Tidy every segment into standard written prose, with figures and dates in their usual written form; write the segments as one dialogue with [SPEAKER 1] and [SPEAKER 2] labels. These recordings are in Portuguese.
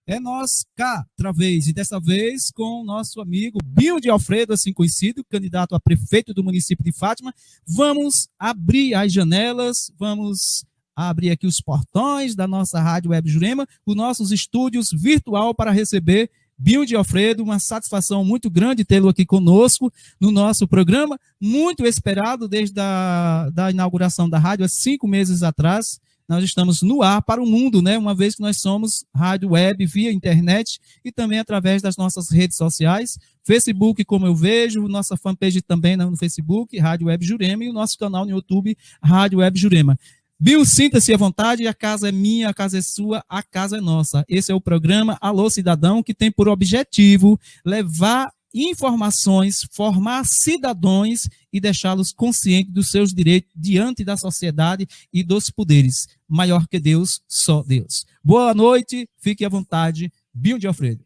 [SPEAKER 1] É nós cá, outra vez, e dessa vez com o nosso amigo Binho de Alfredo, assim conhecido, candidato a prefeito do município de Fátima. Vamos abrir as janelas, vamos abrir aqui os portões da nossa Rádio Web Jurema, os nossos estúdios virtual para receber Binho de Alfredo. Uma satisfação muito grande tê-lo aqui conosco no nosso programa, muito esperado desde a inauguração da rádio há 5 meses atrás. Nós estamos no ar para o mundo, né? Uma vez que nós somos rádio web via internet e também através das nossas redes sociais, Facebook, como eu vejo, nossa fanpage também no Facebook, Rádio Web Jurema, e o nosso canal no YouTube, Rádio Web Jurema. Bill, sinta-se à vontade, a casa é minha, a casa é sua, a casa é nossa. Esse é o programa Alô Cidadão, que tem por objetivo levar informações, formar cidadãos e deixá-los conscientes dos seus direitos diante da sociedade e dos poderes. Maior que Deus, só Deus. Boa noite, fique à vontade, Binho de Alfredo.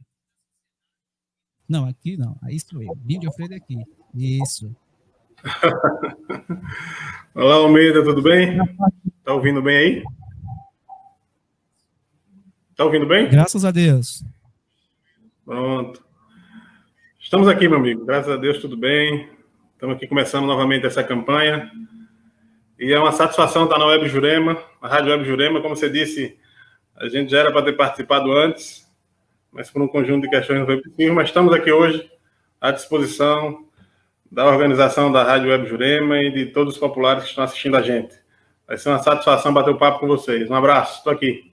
[SPEAKER 1] Não, aqui não, aí sou eu. Binho de Alfredo é aqui. Isso.
[SPEAKER 2] Olá, Almeida, tudo bem? Tá ouvindo bem aí? Tá ouvindo bem?
[SPEAKER 1] Graças a Deus.
[SPEAKER 2] Pronto. Estamos aqui, meu amigo. Graças a Deus, tudo bem. Estamos aqui começando novamente essa campanha. E é uma satisfação estar na Web Jurema, na Rádio Web Jurema. Como você disse, a gente já era para ter participado antes, mas por um conjunto de questões não foi possível. Mas estamos aqui hoje à disposição da organização da Rádio Web Jurema e de todos os populares que estão assistindo a gente. Vai ser uma satisfação bater o papo com vocês. Um abraço, estou aqui.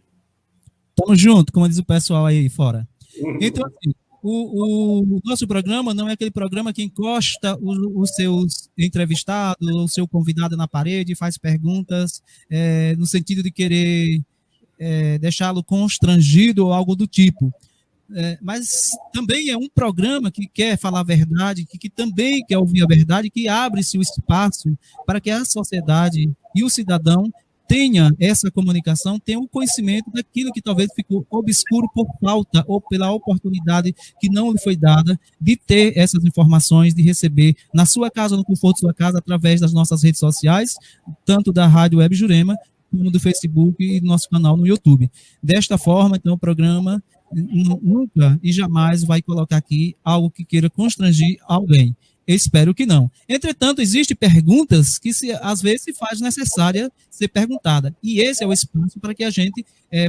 [SPEAKER 1] Tamo junto, como diz o pessoal aí fora. Então, assim, o nosso programa não é aquele programa que encosta os seus entrevistados, o seu convidado na parede, faz perguntas no sentido de querer deixá-lo constrangido ou algo do tipo. Mas também é um programa que quer falar a verdade, que também quer ouvir a verdade, que abre-se o espaço para que a sociedade e o cidadão tenha essa comunicação, tenha o conhecimento daquilo que talvez ficou obscuro por falta ou pela oportunidade que não lhe foi dada de ter essas informações, de receber na sua casa, no conforto da sua casa, através das nossas redes sociais, tanto da Rádio Web Jurema, como do Facebook e do nosso canal no YouTube. Desta forma, então, o programa nunca e jamais vai colocar aqui algo que queira constranger alguém. Eu espero que não. Entretanto, existem perguntas que às vezes se faz necessária ser perguntada. E esse é o espaço para que a gente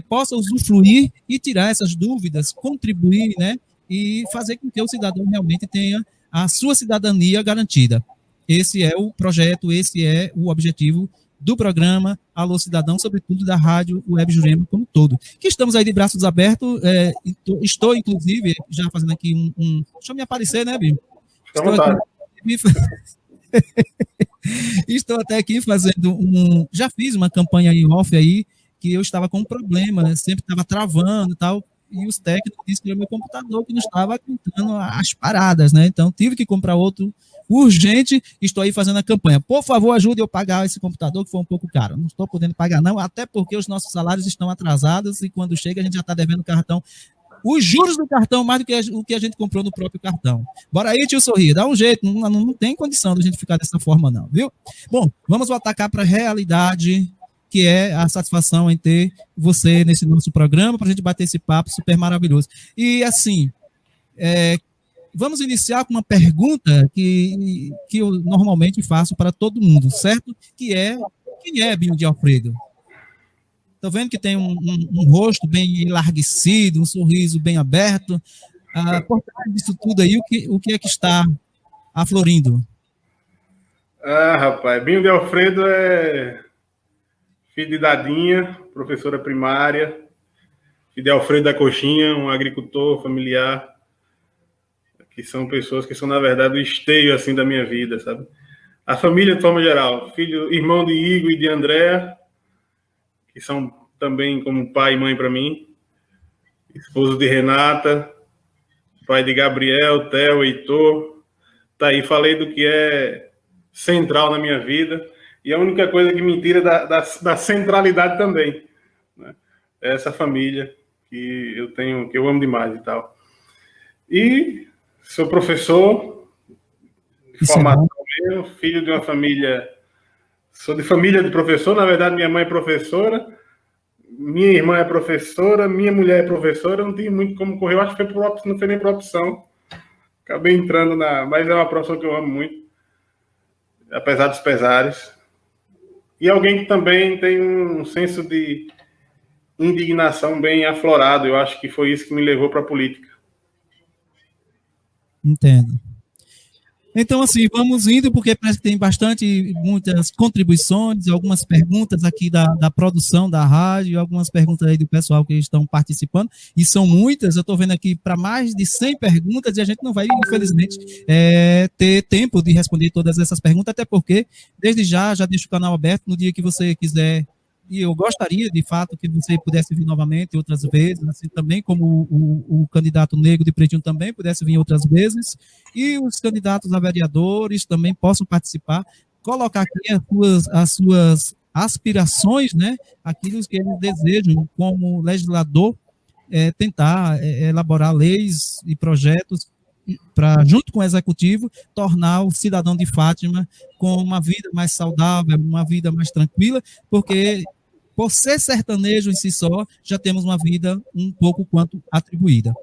[SPEAKER 1] possa usufruir e tirar essas dúvidas, contribuir, né, e fazer com que o cidadão realmente tenha a sua cidadania garantida. Esse é o projeto, esse é o objetivo do programa Alô Cidadão, sobretudo da Rádio Web Jurema como um todo. Que estamos aí de braços abertos, estou, inclusive, já fazendo aqui deixa eu me aparecer, né, Binho? Estou até aqui fazendo já fiz uma campanha em off aí, que eu estava com um problema, né? Sempre estava travando e tal, e os técnicos disseram que era o meu computador que não estava aguentando as paradas, né? Então tive que comprar outro urgente, estou aí fazendo a campanha. Por favor, ajude eu a pagar esse computador, que foi um pouco caro. Não estou podendo pagar não, até porque os nossos salários estão atrasados e quando chega a gente já está devendo cartão. Os juros do cartão mais do que o que a gente comprou no próprio cartão. Bora aí, tio Sorrir, dá um jeito, não tem condição de a gente ficar dessa forma não, viu? Bom, vamos atacar para a realidade, que é a satisfação em ter você nesse nosso programa, para a gente bater esse papo super maravilhoso. E assim, vamos iniciar com uma pergunta que eu normalmente faço para todo mundo, certo? Que é, quem é Binho de Alfredo? Estou vendo que tem um rosto bem enlarguecido, um sorriso bem aberto. Por trás disso tudo aí, o que é que está aflorindo?
[SPEAKER 2] Rapaz, Binho de Alfredo é filho de Dadinha, professora primária, filho de Alfredo da Coxinha, um agricultor familiar, que são pessoas que são, na verdade, o esteio, assim, da minha vida, sabe? A família, de forma geral, irmão de Igor e de Andréa, que são também como pai e mãe para mim, esposo de Renata, pai de Gabriel, Theo, Heitor, tá aí, falei do que é central na minha vida, e a única coisa que me tira da centralidade também, né? É essa família que eu tenho, que eu amo demais e tal. E sou professor, de formação mesmo, filho de uma família, sou de família de professor, na verdade minha mãe é professora, minha irmã é professora, minha mulher é professora, eu não tenho muito como correr, eu acho que não foi nem por opção. Acabei entrando mas é uma profissão que eu amo muito, apesar dos pesares. E alguém que também tem um senso de indignação bem aflorado, eu acho que foi isso que me levou para a política.
[SPEAKER 1] Entendo. Então, assim, vamos indo, porque parece que tem muitas contribuições, algumas perguntas aqui da produção da rádio, algumas perguntas aí do pessoal que estão participando, e são muitas, eu estou vendo aqui para mais de 100 perguntas, e a gente não vai, infelizmente, ter tempo de responder todas essas perguntas, até porque, desde já deixo o canal aberto, no dia que você quiser. E eu gostaria, de fato, que você pudesse vir novamente outras vezes, assim, também como o candidato negro de Pretinho também pudesse vir outras vezes, e os candidatos a vereadores também possam participar, colocar aqui as suas aspirações, né, aquilo que eles desejam como legislador, tentar elaborar leis e projetos para, junto com o executivo, tornar o cidadão de Fátima com uma vida mais saudável, uma vida mais tranquila, porque por ser sertanejo em si só, já temos uma vida um pouco quanto atribuída.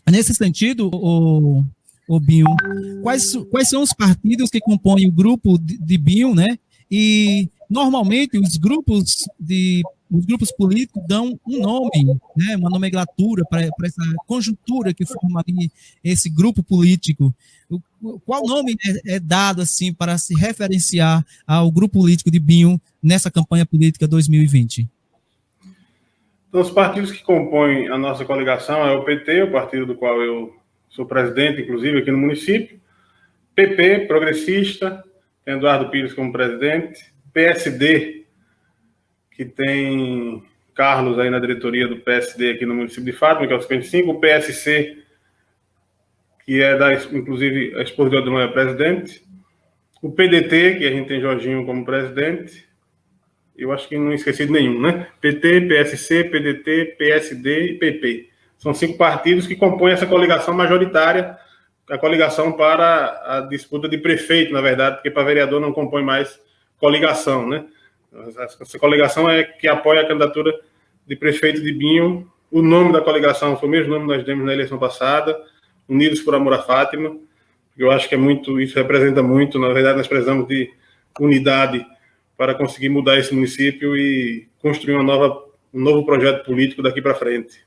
[SPEAKER 1] Nesse sentido, o Binho, quais são os partidos que compõem o grupo de Binho, né? E normalmente os grupos políticos dão um nome, né, uma nomenclatura para essa conjuntura que forma ali esse grupo político. Qual nome é dado assim para se referenciar ao grupo político de Binho nessa campanha política 2020?
[SPEAKER 2] Então, os partidos que compõem a nossa coligação é o PT, o partido do qual eu sou presidente, inclusive, aqui no município, PP, progressista, tem Eduardo Pires como presidente, PSD, que tem Carlos aí na diretoria do PSD aqui no município de Fátima, que é o 55, o PSC, que inclusive, a esposa de Odilon é presidente, o PDT, que a gente tem Jorginho como presidente, eu acho que não esqueci de nenhum, né? PT, PSC, PDT, PSD e PP. São 5 partidos que compõem essa coligação majoritária, a coligação para a disputa de prefeito, na verdade, porque para vereador não compõe mais coligação, né? Essa coligação é que apoia a candidatura de prefeito de Binho. O nome da coligação foi o mesmo nome que nós demos na eleição passada, Unidos por Amor a Fátima. Eu acho que isso representa muito. Na verdade, nós precisamos de unidade para conseguir mudar esse município e construir um novo projeto político daqui para frente.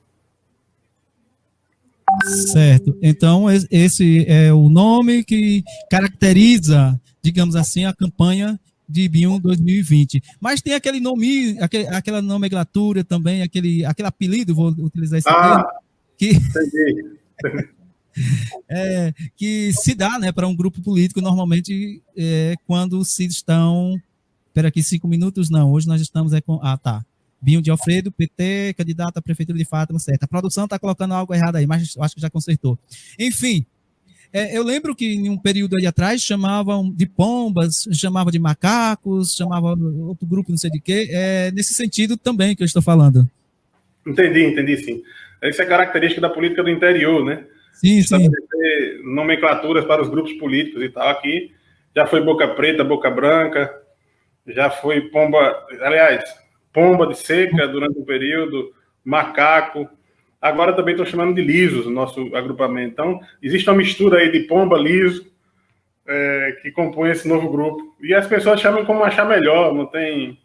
[SPEAKER 1] Certo. Então, esse é o nome que caracteriza, digamos assim, a campanha de Binho 2020. Mas tem aquele nome, aquela nomenclatura também, aquele apelido, vou utilizar esse termo, que, que se dá, né, para um grupo político, normalmente, quando se estão... Espera aqui, 5 minutos, não. Hoje nós estamos com... tá. Binho de Alfredo, PT, candidato à Prefeitura de Fátima, certo. A produção está colocando algo errado aí, mas acho que já consertou. Enfim, eu lembro que em um período ali atrás chamavam de pombas, chamavam de macacos, chamavam outro grupo, não sei de quê. Nesse sentido também que eu estou falando.
[SPEAKER 2] Entendi, sim. Isso é característica da política do interior, né?
[SPEAKER 1] Sim.
[SPEAKER 2] Nomenclaturas para os grupos políticos e tal. Aqui já foi boca preta, boca branca, já foi pomba de seca durante um período, macaco. Agora também estão chamando de lisos o nosso agrupamento. Então, existe uma mistura aí de pomba, liso, que compõe esse novo grupo. E as pessoas chamam como achar melhor, não tem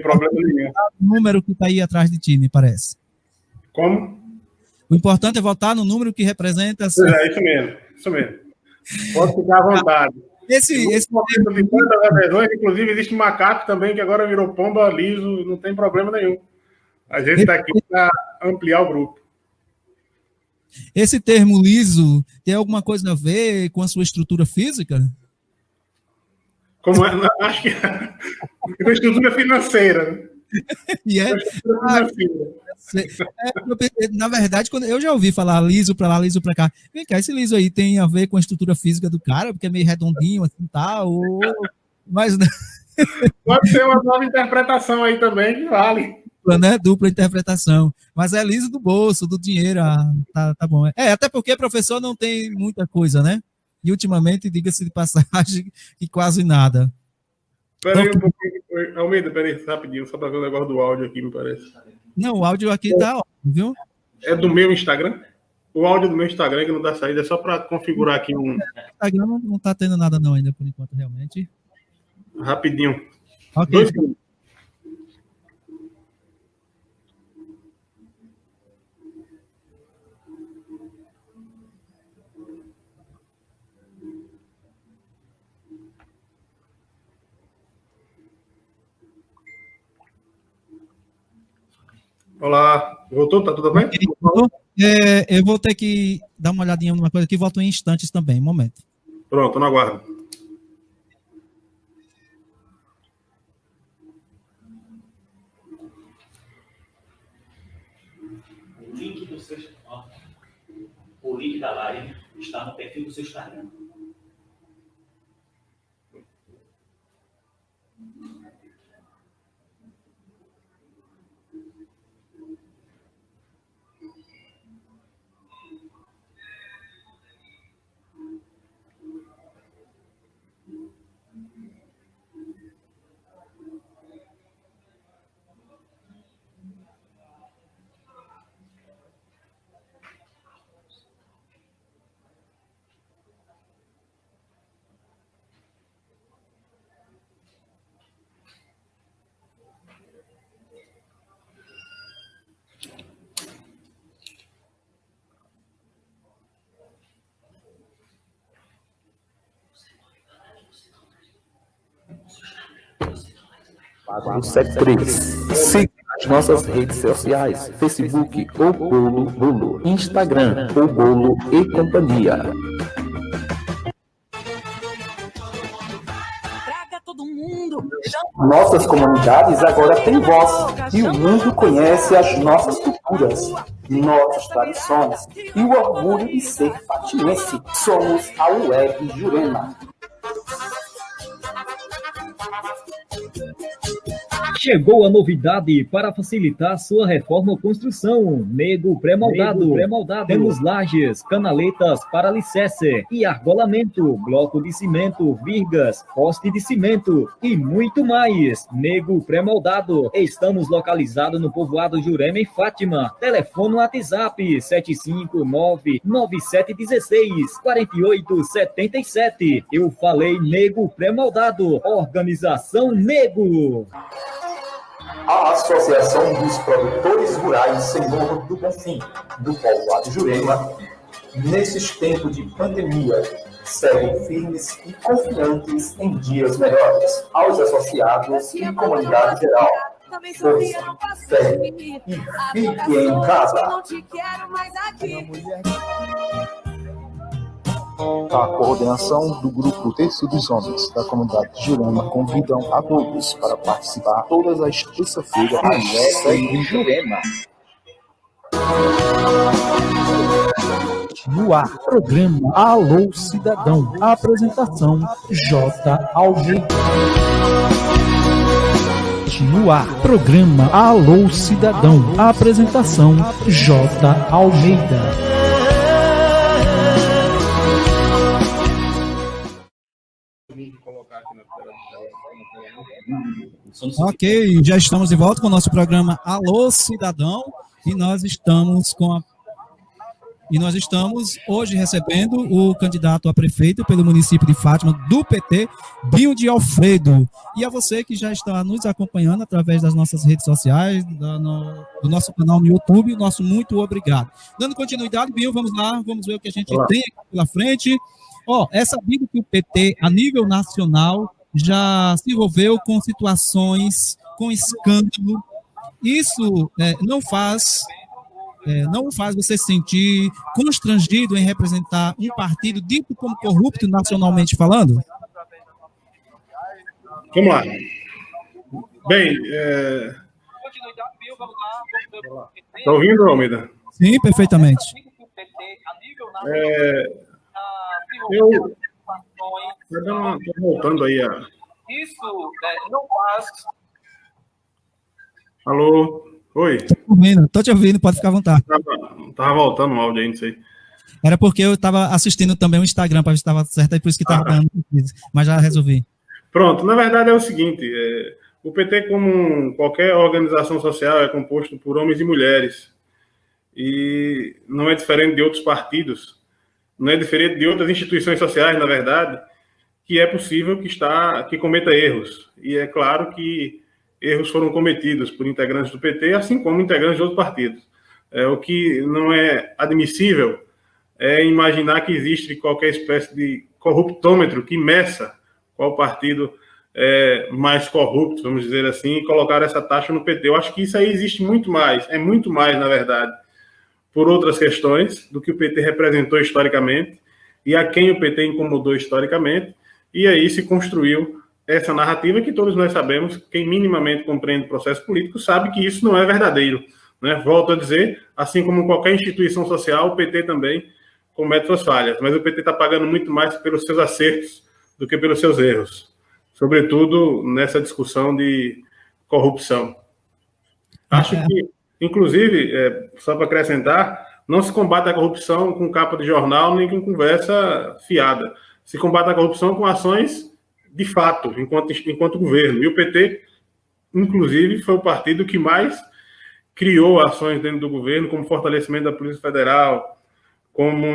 [SPEAKER 2] problema nenhum.
[SPEAKER 1] O número que está aí atrás de ti, me parece.
[SPEAKER 2] Como?
[SPEAKER 1] O importante é votar no número que representa...
[SPEAKER 2] Isso mesmo. Pode ficar à vontade.
[SPEAKER 1] Esse
[SPEAKER 2] momento de tantas adesões, inclusive existe um macaco também, que agora virou pomba, liso, não tem problema nenhum. A gente está aqui para ampliar o grupo.
[SPEAKER 1] Esse termo liso tem alguma coisa a ver com a sua estrutura física?
[SPEAKER 2] Acho que com a estrutura financeira.
[SPEAKER 1] Na verdade, quando eu já ouvi falar liso para lá, liso para cá. Vem cá, esse liso aí tem a ver com a estrutura física do cara, porque é meio redondinho, assim, tal, mas...
[SPEAKER 2] Pode ser uma nova interpretação aí também, que vale.
[SPEAKER 1] Né? Dupla interpretação. Mas é liso do bolso, do dinheiro. Tá bom. Até porque professor não tem muita coisa, né? E ultimamente, diga-se de passagem, que quase nada.
[SPEAKER 2] Espera aí um pouquinho. Almeida, espera aí, rapidinho, só para ver o negócio do áudio aqui, me parece.
[SPEAKER 1] Não, o áudio aqui tá ótimo, viu?
[SPEAKER 2] É do meu Instagram? O áudio do meu Instagram que não dá saída, é só para configurar aqui um...
[SPEAKER 1] O Instagram não tá tendo nada não ainda, por enquanto, realmente.
[SPEAKER 2] Rapidinho.
[SPEAKER 1] Ok.
[SPEAKER 2] 2 segundos. Olá, voltou? Tá tudo bem?
[SPEAKER 1] Eu vou ter que dar uma olhadinha numa coisa que volto em instantes também, um momento.
[SPEAKER 2] Pronto, não aguardo.
[SPEAKER 3] O link da live está no perfil do seu Instagram.
[SPEAKER 4] O 73. Siga as nossas redes sociais: Facebook, O Bolo Bolo, Instagram, O Bolo e Companhia. Nossas comunidades agora têm voz e o mundo conhece as nossas culturas, nossas tradições e o orgulho de ser fatimense. Somos a UEB Jurema.
[SPEAKER 5] Chegou a novidade para facilitar sua reforma ou construção. Nego pré-moldado. Temos lajes, canaletas para alicerce e argolamento, bloco de cimento, vigas, poste de cimento e muito mais. Nego pré-moldado. Estamos localizados no povoado Jurema, em Fátima. Telefone no WhatsApp 759-9716-4877. Eu falei Nego pré-moldado. Organização Nego.
[SPEAKER 4] A Associação dos Produtores Rurais Senhor do Bonfim, do povoado Jurema, nesses tempos de pandemia, seguem firmes e confiantes em dias melhores. Aos associados e comunidade geral, força, fé e fique em casa. A coordenação do Grupo Terço dos Homens da comunidade Jurema convidam a todos para participar todas as terça-feiras às 7 em Jurema.
[SPEAKER 6] No ar, programa Alô Cidadão. A apresentação J. Almeida. No ar, programa Alô Cidadão. A apresentação J. Almeida.
[SPEAKER 1] Ok, já estamos de volta com o nosso programa Alô Cidadão e nós estamos hoje recebendo o candidato a prefeito pelo município de Fátima do PT, Binho de Alfredo. E a você que já está nos acompanhando através das nossas redes sociais, do nosso canal no YouTube, nosso muito obrigado. Dando continuidade, Binho, vamos lá, vamos ver o que a gente tem aqui pela frente. É sabido que o PT, a nível nacional, já se envolveu com situações, com escândalo. Isso não faz você se sentir constrangido em representar um partido dito como corrupto nacionalmente falando?
[SPEAKER 2] Vamos lá. Bem, está ouvindo, Almeida?
[SPEAKER 1] Sim, perfeitamente.
[SPEAKER 2] Estou voltando aí a...
[SPEAKER 7] Isso não faz...
[SPEAKER 2] Alô? Oi?
[SPEAKER 1] Estou te ouvindo, pode ficar à vontade.
[SPEAKER 2] Estava voltando o áudio aí, não sei.
[SPEAKER 1] Era porque eu estava assistindo também o Instagram para ver se estava certo, é por isso que estava dando, mas já resolvi.
[SPEAKER 2] Pronto, na verdade é o seguinte, o PT, como qualquer organização social, é composto por homens e mulheres, e não é diferente de outros partidos, não é diferente de outras instituições sociais, na verdade, que é possível que cometa erros, e é claro que erros foram cometidos por integrantes do PT, assim como integrantes de outros partidos. O que não é admissível é imaginar que existe qualquer espécie de corruptômetro que meça qual partido é mais corrupto, vamos dizer assim, e colocar essa taxa no PT. Eu acho que isso aí existe muito mais, é muito mais, na verdade, por outras questões do que o PT representou historicamente e a quem o PT incomodou historicamente, e aí se construiu essa narrativa que todos nós sabemos, quem minimamente compreende o processo político sabe que isso não é verdadeiro, né? Volto a dizer, assim como qualquer instituição social, o PT também comete suas falhas, mas o PT está pagando muito mais pelos seus acertos do que pelos seus erros, sobretudo nessa discussão de corrupção. Acho que, inclusive, só para acrescentar, não se combate a corrupção com capa de jornal nem com conversa fiada. Se combate a corrupção com ações de fato, enquanto governo. E o PT, inclusive, foi o partido que mais criou ações dentro do governo, como fortalecimento da Polícia Federal, como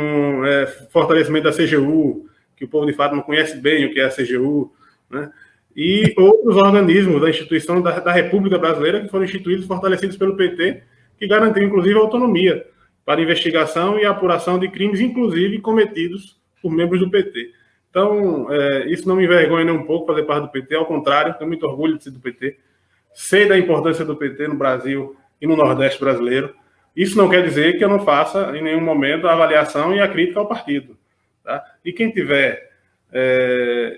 [SPEAKER 2] fortalecimento da CGU, que o povo de fato não conhece bem o que é a CGU, né? E outros organismos da instituição da República Brasileira que foram instituídos e fortalecidos pelo PT, que garantiram, inclusive, autonomia para investigação e apuração de crimes, inclusive cometidos por membros do PT. Então, isso não me envergonha nem um pouco fazer parte do PT, ao contrário, tenho muito orgulho de ser do PT, sei da importância do PT no Brasil e no Nordeste brasileiro. Isso não quer dizer que eu não faça, em nenhum momento, a avaliação e a crítica ao partido. Tá? E quem tiver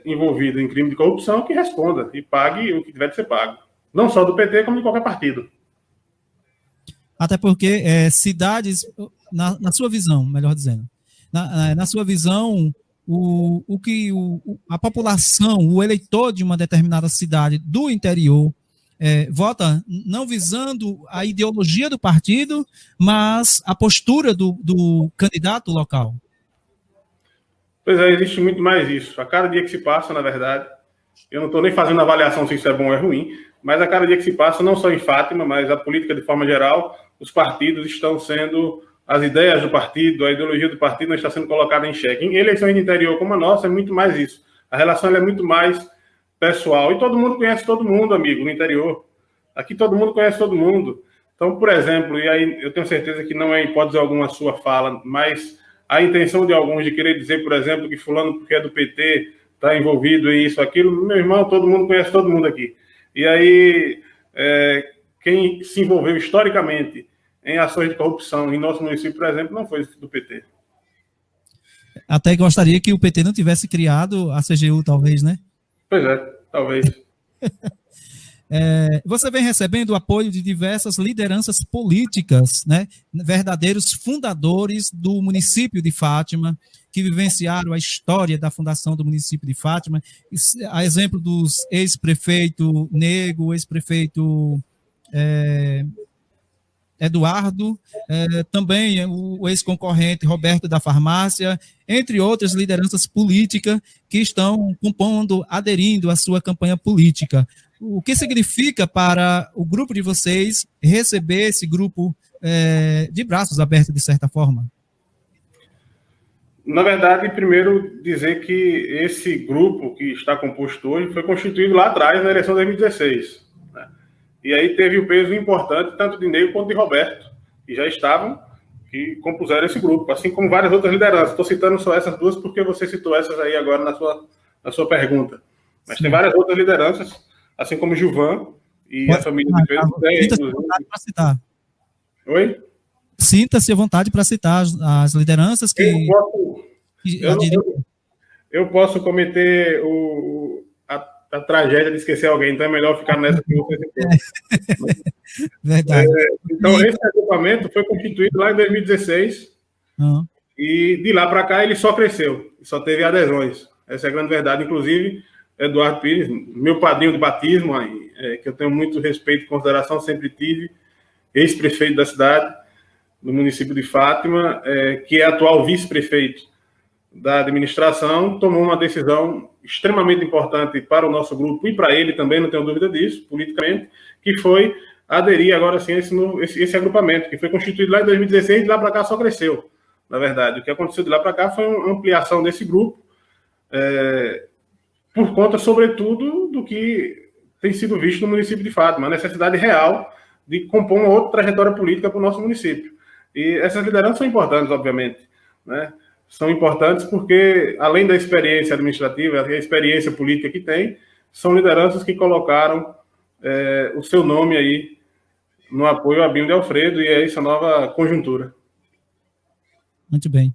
[SPEAKER 2] envolvido em crime de corrupção, que responda e pague o que tiver de ser pago. Não só do PT, como de qualquer partido.
[SPEAKER 1] Até porque cidades, na sua visão, melhor dizendo, na sua visão, a população, o eleitor de uma determinada cidade do interior, vota não visando a ideologia do partido, mas a postura do candidato local.
[SPEAKER 2] Pois existe muito mais isso. A cada dia que se passa, na verdade, eu não estou nem fazendo avaliação se isso é bom ou é ruim, mas a cada dia que se passa, não só em Fátima, mas a política de forma geral, os partidos estão sendo, as ideias do partido, a ideologia do partido não está sendo colocada em xeque. Em eleições de interior como a nossa, é muito mais isso. A relação é muito mais pessoal. E todo mundo conhece todo mundo, amigo, no interior. Aqui todo mundo conhece todo mundo. Então, por exemplo, e aí eu tenho certeza que não é hipótese alguma a sua fala, mas a intenção de alguns de querer dizer, por exemplo, que fulano, porque é do PT, está envolvido em isso, aquilo, meu irmão, todo mundo conhece todo mundo aqui. E aí, quem se envolveu historicamente em ações de corrupção em nosso município, por exemplo, não foi do PT.
[SPEAKER 1] Até gostaria que o PT não tivesse criado a CGU, talvez, né?
[SPEAKER 2] Pois é, talvez.
[SPEAKER 1] Você vem recebendo o apoio de diversas lideranças políticas, né? Verdadeiros fundadores do município de Fátima, que vivenciaram a história da fundação do município de Fátima, a exemplo dos ex-prefeito Nego, ex-prefeito Eduardo, também o ex-concorrente Roberto da Farmácia, entre outras lideranças políticas que estão compondo, aderindo à sua campanha política. O que significa para o grupo de vocês receber esse grupo de braços abertos, de certa forma?
[SPEAKER 2] Na verdade, primeiro dizer que esse grupo que está composto hoje foi constituído lá atrás, na eleição de 2016. Né? E aí teve um peso importante, tanto de Nego quanto de Roberto, que já estavam, que compuseram esse grupo, assim como várias outras lideranças. Estou citando só essas duas porque você citou essas aí agora na sua pergunta. Mas tem várias outras lideranças, assim como Gilvan e a família de Pedro.
[SPEAKER 1] Sinta-se à vontade para citar.
[SPEAKER 2] Oi?
[SPEAKER 1] Sinta-se à vontade para citar as lideranças que...
[SPEAKER 2] Eu posso cometer a tragédia de esquecer alguém, então é melhor ficar nessa que você citou.
[SPEAKER 1] Verdade.
[SPEAKER 2] Então, esse agrupamento foi constituído lá em 2016 e de lá para cá ele só cresceu, só teve adesões. Essa é a grande verdade. Inclusive, Eduardo Pires, meu padrinho de batismo, que eu tenho muito respeito e consideração, sempre tive, ex-prefeito da cidade, do município de Fátima, que é atual vice-prefeito da administração tomou uma decisão extremamente importante para o nosso grupo e para ele também, não tenho dúvida disso, politicamente, que foi aderir agora sim a esse agrupamento, que foi constituído lá em 2016 e de lá para cá só cresceu, na verdade. O que aconteceu de lá para cá foi uma ampliação desse grupo, por conta, sobretudo, do que tem sido visto no município de Fátima, a necessidade real de compor uma outra trajetória política para o nosso município. E essas lideranças são importantes, obviamente, né? São importantes porque, além da experiência administrativa, a experiência política que tem, são lideranças que colocaram o seu nome aí no apoio a Binho de Alfredo e a essa nova conjuntura.
[SPEAKER 1] Muito bem.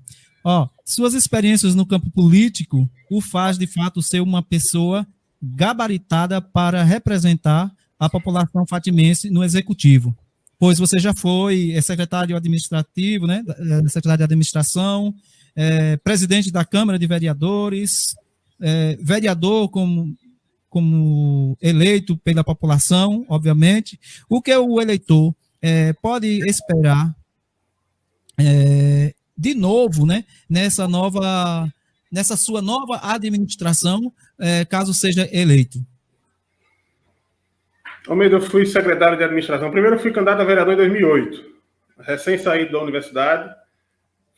[SPEAKER 1] Suas experiências no campo político o faz, de fato, ser uma pessoa gabaritada para representar a população fatimense no executivo, pois você já foi secretário administrativo, né, secretário de administração, presidente da Câmara de Vereadores, vereador como eleito pela população, obviamente. O que o eleitor pode esperar de novo, né, nessa sua nova administração, caso seja eleito?
[SPEAKER 2] Almeida, eu fui secretário de administração. Primeiro eu fui candidato a vereador em 2008, recém saído da universidade.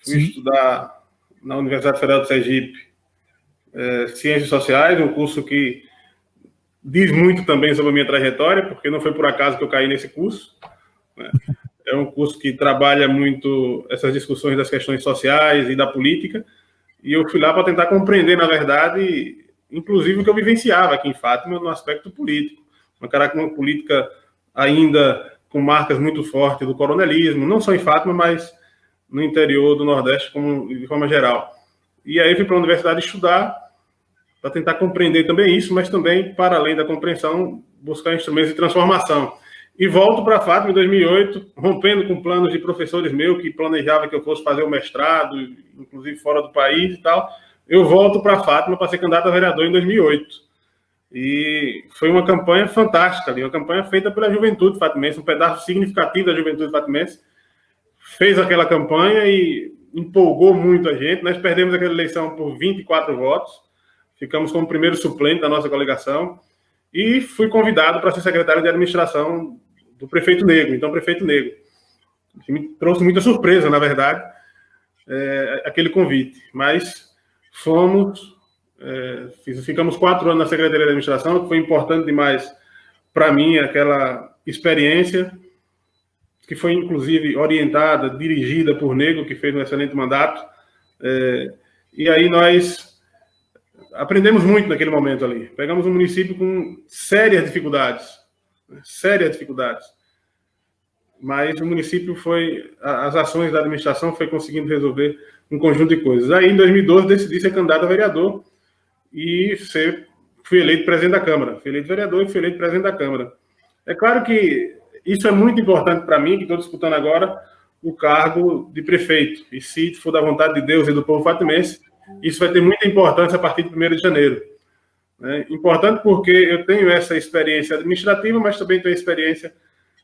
[SPEAKER 2] Fui estudar na Universidade Federal de Sergipe Ciências Sociais, um curso que diz muito também sobre a minha trajetória, porque não foi por acaso que eu caí nesse curso, né? É um curso que trabalha muito essas discussões das questões sociais e da política, e eu fui lá para tentar compreender, na verdade, inclusive o que eu vivenciava aqui em Fátima no aspecto político, uma política ainda com marcas muito fortes do coronelismo, não só em Fátima, mas no interior do Nordeste de forma geral. E aí fui para a universidade estudar, para tentar compreender também isso, mas também, para além da compreensão, buscar instrumentos de transformação. E volto para Fátima em 2008, rompendo com planos de professores meus que planejavam que eu fosse fazer o mestrado, inclusive fora do país e tal. Eu volto para Fátima para ser candidato a vereador em 2008. E foi uma campanha fantástica ali, uma campanha feita pela juventude fatimense, um pedaço significativo da juventude fatimense. Fez aquela campanha e empolgou muito a gente. Nós perdemos aquela eleição por 24 votos. Ficamos como primeiro suplente da nossa coligação. E fui convidado para ser secretário de administração do prefeito Negro, então prefeito Negro. Que me trouxe muita surpresa, na verdade, aquele convite. Mas ficamos 4 anos na Secretaria de Administração, que foi importante demais para mim, aquela experiência, que foi inclusive orientada, dirigida por Negro, que fez um excelente mandato. E aí nós aprendemos muito naquele momento ali. Pegamos um município com sérias dificuldades, mas o município as ações da administração foi conseguindo resolver um conjunto de coisas. Aí, em 2012, decidi ser candidato a vereador e fui eleito presidente da Câmara. Fui eleito vereador e fui eleito presidente da Câmara. É claro que isso é muito importante para mim, que estou disputando agora o cargo de prefeito. E se for da vontade de Deus e do povo fatimense, isso vai ter muita importância a partir de 1º de janeiro. Importante porque eu tenho essa experiência administrativa, mas também tenho experiência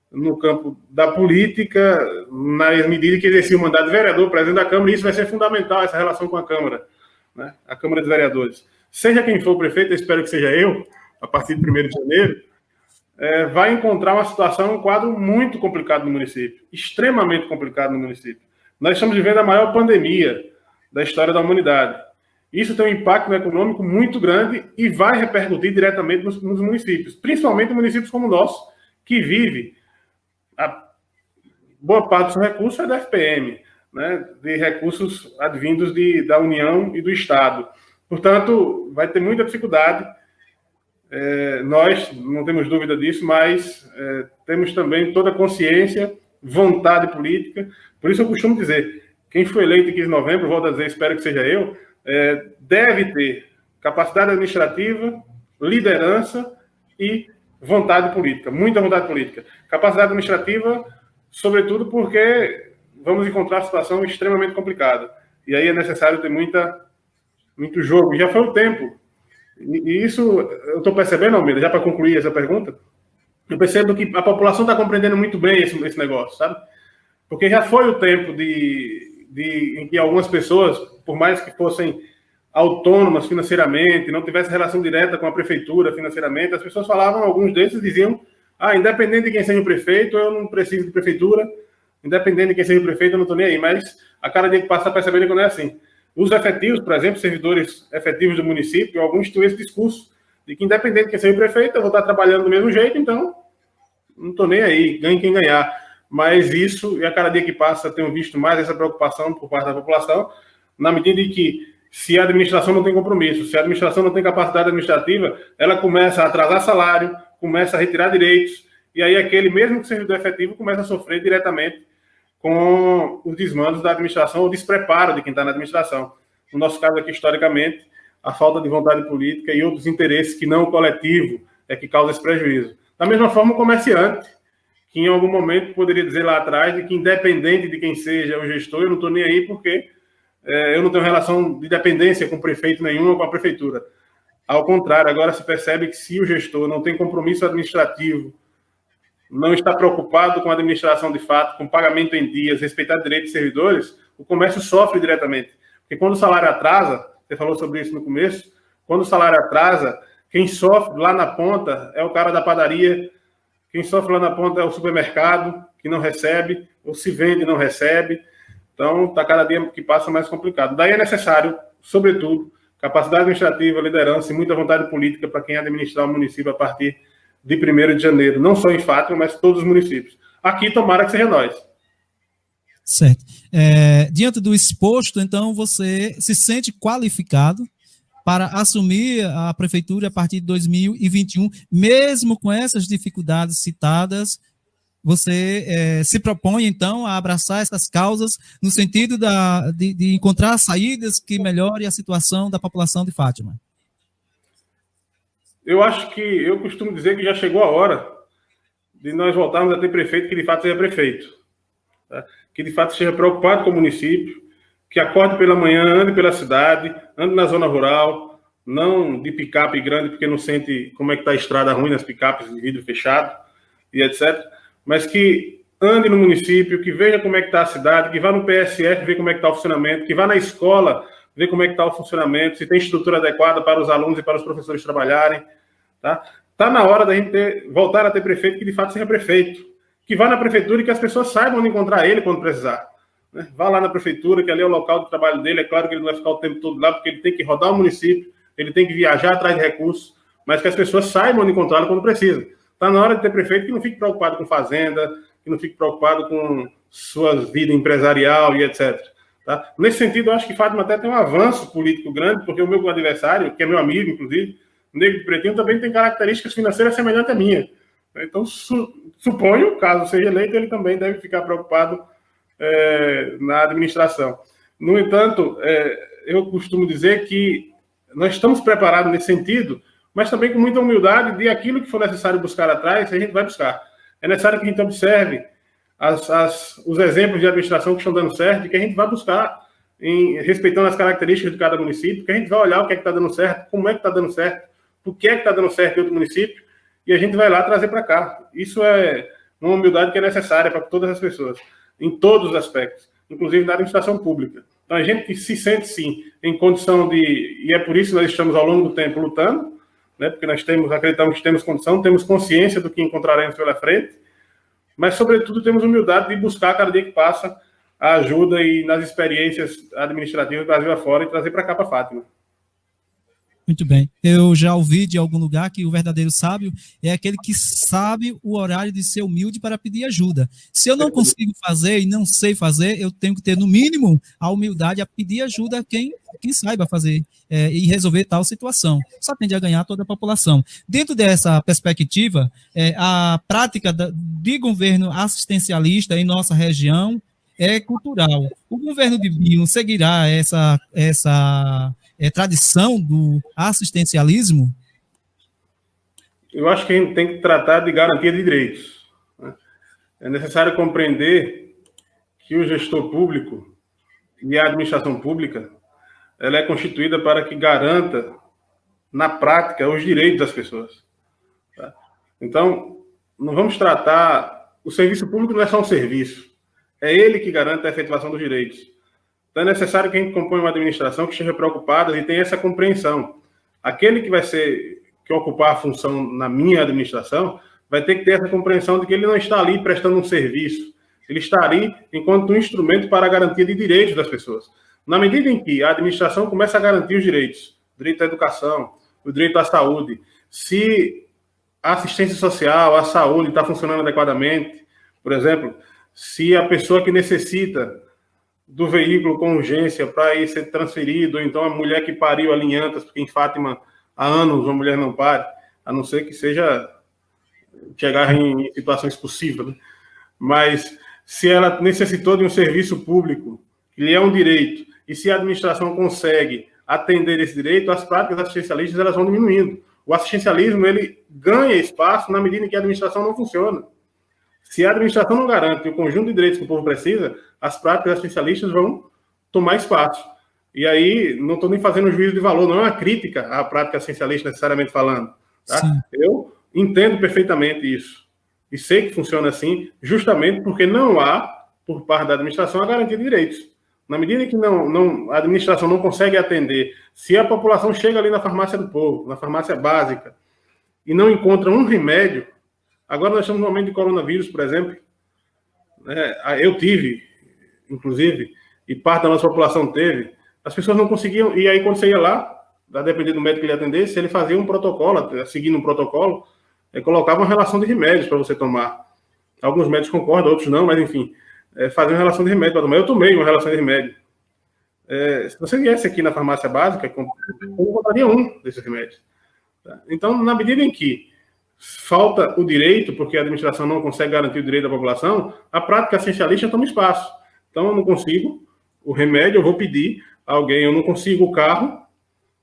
[SPEAKER 2] no campo da política, na medida que exerci o mandato de vereador, presidente da Câmara, e isso vai ser fundamental, essa relação com a Câmara, né? A Câmara dos Vereadores. Seja quem for o prefeito, eu espero que seja eu, a partir de 1º de janeiro, vai encontrar uma situação, um quadro muito complicado no município, extremamente complicado no município. Nós estamos vivendo a maior pandemia da história da humanidade. Isso tem um impacto econômico muito grande e vai repercutir diretamente nos municípios, principalmente municípios como o nosso, que vive a boa parte dos seus recursos da FPM, né, de recursos advindos da União e do Estado. Portanto, vai ter muita dificuldade. Nós não temos dúvida disso, mas temos também toda a consciência, vontade política. Por isso eu costumo dizer, quem foi eleito em 15 de novembro, volto a dizer, espero que seja eu, deve ter capacidade administrativa, liderança e vontade política, muita vontade política. Capacidade administrativa, sobretudo porque vamos encontrar uma situação extremamente complicada. E aí é necessário ter muito jogo. Já foi o tempo. E isso eu estou percebendo, Almeida, já para concluir essa pergunta, eu percebo que a população está compreendendo muito bem esse negócio, sabe? Porque já foi o tempo de em que algumas pessoas, por mais que fossem autônomas financeiramente, não tivessem relação direta com a prefeitura financeiramente, as pessoas falavam, alguns desses diziam, independente de quem seja o prefeito, eu não preciso de prefeitura, independente de quem seja o prefeito, eu não estou nem aí, mas a cada dia que passa percebendo que não é assim. Os efetivos, por exemplo, servidores efetivos do município, alguns tinham esse discurso de que independente de quem seja o prefeito, eu vou estar trabalhando do mesmo jeito, então não estou nem aí, ganhe quem ganhar. Mas isso, e a cada dia que passa, tenho visto mais essa preocupação por parte da população, na medida em que, se a administração não tem compromisso, se a administração não tem capacidade administrativa, ela começa a atrasar salário, começa a retirar direitos, e aí aquele mesmo servidor efetivo começa a sofrer diretamente com os desmandos da administração, o despreparo de quem está na administração. No nosso caso aqui, historicamente, a falta de vontade política e outros interesses que não o coletivo é que causa esse prejuízo. Da mesma forma, o comerciante, que em algum momento poderia dizer lá atrás de que, independente de quem seja o gestor, eu não estou nem aí porque eu não tenho relação de dependência com prefeito nenhum ou com a prefeitura. Ao contrário, agora se percebe que se o gestor não tem compromisso administrativo, não está preocupado com a administração de fato, com pagamento em dias, respeitar direitos de servidores, o comércio sofre diretamente. Porque quando o salário atrasa, você falou sobre isso no começo, quando o salário atrasa, quem sofre lá na ponta é o cara da padaria, quem sofre lá na ponta é o supermercado, que não recebe, ou se vende e não recebe. Então, está cada dia que passa mais complicado. Daí é necessário, sobretudo, capacidade administrativa, liderança e muita vontade política para quem administrar o município a partir de 1º de janeiro. Não só em Fátima, mas todos os municípios. Aqui, tomara que seja nós.
[SPEAKER 1] Certo. Diante do exposto, então, você se sente qualificado para assumir a prefeitura a partir de 2021, mesmo com essas dificuldades citadas, você se propõe, então, a abraçar essas causas no sentido de encontrar saídas que melhorem a situação da população de Fátima?
[SPEAKER 2] Eu acho que, eu costumo dizer que já chegou a hora de nós voltarmos a ter prefeito que de fato seja prefeito. Tá? Que de fato seja preocupado com o município, que acorde pela manhã, ande pela cidade, ande na zona rural, não de picape grande, porque não sente como é que está a estrada ruim nas picapes de vidro fechado e etc., mas que ande no município, que veja como é que está a cidade, que vá no PSF ver como é que está o funcionamento, que vá na escola ver como é que está o funcionamento, se tem estrutura adequada para os alunos e para os professores trabalharem. Tá na hora da gente voltar a ter prefeito que de fato seja prefeito, que vá na prefeitura e que as pessoas saibam onde encontrar ele quando precisar. Né? Vá lá na prefeitura, que ali é o local de trabalho dele. É claro que ele não vai ficar o tempo todo lá, porque ele tem que rodar o município, ele tem que viajar atrás de recursos, mas que as pessoas saibam onde encontrá-lo quando precisa. Está na hora de ter prefeito que não fique preocupado com fazenda, que não fique preocupado com sua vida empresarial e etc. Tá? Nesse sentido, eu acho que Fátima até tem um avanço político grande, porque o meu adversário, que é meu amigo, inclusive, o Negro Pretinho, também tem características financeiras semelhantes à minha. Então, suponho, caso seja eleito, ele também deve ficar preocupado na administração. No entanto, eu costumo dizer que nós estamos preparados nesse sentido, mas também com muita humildade de aquilo que for necessário buscar atrás, a gente vai buscar. É necessário que a gente observe os exemplos de administração que estão dando certo e que a gente vai buscar, respeitando as características de cada município, que a gente vai olhar o que é que está dando certo, como é que está dando certo, por que é que está dando certo em outro município, e a gente vai lá trazer para cá. Isso é uma humildade que é necessária para todas as pessoas, em todos os aspectos, inclusive na administração pública. Então, a gente se sente, sim, em condição de... E é por isso que nós estamos, ao longo do tempo, lutando, né, porque nós acreditamos que temos condição, temos consciência do que encontraremos pela frente, mas, sobretudo, temos humildade de buscar, cada dia que passa, a ajuda e nas experiências administrativas do Brasil afora e trazer para cá, para Fátima.
[SPEAKER 1] Muito bem. Eu já ouvi de algum lugar que o verdadeiro sábio é aquele que sabe o horário de ser humilde para pedir ajuda. Se eu não consigo fazer e não sei fazer, eu tenho que ter, no mínimo, a humildade a pedir ajuda a quem saiba fazer e resolver tal situação. Só tende a ganhar toda a população. Dentro dessa perspectiva, a prática de governo assistencialista em nossa região é cultural. O governo de Binho seguirá essa tradição do assistencialismo?
[SPEAKER 2] Eu acho que a gente tem que tratar de garantia de direitos. Né? É necessário compreender que o gestor público e a administração pública ela é constituída para que garanta, na prática, os direitos das pessoas. Tá? Então, não vamos tratar... O serviço público não é só um serviço. É ele que garante a efetivação dos direitos. Então é necessário que a gente componha uma administração que esteja preocupada e tenha essa compreensão. Aquele que vai ocupar a função na minha administração vai ter que ter essa compreensão de que ele não está ali prestando um serviço. Ele está ali enquanto um instrumento para a garantia de direitos das pessoas. Na medida em que a administração começa a garantir os direitos, o direito à educação, o direito à saúde, se a assistência social, a saúde está funcionando adequadamente, por exemplo, se a pessoa que necessita do veículo com urgência para ir ser transferido, ou então a mulher que pariu ali em Antas, porque em Fátima há anos uma mulher não pare, a não ser que seja chegar em situações possíveis, né? Mas se ela necessitou de um serviço público, que lhe é um direito, e se a administração consegue atender esse direito, as práticas assistencialistas elas vão diminuindo. O assistencialismo ele ganha espaço na medida em que a administração não funciona. Se a administração não garante o conjunto de direitos que o povo precisa, as práticas assistencialistas vão tomar espaço. E aí, não estou nem fazendo um juízo de valor, não é uma crítica à prática assistencialista necessariamente falando. Tá? Eu entendo perfeitamente isso. E sei que funciona assim, justamente porque não há, por parte da administração, a garantia de direitos. Na medida em que a administração não consegue atender, se a população chega ali na farmácia do povo, na farmácia básica, e não encontra um remédio, agora nós estamos no momento de coronavírus, por exemplo, né? Eu tive, inclusive, e parte da nossa população teve, as pessoas não conseguiam, e aí quando você ia lá, a depender do médico que lhe atendesse, ele fazia um protocolo, seguindo um protocolo, colocava uma relação de remédios para você tomar. Alguns médicos concordam, outros não, mas enfim, fazia uma relação de remédio para tomar. Eu tomei uma relação de remédio. Se você viesse aqui na farmácia básica, eu botaria um desses remédios. Tá? Então, na medida em que falta o direito, porque a administração não consegue garantir o direito da população, a prática assistencialista toma espaço. Então, eu não consigo o remédio, eu vou pedir a alguém. Eu não consigo o carro,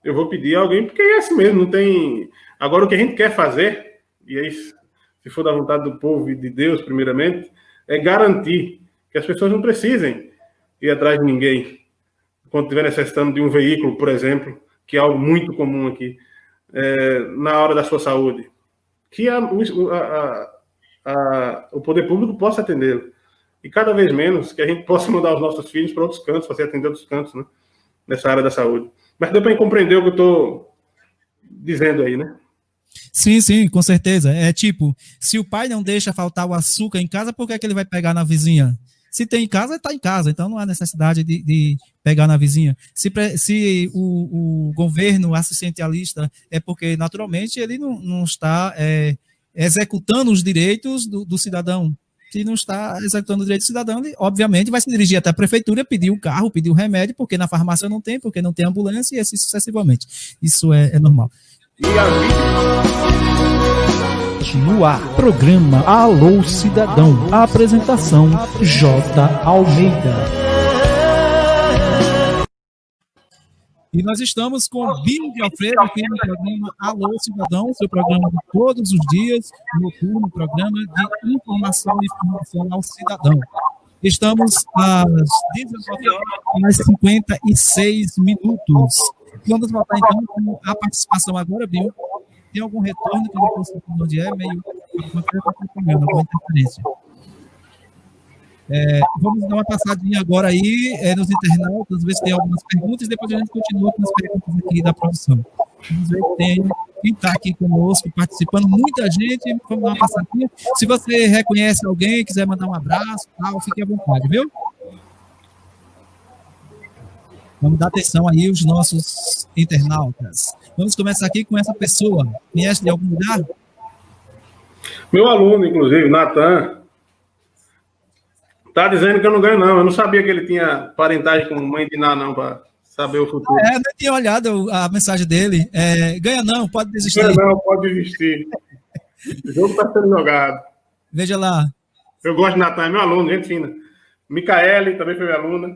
[SPEAKER 2] eu vou pedir a alguém, porque é assim mesmo, não tem... Agora, o que a gente quer fazer, e aí, se for da vontade do povo e de Deus, primeiramente, é garantir que as pessoas não precisem ir atrás de ninguém quando estiver necessitando de um veículo, por exemplo, que é algo muito comum aqui, na hora da sua saúde. Que o poder público possa atendê-lo. E cada vez menos que a gente possa mandar os nossos filhos para outros cantos, para ser atender outros cantos, né, nessa área da saúde. Mas deu para compreender o que eu estou dizendo aí, né?
[SPEAKER 1] Sim, com certeza. É tipo, se o pai não deixa faltar o açúcar em casa, por que é que ele vai pegar na vizinha? Se tem em casa, está em casa, então não há necessidade de pegar na vizinha. Se o governo assistencialista é porque, naturalmente, ele não está executando os direitos do cidadão. Se não está executando os direitos do cidadão, ele, obviamente, vai se dirigir até a prefeitura, pedir o carro, pedir o remédio, porque na farmácia não tem, porque não tem ambulância, e assim sucessivamente. Isso é normal.
[SPEAKER 6] No ar, programa Alô Cidadão. A apresentação J. Almeida.
[SPEAKER 1] E nós estamos com o Binho de Alfredo aqui no programa Alô Cidadão, seu programa de todos os dias, noturno, programa de informação e formação ao cidadão. Estamos às 19h56. Vamos voltar então com a participação agora, Binho. Tem algum retorno que eu não consigo onde é, meio alguma interferência. Vamos dar uma passadinha agora aí nos internautas, ver se tem algumas perguntas, e depois a gente continua com as perguntas aqui da produção. Vamos ver quem está aqui conosco, participando, muita gente. Vamos dar uma passadinha. Se você reconhece alguém, quiser mandar um abraço, tal, fique à vontade, viu? Vamos dar atenção aí aos nossos internautas. Vamos começar aqui com essa pessoa. Conhece de algum lugar?
[SPEAKER 2] Meu aluno, inclusive, Natan, tá dizendo que eu não ganho, não. Eu não sabia que ele tinha parentagem com mãe de Ná, não, para saber o futuro.
[SPEAKER 1] Eu não tinha olhado a mensagem dele. Ganha não, pode desistir.
[SPEAKER 2] Ganha não, pode desistir. O jogo está sendo jogado.
[SPEAKER 1] Veja lá.
[SPEAKER 2] Eu gosto de Natan, é meu aluno, gente fina. Micaele também foi minha aluna.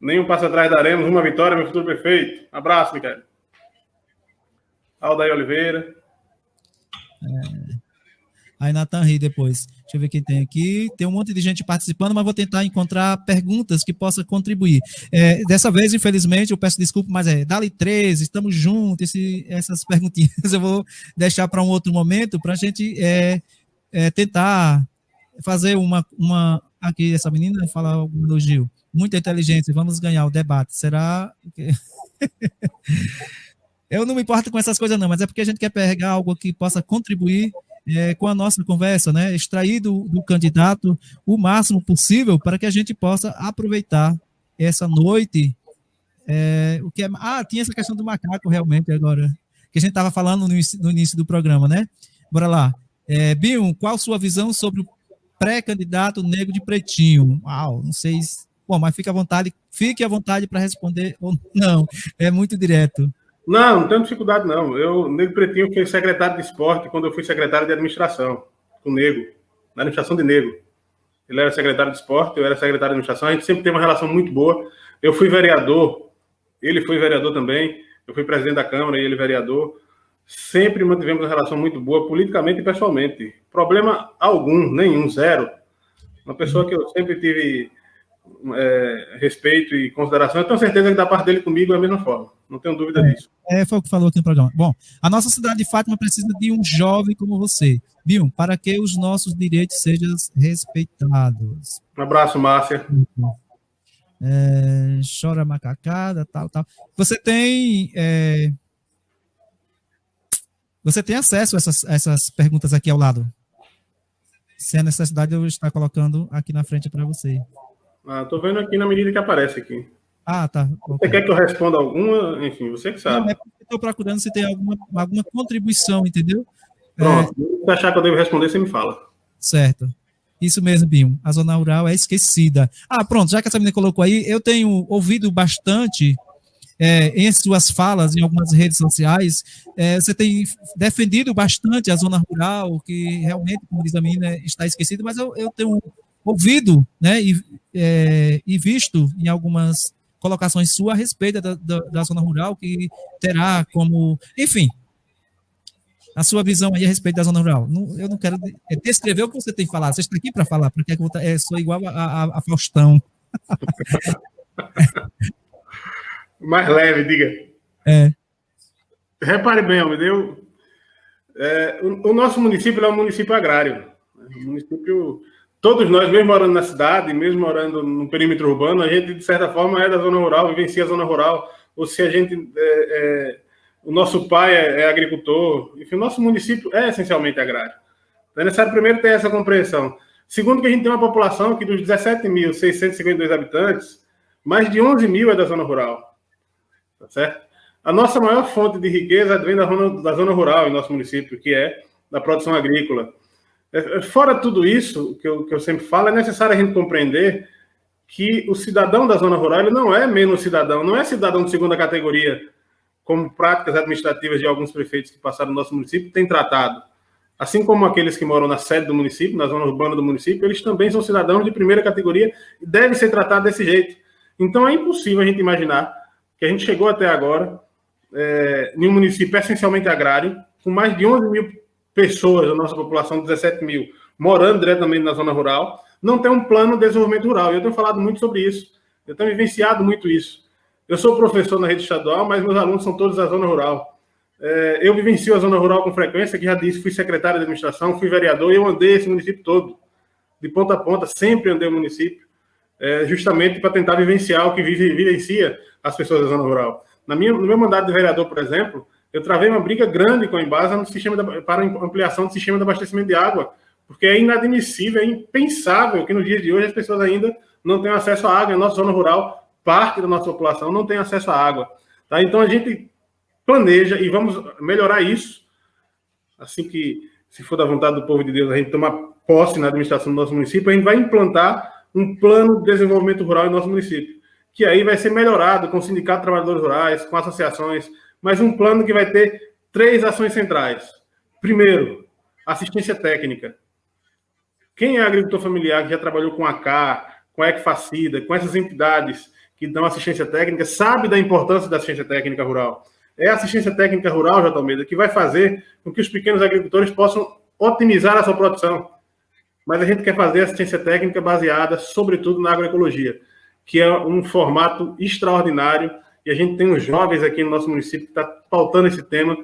[SPEAKER 2] Nenhum passo atrás daremos, uma vitória, meu futuro perfeito. Abraço, Micaele. Aldair Oliveira.
[SPEAKER 1] Aí Natan ri depois. Deixa eu ver quem tem aqui. Tem um monte de gente participando, mas vou tentar encontrar perguntas que possam contribuir. Dessa vez, infelizmente, eu peço desculpa, mas Dali 13, estamos juntos, essas perguntinhas eu vou deixar para um outro momento, para a gente tentar fazer aqui essa menina fala algum elogio. Muita inteligência, vamos ganhar o debate. Será que... Eu não me importo com essas coisas não, mas é porque a gente quer pegar algo que possa contribuir com a nossa conversa, né? Extrair do candidato o máximo possível para que a gente possa aproveitar essa noite. O que é... tinha essa questão do macaco realmente agora, que a gente estava falando no início do programa, né? Bora lá. Bill, qual sua visão sobre o pré-candidato negro de pretinho? Uau, não sei se... Bom, mas fique à vontade para responder ou não. É muito direto.
[SPEAKER 2] Não tenho dificuldade, não. Eu, Negro Pretinho, fui secretário de esporte quando eu fui secretário de administração, com o Negro, na administração de Negro. Ele era secretário de esporte, eu era secretário de administração, a gente sempre teve uma relação muito boa. Eu fui vereador, ele foi vereador também, eu fui presidente da Câmara e ele vereador. Sempre mantivemos uma relação muito boa, politicamente e pessoalmente. Problema algum, nenhum, zero. Uma pessoa que eu sempre tive respeito e consideração. Eu tenho certeza que da parte dele comigo é a mesma forma. Não tenho dúvida disso.
[SPEAKER 1] Foi o que falou aqui no programa. Bom, a nossa cidade de Fátima precisa de um jovem como você, Bill, para que os nossos direitos sejam respeitados.
[SPEAKER 2] Um abraço, Márcia.
[SPEAKER 1] Chora macacada, tal. Você tem acesso a essas perguntas aqui ao lado? Se é necessidade, eu vou estar colocando aqui na frente para você.
[SPEAKER 2] Estou vendo aqui na medida que aparece aqui.
[SPEAKER 1] Tá.
[SPEAKER 2] Você quer que eu responda alguma? Enfim, você que sabe.
[SPEAKER 1] Não, estou procurando se tem alguma contribuição, entendeu?
[SPEAKER 2] Pronto. Se achar que eu devo responder, você me fala.
[SPEAKER 1] Certo. Isso mesmo, Binho. A zona rural é esquecida. Pronto, já que essa menina colocou aí, eu tenho ouvido bastante em suas falas, em algumas redes sociais, você tem defendido bastante a zona rural, que realmente, como diz a menina, está esquecida, mas eu tenho ouvido, né, e visto em algumas colocações suas a respeito da zona rural, que terá como, enfim, a sua visão aí a respeito da zona rural. Eu não quero descrever o que você tem falado, você está aqui para falar, porque eu sou igual a Faustão.
[SPEAKER 2] Mais leve, diga. Repare bem, o nosso município é um município agrário. Um município, todos nós, mesmo morando na cidade, mesmo morando no perímetro urbano, a gente, de certa forma, é da zona rural, vivencia a zona rural. Ou se a gente... o nosso pai é agricultor. Enfim, o nosso município é essencialmente agrário. Então é necessário primeiro ter essa compreensão. Segundo, que a gente tem uma população que dos 17.652 habitantes, mais de 11 mil é da zona rural. Tá certo? A nossa maior fonte de riqueza vem da zona rural em nosso município, que é da produção agrícola. Fora tudo isso, que eu sempre falo, é necessário a gente compreender que o cidadão da zona rural ele não é menos cidadão, não é cidadão de segunda categoria, como práticas administrativas de alguns prefeitos que passaram no nosso município têm tratado. Assim como aqueles que moram na sede do município, na zona urbana do município, eles também são cidadãos de primeira categoria e devem ser tratados desse jeito. Então é impossível a gente imaginar que a gente chegou até agora em um município essencialmente agrário, com mais de 11 mil pessoas da nossa população, 17 mil, morando diretamente na zona rural, não tem um plano de desenvolvimento rural. E eu tenho falado muito sobre isso. Eu tenho vivenciado muito isso. Eu sou professor na rede estadual, mas meus alunos são todos da zona rural. Eu vivencio a zona rural com frequência, que já disse, fui secretário de administração, fui vereador, e eu andei esse município todo, de ponta a ponta, sempre andei o município, justamente para tentar vivenciar o que vivencia as pessoas da zona rural. No meu mandato de vereador, por exemplo, eu travei uma briga grande com a Embasa para ampliação do sistema de abastecimento de água, porque é inadmissível, é impensável que nos dias de hoje as pessoas ainda não tenham acesso à água. Em nossa zona rural, parte da nossa população não tem acesso à água. Tá? Então a gente planeja e vamos melhorar isso, assim que, se for da vontade do povo de Deus, a gente tomar posse na administração do nosso município, a gente vai implantar um plano de desenvolvimento rural em nosso município, que aí vai ser melhorado com o Sindicato de Trabalhadores Rurais, com associações, mas um plano que vai ter 3 ações centrais. Primeiro, assistência técnica. Quem é agricultor familiar que já trabalhou com a CAR, com a Ecfacida, com essas entidades que dão assistência técnica, sabe da importância da assistência técnica rural. É a assistência técnica rural, J. Almeida, que vai fazer com que os pequenos agricultores possam otimizar a sua produção. Mas a gente quer fazer assistência técnica baseada, sobretudo, na agroecologia, que é um formato extraordinário, e a gente tem uns jovens aqui no nosso município que está pautando esse tema,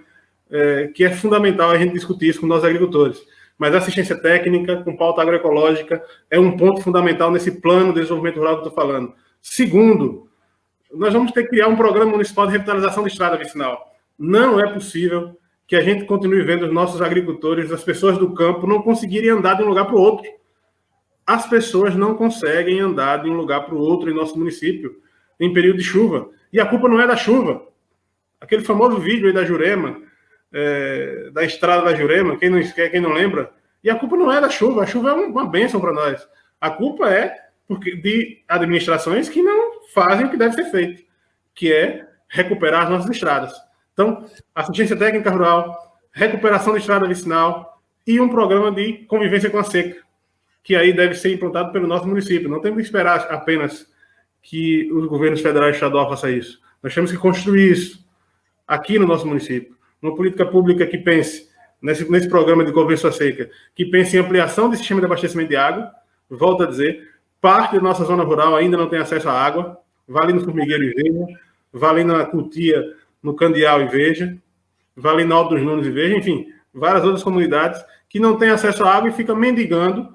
[SPEAKER 2] que é fundamental a gente discutir isso com nossos agricultores. mas a assistência técnica com pauta agroecológica é um ponto fundamental nesse plano de desenvolvimento rural que eu estou falando. Segundo, nós vamos ter que criar um programa municipal de revitalização de estrada vicinal. Não é possível que a gente continue vendo os nossos agricultores, as pessoas do campo, não conseguirem andar de um lugar para o outro. As pessoas não conseguem andar de um lugar para o outro em nosso município em período de chuva. E a culpa não é da chuva. Aquele famoso vídeo aí da Jurema, da estrada da Jurema, quem não lembra, e a culpa não é da chuva. A chuva é uma bênção para nós. A culpa é de administrações que não fazem o que deve ser feito, que é recuperar as nossas estradas. Então, assistência técnica rural, recuperação de estrada vicinal e um programa de convivência com a seca, que aí deve ser implantado pelo nosso município. Não temos que esperar apenas que os governos federal e estadual façam isso. Nós temos que construir isso aqui no nosso município. Uma política pública que pense, nesse programa de convivência com a seca, que pense em ampliação do sistema de abastecimento de água. Volto a dizer, parte da nossa zona rural ainda não tem acesso à água. Vai ali no Formigueiro e veja, vai ali na Cutia, no Candial e veja, vai ali na Alto dos Nunes e veja, enfim, várias outras comunidades que não têm acesso à água e ficam mendigando,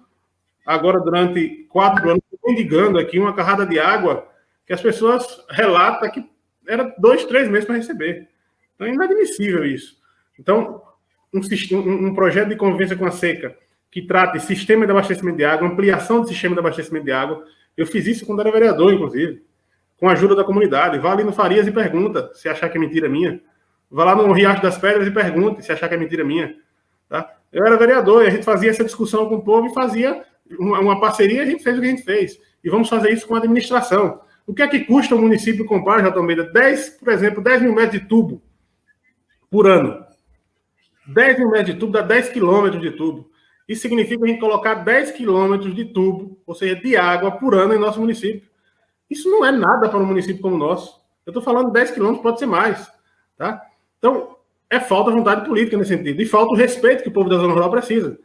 [SPEAKER 2] agora durante 4 anos, mendigando aqui uma carrada de água que as pessoas relatam que era 2, 3 meses para receber. Então é inadmissível isso. Então, um projeto de convivência com a seca que trate sistema de abastecimento de água, ampliação do sistema de abastecimento de água. Eu fiz isso quando era vereador, inclusive, com a ajuda da comunidade. Vá ali no Farias e pergunta se achar que é mentira minha. Vá lá no Riacho das Pedras e pergunte se achar que é mentira minha. Tá? Eu era vereador e a gente fazia essa discussão com o povo e fazia uma parceria, a gente fez o que a gente fez. E vamos fazer isso com a administração. O que é que custa o município comprar, J. Almeida? 10 mil metros de tubo por ano. 10 mil metros de tubo dá 10 quilômetros de tubo. Isso significa a gente colocar 10 quilômetros de tubo, ou seja, de água por ano em nosso município. Isso não é nada para um município como o nosso. Eu estou falando 10 quilômetros, pode ser mais. Tá? Então, é falta de vontade política nesse sentido. E falta o respeito que o povo da zona rural precisa.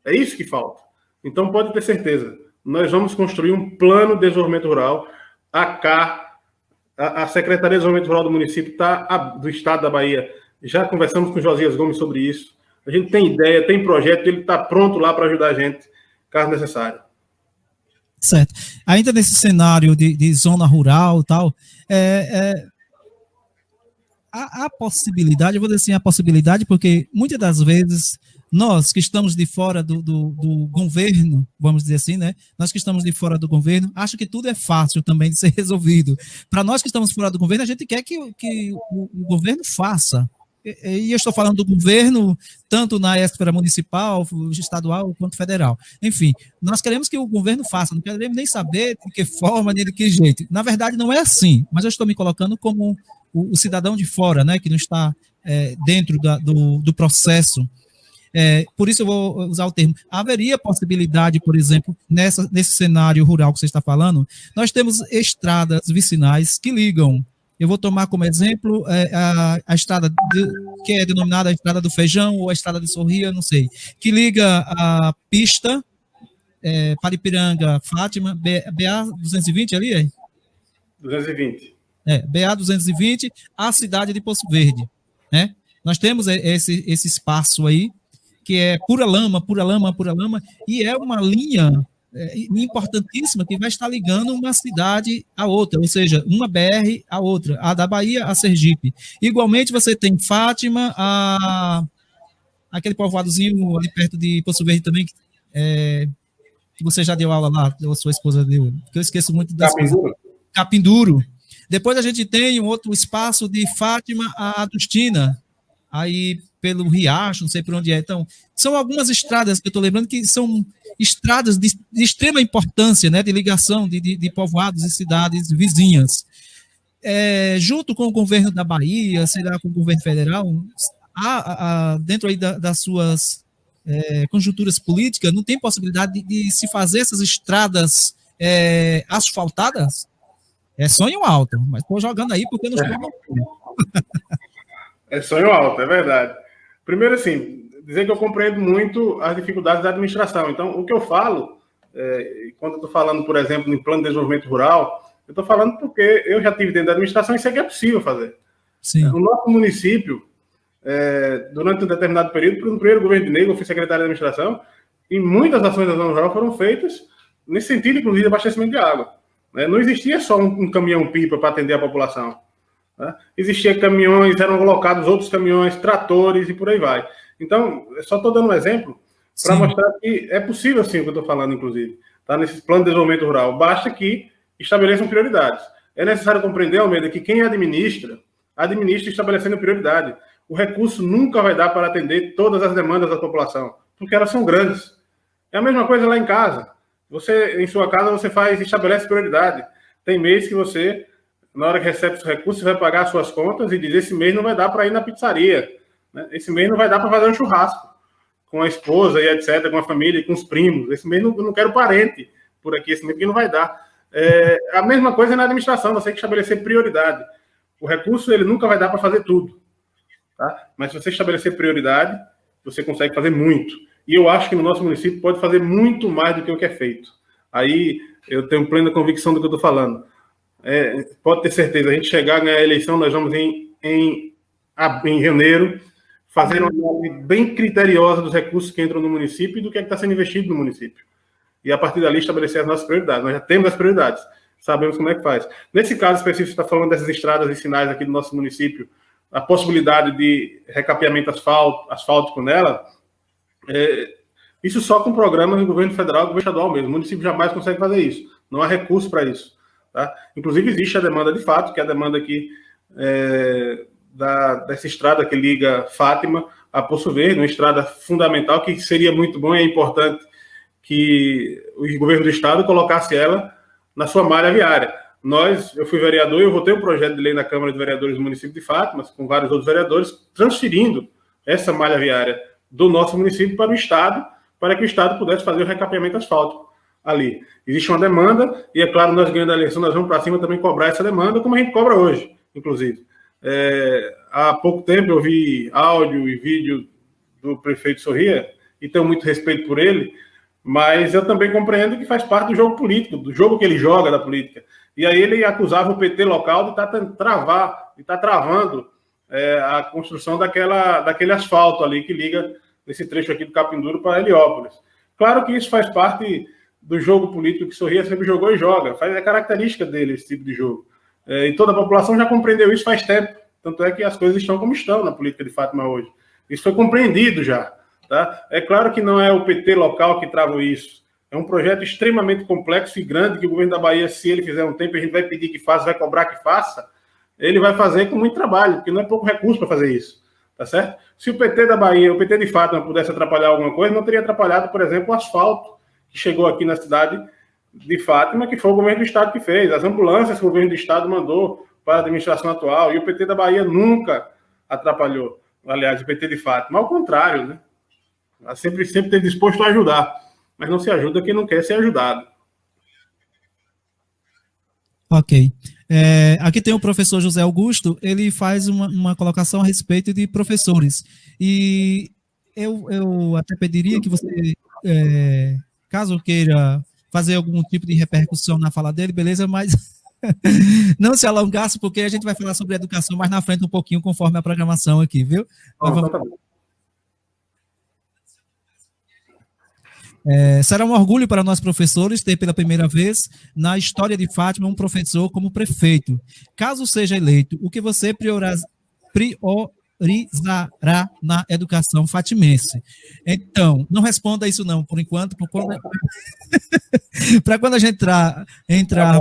[SPEAKER 2] É isso que falta. Então, pode ter certeza. Nós vamos construir um plano de desenvolvimento rural. A Secretaria de Desenvolvimento Rural do município do estado da Bahia. Já conversamos com o Josias Gomes sobre isso. A gente tem ideia, tem projeto, ele está pronto lá para ajudar a gente, caso necessário.
[SPEAKER 1] Certo. Ainda nesse cenário de zona rural e tal, a possibilidade, eu vou dizer assim, a possibilidade, porque muitas das vezes nós que estamos de fora do governo, vamos dizer assim, né? Nós que estamos de fora do governo, acho que tudo é fácil também de ser resolvido. Para nós que estamos fora do governo, a gente quer que o governo faça. E eu estou falando do governo, tanto na esfera municipal, estadual, quanto federal. Enfim, nós queremos que o governo faça, não queremos nem saber de que forma, nem de que jeito. Na verdade, não é assim, mas eu estou me colocando como o cidadão de fora, né, que não está dentro do processo. Por isso eu vou usar o termo. Haveria possibilidade, por exemplo, nesse cenário rural que você está falando, nós temos estradas vicinais que ligam. Eu vou tomar como exemplo a estrada que é denominada a Estrada do Feijão ou a Estrada de Sorria, não sei, que liga a pista para Ipiranga, Fátima, BA-220 ali, é?
[SPEAKER 2] 220.
[SPEAKER 1] BA-220, a cidade de Poço Verde, né? Nós temos esse espaço aí, que é pura lama, e é uma linha importantíssima que vai estar ligando uma cidade a outra, ou seja, uma BR a outra, a da Bahia a Sergipe. Igualmente você tem Fátima, aquele povoadozinho ali perto de Poço Verde também, que você já deu aula lá, ou sua esposa deu, porque eu esqueço muito das coisas. Capinduro. Depois a gente tem um outro espaço de Fátima a Adustina, aí pelo Riacho, não sei por onde é. Então, são algumas estradas que eu estou lembrando que são estradas de extrema importância, né, de ligação de povoados e cidades vizinhas. Junto com o governo da Bahia, sei lá, com o governo federal, dentro aí das suas conjunturas políticas, não tem possibilidade de se fazer essas estradas asfaltadas? É sonho alto, mas estou jogando aí porque não estou...
[SPEAKER 2] É sonho alto, é verdade. Primeiro, assim, dizer que eu compreendo muito as dificuldades da administração. Então, o que eu falo, quando eu estou falando, por exemplo, em plano de desenvolvimento rural, eu estou falando porque eu já estive dentro da administração e sei que é possível fazer.
[SPEAKER 1] Sim.
[SPEAKER 2] O nosso município, durante um determinado período, no primeiro governo de Negro, eu fui secretário de administração, e muitas ações da Zona Rural foram feitas nesse sentido, inclusive, de abastecimento de água. Não existia só um caminhão-pipa para atender a população. Existia caminhões, eram colocados outros caminhões, tratores e por aí vai. Então, só estou dando um exemplo para mostrar que é possível, sim, o que eu estou falando, inclusive, tá? Nesse plano de desenvolvimento rural. Basta que estabeleçam prioridades. É necessário compreender, Almeida, que quem administra estabelecendo prioridade. O recurso nunca vai dar para atender todas as demandas da população, porque elas são grandes. É a mesma coisa lá em casa. Você, em sua casa, você estabelece prioridade. Tem mês que você, na hora que recebe os recursos, você vai pagar as suas contas e diz: esse mês não vai dar para ir na pizzaria, né? Esse mês não vai dar para fazer um churrasco com a esposa e etc., com a família e com os primos. Esse mês não quero parente por aqui, esse mês que não vai dar. A mesma coisa na administração, você tem que estabelecer prioridade. O recurso, ele nunca vai dar para fazer tudo, tá? Mas se você estabelecer prioridade, você consegue fazer muito. E eu acho que no nosso município pode fazer muito mais do que o que é feito. Aí eu tenho plena convicção do que eu estou falando. Pode ter certeza, a gente chegar a ganhar a eleição, nós vamos em janeiro fazer uma análise bem criteriosa dos recursos que entram no município e do que está sendo investido no município. E a partir dali estabelecer as nossas prioridades. Nós já temos as prioridades, sabemos como é que faz. Nesse caso específico, você está falando dessas estradas e sinais aqui do nosso município, a possibilidade de recapeamento asfáltico nela, isso só com programas do governo federal e governo estadual mesmo. O município jamais consegue fazer isso. Não há recurso para isso. Tá? Inclusive, existe a demanda de fato, que é a demanda aqui dessa estrada que liga Fátima a Poço Verde, uma estrada fundamental que seria muito bom e é importante que o governo do estado colocasse ela na sua malha viária. Eu fui vereador e eu votei um projeto de lei na Câmara de Vereadores do município de Fátima, com vários outros vereadores, transferindo essa malha viária do nosso município para o estado, para que o estado pudesse fazer o recapeamento asfáltico ali. Existe uma demanda e, é claro, nós ganhando a eleição, nós vamos para cima também cobrar essa demanda, como a gente cobra hoje, inclusive. Há pouco tempo eu vi áudio e vídeo do prefeito Sorria, e tenho muito respeito por ele, mas eu também compreendo que faz parte do jogo político, do jogo que ele joga da política. E aí ele acusava o PT local de estar travando a construção daquele asfalto ali que liga esse trecho aqui do Capinduro para Heliópolis. Claro que isso faz parte do jogo político que Sorria sempre jogou e joga, é característica dele esse tipo de jogo. E toda a população já compreendeu isso faz tempo, tanto é que as coisas estão como estão na política de Fátima hoje. Isso foi compreendido já. Tá? É claro que não é o PT local que trava isso. É um projeto extremamente complexo e grande que o governo da Bahia, se ele fizer um tempo, a gente vai pedir que faça, vai cobrar que faça, ele vai fazer com muito trabalho, porque não é pouco recurso para fazer isso. Tá certo? Se o PT da Bahia, o PT de Fátima pudesse atrapalhar alguma coisa, não teria atrapalhado, por exemplo, o asfalto que chegou aqui na cidade de Fátima, que foi o governo do estado que fez, as ambulâncias que o governo do estado mandou para a administração atual, e o PT da Bahia nunca atrapalhou, aliás, o PT de Fátima, ao contrário, né? Sempre esteve disposto a ajudar, mas não se ajuda quem não quer ser ajudado.
[SPEAKER 1] Ok. Aqui tem o professor José Augusto, ele faz uma colocação a respeito de professores. E eu até pediria que você, caso queira fazer algum tipo de repercussão na fala dele, beleza, mas não se alongasse, porque a gente vai falar sobre educação mais na frente um pouquinho, conforme a programação aqui, viu? Será um orgulho para nós professores ter pela primeira vez na história de Fátima um professor como prefeito. Caso seja eleito, o que você priorizará na educação fatimense? Então, não responda isso não, por enquanto, para quando a gente entrar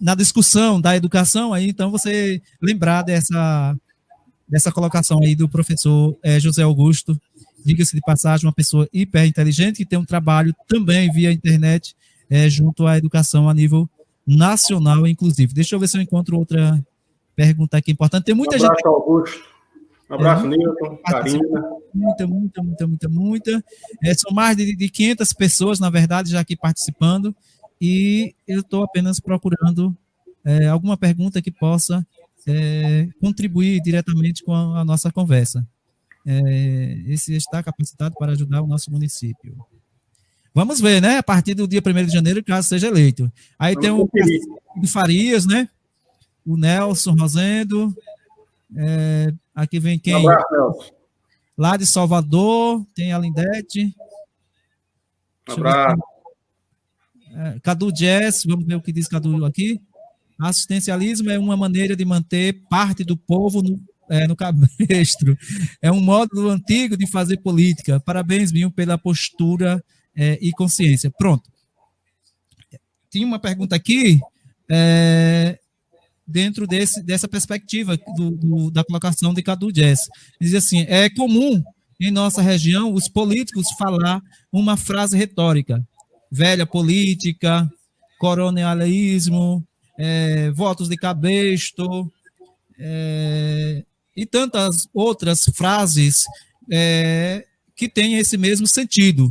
[SPEAKER 1] na discussão da educação, aí então você lembrar dessa colocação aí do professor José Augusto. Diga-se de passagem, uma pessoa hiper inteligente que tem um trabalho também via internet junto à educação a nível nacional, inclusive. Deixa eu ver se eu encontro outra pergunta aqui importante. Tem muita gente.
[SPEAKER 2] Um abraço, Augusto. Um abraço, Nilton, Karina.
[SPEAKER 1] Muita. São mais de 500 pessoas, na verdade, já aqui participando, e eu estou apenas procurando alguma pergunta que possa contribuir diretamente com a nossa conversa. Esse está capacitado para ajudar o nosso município. Vamos ver, né? A partir do dia 1º de janeiro, caso seja eleito. Aí tem o Farias, né? O Nelson Rosendo. Aqui vem quem?
[SPEAKER 2] Um abraço, Nelson.
[SPEAKER 1] Lá de Salvador, tem a Lindete.
[SPEAKER 2] Abraço.
[SPEAKER 1] Cadu Jazz, vamos ver o que diz Cadu aqui. Assistencialismo é uma maneira de manter parte do povo no cabestro. É um modo antigo de fazer política. Parabéns, Binho, pela postura e consciência. Pronto. Tinha uma pergunta aqui, dentro dessa perspectiva da colocação de Cadu Jazz. Diz assim, é comum em nossa região os políticos falar uma frase retórica, velha política, coronelismo, votos de cabresto, e tantas outras frases que têm esse mesmo sentido.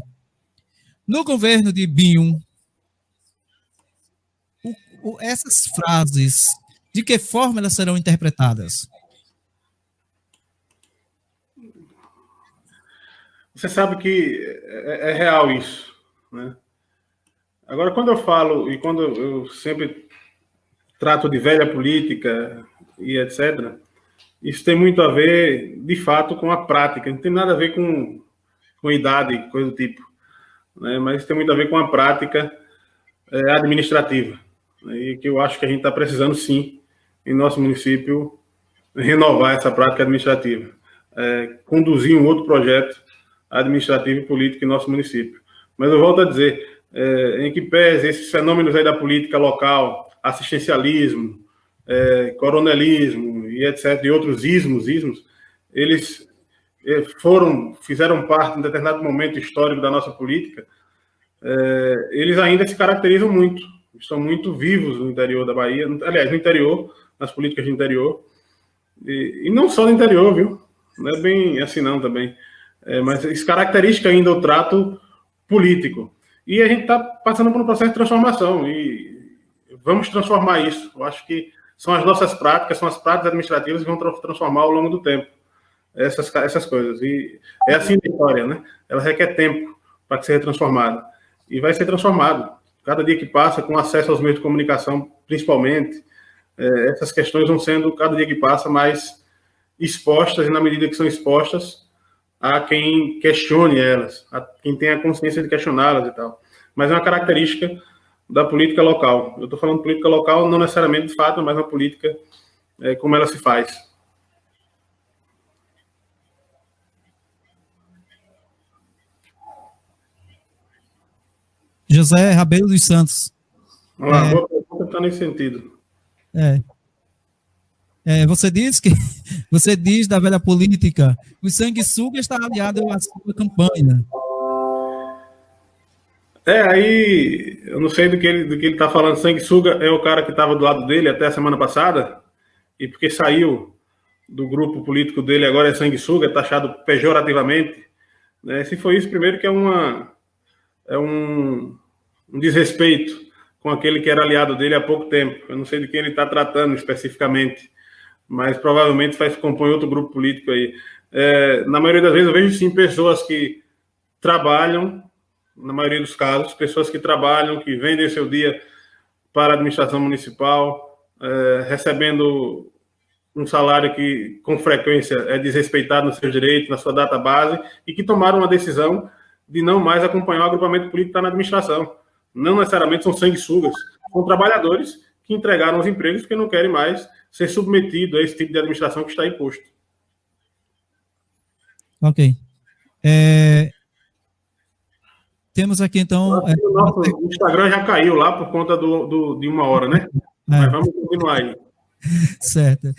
[SPEAKER 1] No governo de Binho, essas frases, de que forma elas serão interpretadas?
[SPEAKER 2] Você sabe que é real isso, né? Agora, quando eu falo, e quando eu sempre trato de velha política e etc., isso tem muito a ver, de fato, com a prática. Não tem nada a ver com idade, coisa do tipo, né? Mas tem muito a ver com a prática administrativa. E que eu acho que a gente está precisando, sim, em nosso município, renovar essa prática administrativa. Conduzir um outro projeto administrativo e político em nosso município. Mas eu volto a dizer, em que pese esses fenômenos aí da política local, assistencialismo, coronelismo e etc., e outros ismos, eles fizeram parte, em determinado momento histórico da nossa política, eles ainda se caracterizam muito, estão muito vivos no interior da Bahia, aliás, no interior, nas políticas de interior, e não só no interior, viu? Não é bem assim não também, mas isso caracteriza ainda o trato político. E a gente está passando por um processo de transformação, e vamos transformar isso. Eu acho que são as nossas práticas, são as práticas administrativas que vão transformar ao longo do tempo essas coisas. E é assim a história, né? Ela requer tempo para ser transformada. E vai ser transformado. Cada dia que passa, com acesso aos meios de comunicação, principalmente, essas questões vão sendo, cada dia que passa, mais expostas, e na medida que são expostas, a quem questione elas, a quem tem a consciência de questioná-las e tal. Mas é uma característica da política local. Eu estou falando de política local, não necessariamente de fato, mas uma política como ela se faz.
[SPEAKER 1] José Rabelo dos Santos.
[SPEAKER 2] Vamos lá, boa pergunta está nesse sentido.
[SPEAKER 1] Você diz da velha política, o sanguessuga está aliado à sua campanha.
[SPEAKER 2] Aí eu não sei do que ele está falando. Sanguessuga é o cara que estava do lado dele até a semana passada, e porque saiu do grupo político dele, agora é sanguessuga, é taxado pejorativamente, né? Se foi isso, primeiro que é um desrespeito com aquele que era aliado dele há pouco tempo. Eu não sei de quem ele está tratando especificamente, mas provavelmente compõe outro grupo político aí. Na maioria das vezes eu vejo sim pessoas que trabalham, na maioria dos casos, pessoas que trabalham, que vendem seu dia para a administração municipal, recebendo um salário que com frequência é desrespeitado nos seus direitos, na sua data base, e que tomaram uma decisão de não mais acompanhar o agrupamento político que está na administração. Não necessariamente são sanguessugas, são trabalhadores que entregaram os empregos porque não querem mais ser submetidos a esse tipo de administração que está imposto.
[SPEAKER 1] Ok. Temos aqui, então...
[SPEAKER 2] O Instagram já caiu lá por conta de 1 hora, né? Mas vamos continuar aí.
[SPEAKER 1] Certo.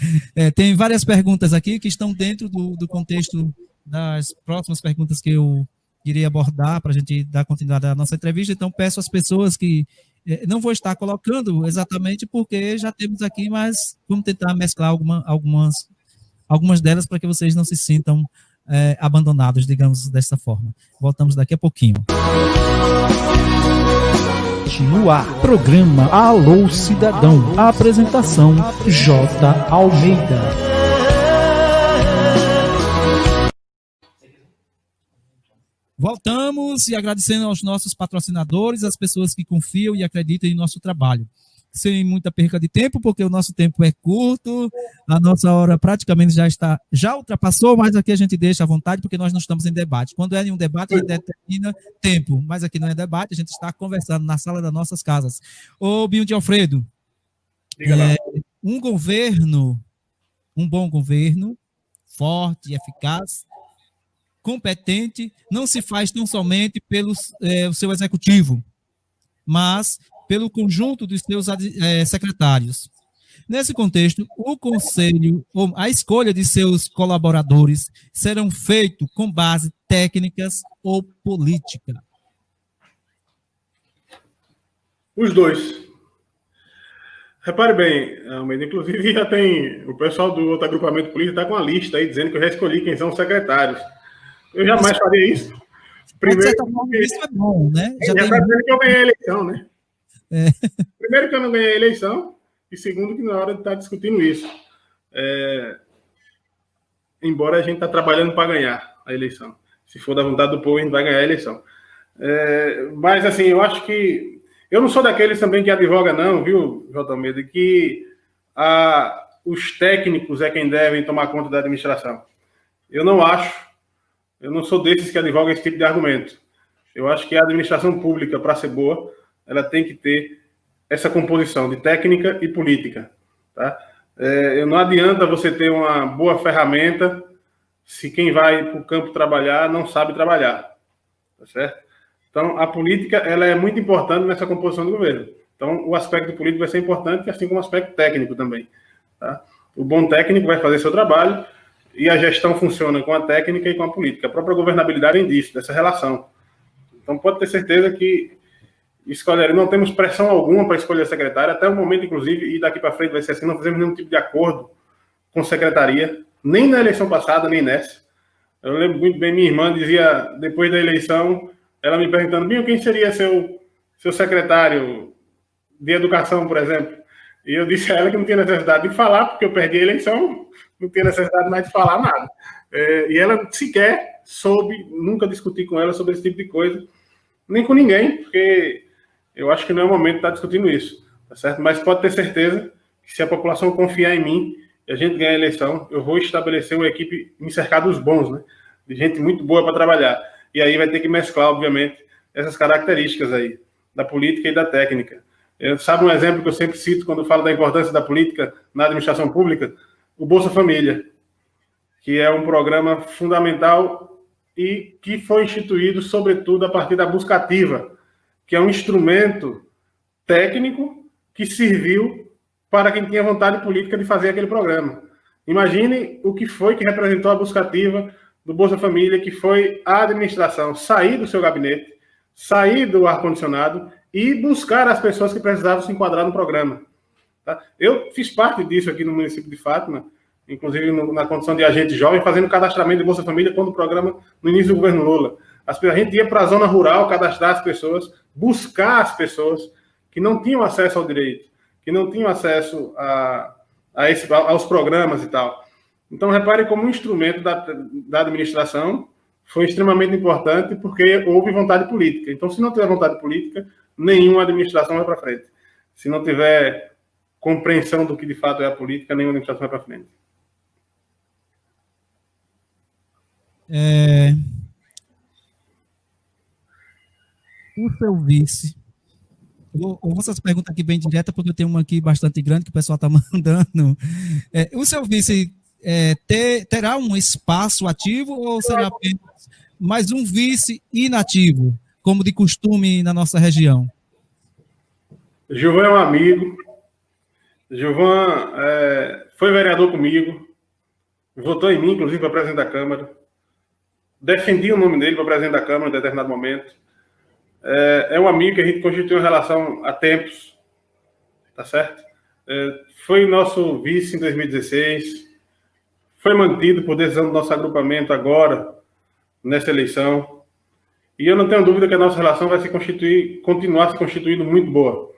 [SPEAKER 1] Tem várias perguntas aqui que estão dentro do contexto das próximas perguntas que eu irei abordar para a gente dar continuidade à nossa entrevista. Então, peço às pessoas que não vou estar colocando exatamente porque já temos aqui, mas vamos tentar mesclar algumas delas para que vocês não se sintam abandonados, digamos dessa forma. Voltamos daqui a pouquinho.
[SPEAKER 6] No ar, programa Alô Cidadão. A apresentação J. Almeida.
[SPEAKER 1] Voltamos e agradecendo aos nossos patrocinadores, as pessoas que confiam e acreditam em nosso trabalho. sem muita perca de tempo, porque o nosso tempo é curto, a nossa hora praticamente já ultrapassou, mas aqui a gente deixa à vontade, porque nós não estamos em debate. Quando é em um debate, a gente determina tempo, mas aqui não é debate, a gente está conversando na sala das nossas casas. Ô, Binho de Alfredo, um bom governo, forte, eficaz, competente, não se faz tão somente pelo seu executivo, mas pelo conjunto dos seus secretários. Nesse contexto, o conselho, ou a escolha de seus colaboradores serão feitos com base técnicas ou política?
[SPEAKER 2] Os dois. Repare bem, Almeida, inclusive já tem o pessoal do outro agrupamento político está com a lista aí dizendo que eu já escolhi quem são os secretários. Eu jamais faria isso. Primeiro,
[SPEAKER 1] isso é bom, né?
[SPEAKER 2] Já está dizendo que eu ganhei a eleição, né? Primeiro que eu não ganhei a eleição, e segundo que na hora de estar discutindo isso. Embora a gente está trabalhando para ganhar a eleição. Se for da vontade do povo, a gente vai ganhar a eleição. Mas, assim, eu acho que... Eu não sou daqueles também que advoga, não, viu, J. Almeida, que os técnicos é quem devem tomar conta da administração. Eu não acho. Eu não sou desses que advogam esse tipo de argumento. Eu acho que a administração pública, para ser boa, ela tem que ter essa composição de técnica e política. Tá? Não adianta você ter uma boa ferramenta se quem vai para o campo trabalhar não sabe trabalhar. Tá certo? Então, a política ela é muito importante nessa composição do governo. Então, o aspecto político vai ser importante, assim como o aspecto técnico também. Tá? O bom técnico vai fazer seu trabalho e a gestão funciona com a técnica e com a política. A própria governabilidade vem disso, dessa relação. Então, pode ter certeza que não temos pressão alguma para escolher a secretária, até o momento, inclusive, e daqui para frente vai ser assim, não fizemos nenhum tipo de acordo com secretaria, nem na eleição passada, nem nessa. Eu lembro muito bem, minha irmã dizia, depois da eleição, ela me perguntando, Binho, quem seria seu secretário de educação, por exemplo? E eu disse a ela que não tinha necessidade de falar, porque eu perdi a eleição, não tinha necessidade mais de falar nada. E ela sequer soube, nunca discuti com ela sobre esse tipo de coisa, nem com ninguém, porque eu acho que não é o momento de estar discutindo isso, tá certo? Mas pode ter certeza que se a população confiar em mim e a gente ganhar a eleição, eu vou estabelecer uma equipe me cercar dos bons, né? De gente muito boa para trabalhar. E aí vai ter que mesclar, obviamente, essas características aí, da política e da técnica. Sabe um exemplo que eu sempre cito quando falo da importância da política na administração pública? O Bolsa Família, que é um programa fundamental e que foi instituído, sobretudo, a partir da busca ativa, que é um instrumento técnico que serviu para quem tinha vontade política de fazer aquele programa. Imagine o que foi que representou a busca ativa do Bolsa Família, que foi a administração sair do seu gabinete, sair do ar-condicionado e buscar as pessoas que precisavam se enquadrar no programa. Tá? Eu fiz parte disso aqui no município de Fátima, inclusive na condição de agente jovem, fazendo cadastramento de Bolsa Família quando o programa, no início do governo Lula. A gente ia para a zona rural cadastrar as pessoas, buscar as pessoas que não tinham acesso ao direito, que não tinham acesso aos programas e tal. Então, repare como um instrumento da administração foi extremamente importante porque houve vontade política. Então, se não tiver vontade política, nenhuma administração vai para frente. Se não tiver compreensão do que de fato é a política, nenhuma administração vai para frente.
[SPEAKER 1] O seu vice... Vou fazer essa pergunta aqui bem direta, porque eu tenho uma aqui bastante grande que o pessoal está mandando. O seu vice terá um espaço ativo ou será apenas mais um vice inativo, como de costume na nossa região?
[SPEAKER 2] Gilvan é um amigo. Gilvan foi vereador comigo, votou em mim, inclusive, para presidente da Câmara. Defendi o nome dele para presidente da Câmara em determinado momento. É um amigo que a gente constituiu uma relação há tempos, tá certo? Foi nosso vice em 2016, foi mantido por decisão do nosso agrupamento agora, nessa eleição, e eu não tenho dúvida que a nossa relação vai continuar se constituindo muito boa.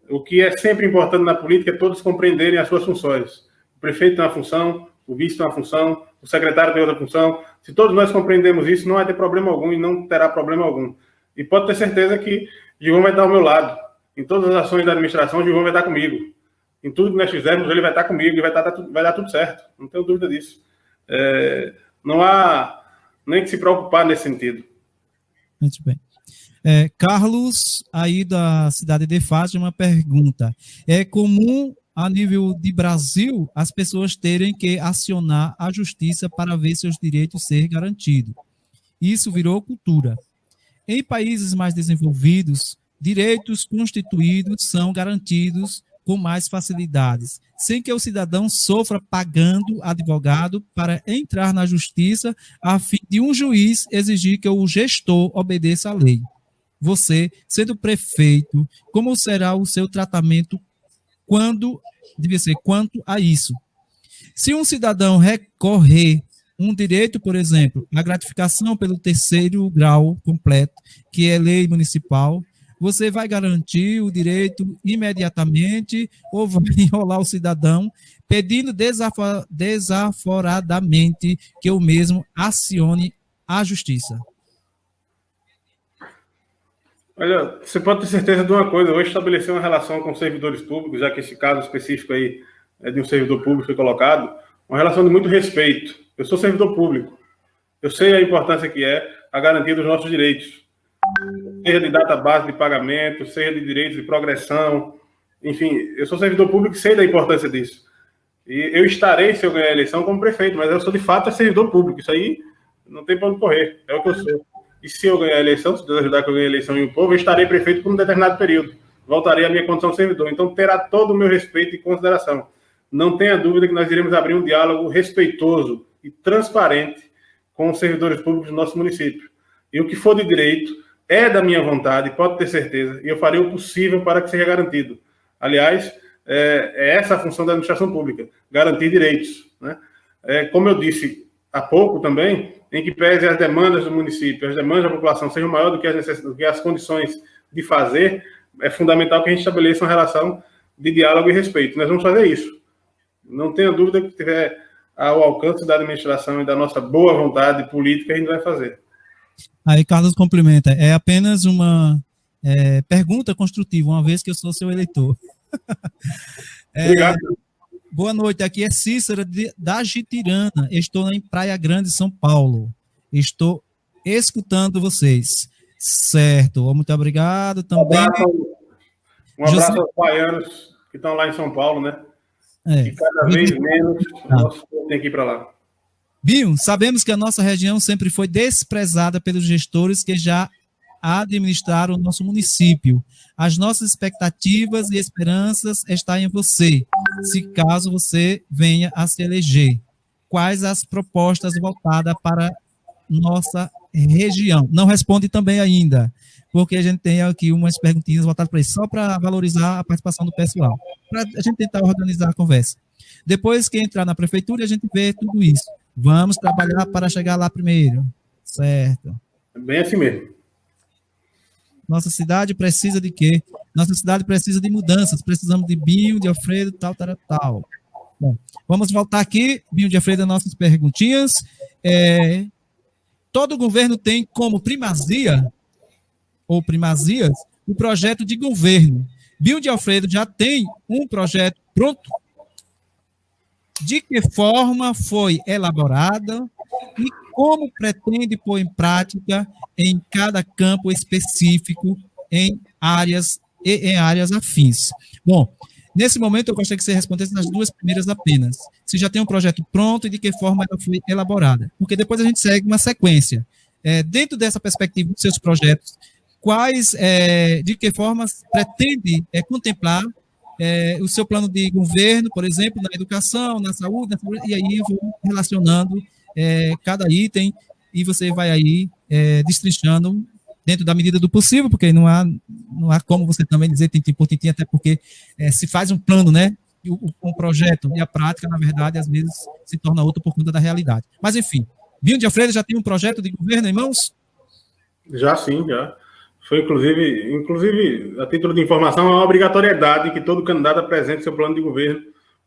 [SPEAKER 2] O que é sempre importante na política é todos compreenderem as suas funções. O prefeito tem uma função, o vice tem uma função, o secretário tem outra função. Se todos nós compreendemos isso, não vai ter problema algum e não terá problema algum. E pode ter certeza que Gilvan vai estar ao meu lado. Em todas as ações da administração, o Gilvan vai estar comigo. Em tudo que nós fizermos, ele vai estar comigo e vai dar tudo certo. Não tenho dúvida disso. Não há nem que se preocupar nesse sentido.
[SPEAKER 1] Muito bem. Carlos, aí da cidade de Fátima, pergunta: é comum, a nível de Brasil, as pessoas terem que acionar a justiça para ver seus direitos ser garantidos. Isso virou cultura. Em países mais desenvolvidos, direitos constituídos são garantidos com mais facilidades, sem que o cidadão sofra pagando advogado para entrar na justiça a fim de um juiz exigir que o gestor obedeça à lei. Você, sendo prefeito, como será o seu tratamento quanto a isso? Se um cidadão recorrer um direito, por exemplo, a gratificação pelo 3º grau completo, que é lei municipal, você vai garantir o direito imediatamente ou vai enrolar o cidadão pedindo desaforadamente que o mesmo acione a justiça?
[SPEAKER 2] Olha, você pode ter certeza de uma coisa: eu vou estabelecer uma relação com servidores públicos, já que esse caso específico aí é de um servidor público que foi colocado, uma relação de muito respeito. Eu sou servidor público, eu sei a importância que é a garantia dos nossos direitos, seja de data base de pagamento, seja de direitos de progressão, enfim, eu sou servidor público e sei da importância disso. E eu estarei, se eu ganhar a eleição, como prefeito, mas eu sou de fato servidor público, isso aí não tem para onde correr, é o que eu sou. E se eu ganhar a eleição, se Deus ajudar que eu ganhe a eleição e o povo, eu estarei prefeito por um determinado período. Voltarei à minha condição de servidor. Então, terá todo o meu respeito e consideração. Não tenha dúvida que nós iremos abrir um diálogo respeitoso e transparente com os servidores públicos do nosso município. E o que for de direito é da minha vontade, pode ter certeza, e eu farei o possível para que seja garantido. Aliás, é essa a função da administração pública, garantir direitos, né? Como eu disse há pouco também, em que pese as demandas do município, as demandas da população sejam maiores do que as condições de fazer, é fundamental que a gente estabeleça uma relação de diálogo e respeito. Nós vamos fazer isso. Não tenha dúvida que tiver ao alcance da administração e da nossa boa vontade política, a gente vai fazer.
[SPEAKER 1] Aí Carlos complementa: é apenas uma pergunta construtiva, uma vez que eu sou seu eleitor.
[SPEAKER 2] Obrigado.
[SPEAKER 1] Boa noite, aqui é Cícera da Jitirana, estou em Praia Grande, São Paulo. Estou escutando vocês. Certo, muito obrigado também.
[SPEAKER 2] Um abraço aos baianos que estão lá em São Paulo, né? E cada vez menos nós temos que ir para lá.
[SPEAKER 1] Binho, sabemos que a nossa região sempre foi desprezada pelos gestores que já administraram o nosso município. As nossas expectativas e esperanças estão em você, se caso você venha a se eleger. Quais as propostas voltadas para nossa região? Não responde também ainda, porque a gente tem aqui umas perguntinhas voltadas para isso, só para valorizar a participação do pessoal, para a gente tentar organizar a conversa. Depois que entrar na prefeitura, a gente vê tudo isso. Vamos trabalhar para chegar lá primeiro. Certo.
[SPEAKER 2] É bem assim mesmo.
[SPEAKER 1] Nossa cidade precisa de quê? Nossa cidade precisa de mudanças. Precisamos de Binho, de Alfredo, tal. Bom, vamos voltar aqui. Binho de Alfredo, nossas perguntinhas. Todo governo tem como primazia, ou primazias, o projeto de governo. Binho de Alfredo já tem um projeto pronto? De que forma foi elaborada e como pretende pôr em prática em cada campo específico em áreas afins? Bom, nesse momento eu gostaria que você respondesse nas duas primeiras apenas. Se já tem um projeto pronto e de que forma ela foi elaborada. Porque depois a gente segue uma sequência. Dentro dessa perspectiva dos seus projetos, de que forma pretende contemplar o seu plano de governo, por exemplo, na educação, na saúde, e aí eu vou relacionando cada item e você vai aí destrinchando dentro da medida do possível, porque não há como você também dizer tintim por tintim, até porque se faz um plano, né? E um projeto e a prática, na verdade, às vezes se torna outra por conta da realidade. Mas, enfim, Binho de Alfredo já tem um projeto de governo em mãos?
[SPEAKER 2] Já sim, já. Foi, inclusive, a título de informação, é uma obrigatoriedade que todo candidato apresente seu plano de governo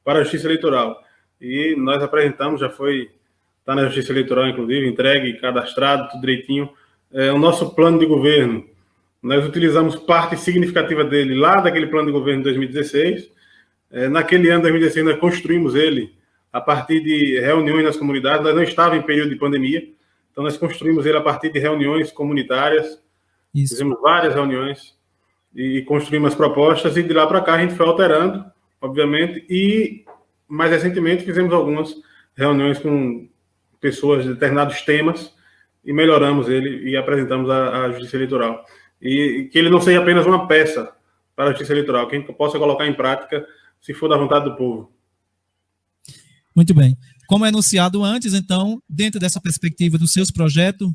[SPEAKER 2] para a Justiça Eleitoral. E nós apresentamos, está na Justiça Eleitoral, inclusive, entregue, cadastrado, tudo direitinho, o nosso plano de governo. Nós utilizamos parte significativa dele lá daquele plano de governo de 2016. Naquele ano de 2016, nós construímos ele a partir de reuniões nas comunidades. Nós não estávamos em período de pandemia, então nós construímos ele a partir de reuniões comunitárias. Isso. Fizemos várias reuniões e construímos as propostas, e de lá para cá a gente foi alterando, obviamente, e mais recentemente fizemos algumas reuniões com pessoas de determinados temas e melhoramos ele e apresentamos à Justiça Eleitoral. E que ele não seja apenas uma peça para a Justiça Eleitoral, que a gente possa colocar em prática se for da vontade do povo.
[SPEAKER 1] Muito bem. Como anunciado antes, então, dentro dessa perspectiva dos seus projetos,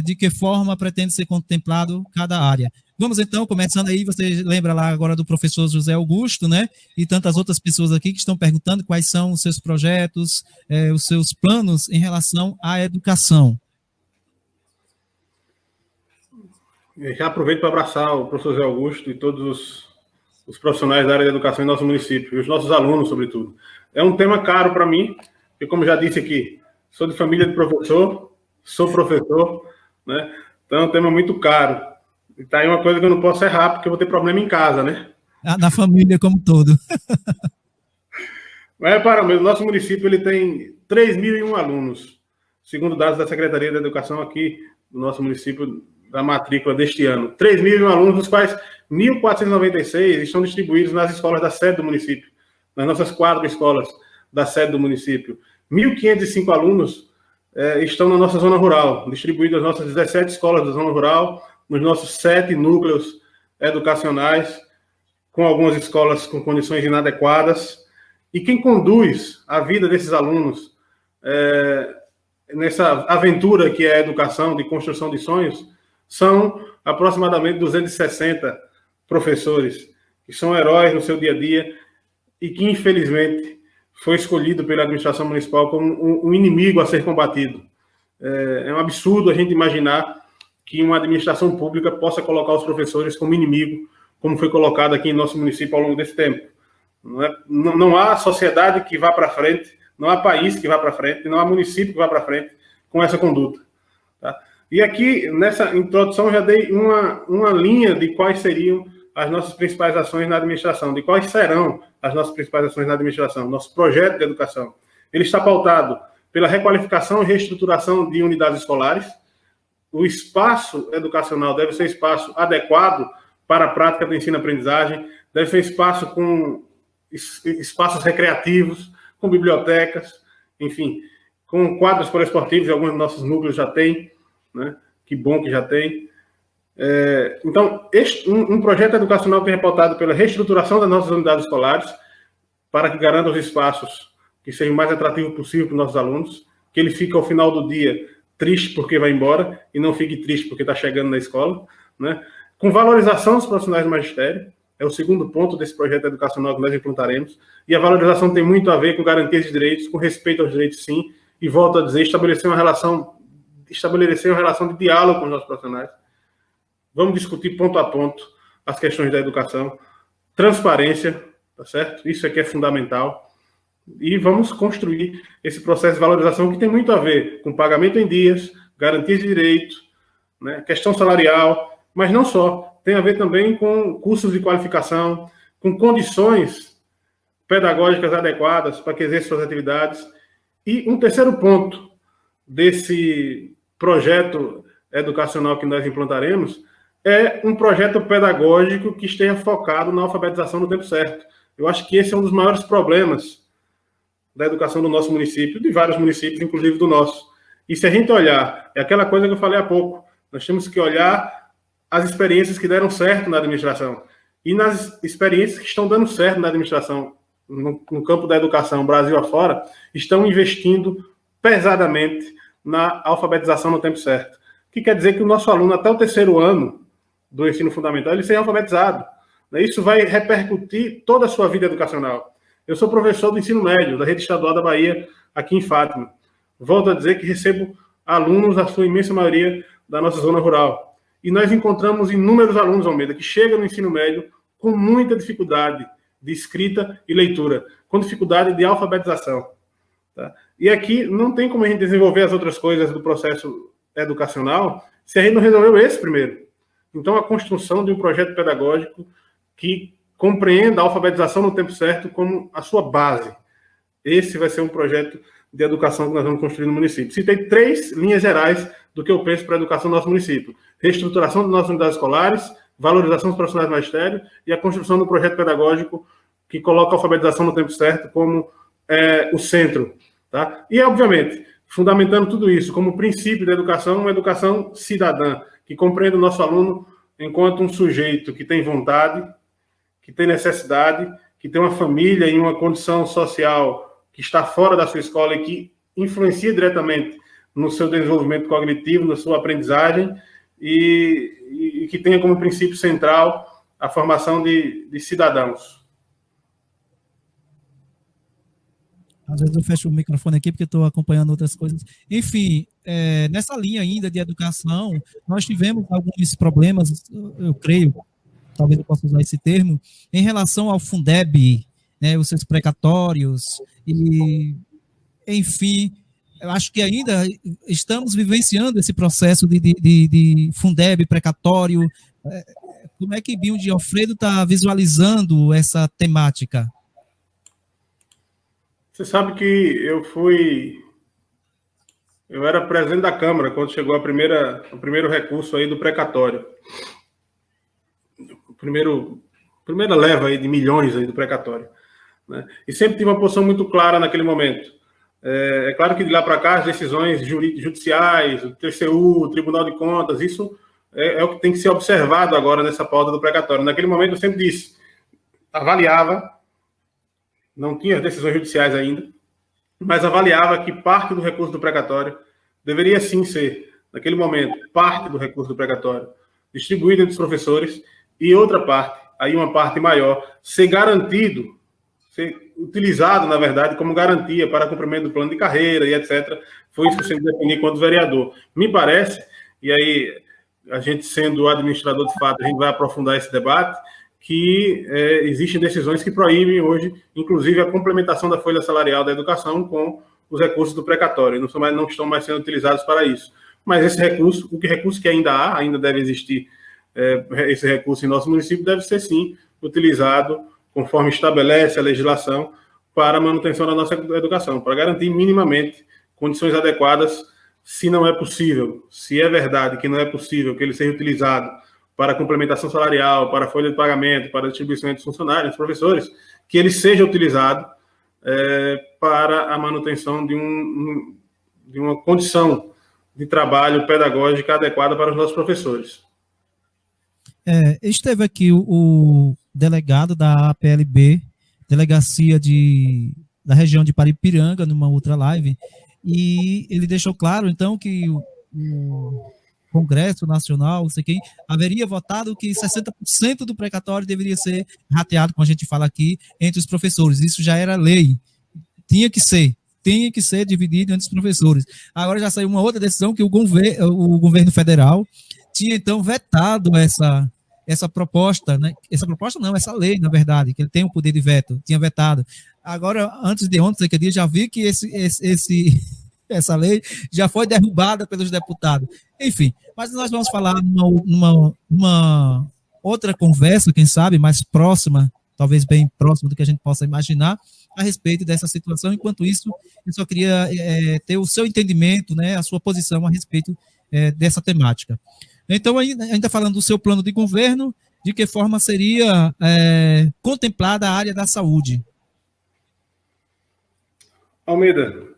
[SPEAKER 1] de que forma pretende ser contemplado cada área? Vamos, então, começando aí, você lembra lá agora do professor José Augusto, né? E tantas outras pessoas aqui que estão perguntando quais são os seus projetos, os seus planos em relação à educação.
[SPEAKER 2] Eu já aproveito para abraçar o professor José Augusto e todos os profissionais da área da educação em nosso município, e os nossos alunos, sobretudo. É um tema caro para mim, porque, como já disse aqui, sou de família de professor, sou professor, né? Então é um tema muito caro. E tá aí uma coisa que eu não posso errar, porque eu vou ter problema em casa, né?
[SPEAKER 1] Na família como um todo.
[SPEAKER 2] Mas para o nosso município ele tem 3.001 alunos, segundo dados da Secretaria da Educação aqui do nosso município, da matrícula deste ano. 3.001 alunos, dos quais 1.496 estão distribuídos nas escolas da sede do município, nas nossas 4 escolas da sede do município. 1.505 alunos estão na nossa zona rural, distribuídos nas nossas 17 escolas da zona rural, nos nossos 7 núcleos educacionais, com algumas escolas com condições inadequadas. E quem conduz a vida desses alunos nessa aventura que é a educação, de construção de sonhos, são aproximadamente 260 professores, que são heróis no seu dia a dia e que, infelizmente, foi escolhido pela administração municipal como um inimigo a ser combatido. É um absurdo a gente imaginar que uma administração pública possa colocar os professores como inimigo, como foi colocado aqui em nosso município ao longo desse tempo. Não há sociedade que vá para frente, não há país que vá para frente, não há município que vá para frente com essa conduta. Tá? E aqui, nessa introdução, já dei uma linha de quais seriam as nossas principais ações na administração, de quais serão as nossas principais ações na administração, nosso projeto de educação. Ele está pautado pela requalificação e reestruturação de unidades escolares. O espaço educacional deve ser espaço adequado para a prática do ensino-aprendizagem, deve ser espaço com espaços recreativos, com bibliotecas, enfim, com quadros poliesportivos, alguns dos nossos núcleos já têm, né? Que bom que já tem. Então, um projeto educacional que é pautado pela reestruturação das nossas unidades escolares, para que garanta os espaços que sejam o mais atrativos possível para os nossos alunos, que ele fique ao final do dia triste porque vai embora e não fique triste porque está chegando na escola, né? Com valorização dos profissionais do magistério, é o segundo ponto desse projeto educacional que nós implantaremos, e a valorização tem muito a ver com garantias de direitos, com respeito aos direitos, sim, e volto a dizer, estabelecer uma relação de diálogo com os nossos profissionais. Vamos discutir ponto a ponto as questões da educação, transparência, tá certo? Isso aqui é fundamental. E vamos construir esse processo de valorização que tem muito a ver com pagamento em dias, garantias de direito, né, questão salarial, mas não só. Tem a ver também com cursos de qualificação, com condições pedagógicas adequadas para que exerçam suas atividades. E um terceiro ponto desse projeto educacional que nós implantaremos é um projeto pedagógico que esteja focado na alfabetização no tempo certo. Eu acho que esse é um dos maiores problemas da educação do nosso município, de vários municípios, inclusive do nosso. E se a gente olhar, é aquela coisa que eu falei há pouco, nós temos que olhar as experiências que deram certo na administração. E nas experiências que estão dando certo na administração, no campo da educação, Brasil afora, estão investindo pesadamente na alfabetização no tempo certo. O que quer dizer que o nosso aluno, até o 3º ano do ensino fundamental, ele seja alfabetizado. Isso vai repercutir toda a sua vida educacional. Eu sou professor do ensino médio, da Rede Estadual da Bahia, aqui em Fátima. Volto a dizer que recebo alunos, a sua imensa maioria, da nossa zona rural. E nós encontramos inúmeros alunos, Almeida, que chegam no ensino médio com muita dificuldade de escrita e leitura, com dificuldade de alfabetização. Tá? E aqui não tem como a gente desenvolver as outras coisas do processo educacional se a gente não resolveu esse primeiro. Então, a construção de um projeto pedagógico que compreenda a alfabetização no tempo certo como a sua base. Esse vai ser um projeto de educação que nós vamos construir no município. Citei 3 linhas gerais do que eu penso para a educação do nosso município: reestruturação das nossas unidades escolares, valorização dos profissionais do magistério e a construção do projeto pedagógico que coloca a alfabetização no tempo certo como o centro. Tá? E, obviamente, fundamentando tudo isso como princípio da educação, uma educação cidadã, que compreende o nosso aluno enquanto um sujeito que tem vontade, que tem necessidade, que tem uma família e uma condição social que está fora da sua escola e que influencia diretamente no seu desenvolvimento cognitivo, na sua aprendizagem, e que tenha como princípio central a formação de cidadãos.
[SPEAKER 1] Às vezes eu fecho o microfone aqui porque estou acompanhando outras coisas. Enfim, nessa linha ainda de educação, nós tivemos alguns problemas, eu creio, talvez eu possa usar esse termo, em relação ao Fundeb, né, os seus precatórios, e, enfim, eu acho que ainda estamos vivenciando esse processo de Fundeb, precatório. Como é que Binho de Alfredo está visualizando essa temática?
[SPEAKER 2] Você sabe que eu era presidente da Câmara quando chegou o primeiro recurso aí do precatório. Primeira leva aí de milhões aí do precatório, né? E sempre tive uma posição muito clara naquele momento. É claro que de lá para cá as decisões judiciais, o TCU, o Tribunal de Contas, isso é o que tem que ser observado agora nessa pauta do precatório. Naquele momento eu sempre disse, avaliava, não tinha as decisões judiciais ainda, mas avaliava que parte do recurso do precatório deveria sim ser, naquele momento, parte do recurso do precatório distribuído entre os professores e outra parte, aí uma parte maior, ser garantido, ser utilizado, na verdade, como garantia para cumprimento do plano de carreira e etc. Foi isso que eu sempre defini enquanto vereador. Me parece, e aí a gente sendo administrador de fato, a gente vai aprofundar esse debate, que existem decisões que proíbem hoje, inclusive, a complementação da folha salarial da educação com os recursos do precatório. Não estão mais sendo utilizados para isso. Mas esse recurso, recurso que ainda há, ainda deve existir, esse recurso em nosso município deve ser, sim, utilizado conforme estabelece a legislação para a manutenção da nossa educação, para garantir minimamente condições adequadas, se não é possível, se é verdade que não é possível que ele seja utilizado para complementação salarial, para folha de pagamento, para distribuição entre funcionários, professores, que ele seja utilizado para a manutenção de uma condição de trabalho pedagógica adequada para os nossos professores.
[SPEAKER 1] Esteve aqui o delegado da APLB, delegacia da região de Paripiranga, numa outra live, e ele deixou claro, então, que o Congresso Nacional, não sei quem, haveria votado que 60% do precatório deveria ser rateado, como a gente fala aqui, entre os professores. Isso já era lei. Tinha que ser dividido entre os professores. Agora já saiu uma outra decisão que o governo federal tinha, então, vetado essa proposta, né? Essa proposta não, essa lei, na verdade, que ele tem o poder de veto, tinha vetado. Agora, antes de ontem, aquele dia, já vi que essa lei já foi derrubada pelos deputados. Enfim, mas nós vamos falar numa outra conversa, quem sabe, mais próxima, talvez bem próxima do que a gente possa imaginar, a respeito dessa situação. Enquanto isso, eu só queria ter o seu entendimento, né, a sua posição a respeito dessa temática. Então, ainda falando do seu plano de governo, de que forma seria contemplada a área da saúde?
[SPEAKER 2] Almeida,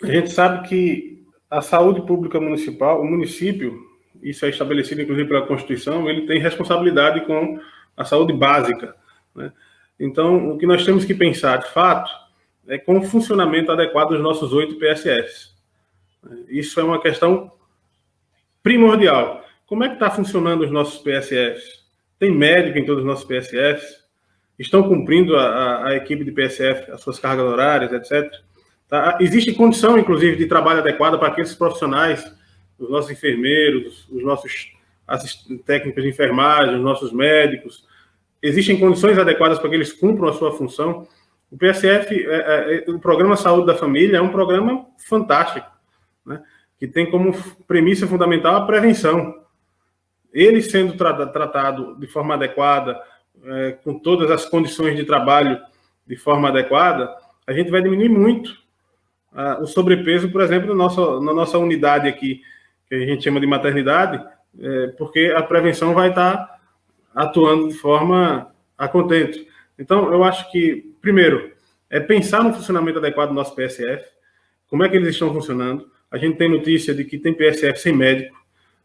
[SPEAKER 2] a gente sabe que a saúde pública municipal, o município, isso é estabelecido inclusive pela Constituição, ele tem responsabilidade com a saúde básica, né? Então, o que nós temos que pensar, de fato, é com o funcionamento adequado dos nossos 8 PSFs. Isso é uma questão primordial. Como é que está funcionando os nossos PSFs? Tem médico em todos os nossos PSFs? Estão cumprindo a equipe de PSF, as suas cargas horárias, etc.? Tá? Existe condição, inclusive, de trabalho adequada para aqueles profissionais, os nossos enfermeiros, os nossos técnicos de enfermagem, os nossos médicos. Existem condições adequadas para que eles cumpram a sua função. O PSF, o Programa Saúde da Família, é um programa fantástico, né? Que tem como premissa fundamental a prevenção. ele sendo tratado de forma adequada, com todas as condições de trabalho de forma adequada, a gente vai diminuir muito o sobrepeso, por exemplo, na nossa unidade aqui, que a gente chama de maternidade, porque a prevenção vai estar atuando de forma a contento. Então, eu acho que, primeiro, é pensar no funcionamento adequado do nosso PSF, como é que eles estão funcionando. A gente tem notícia de que tem PSF sem médico,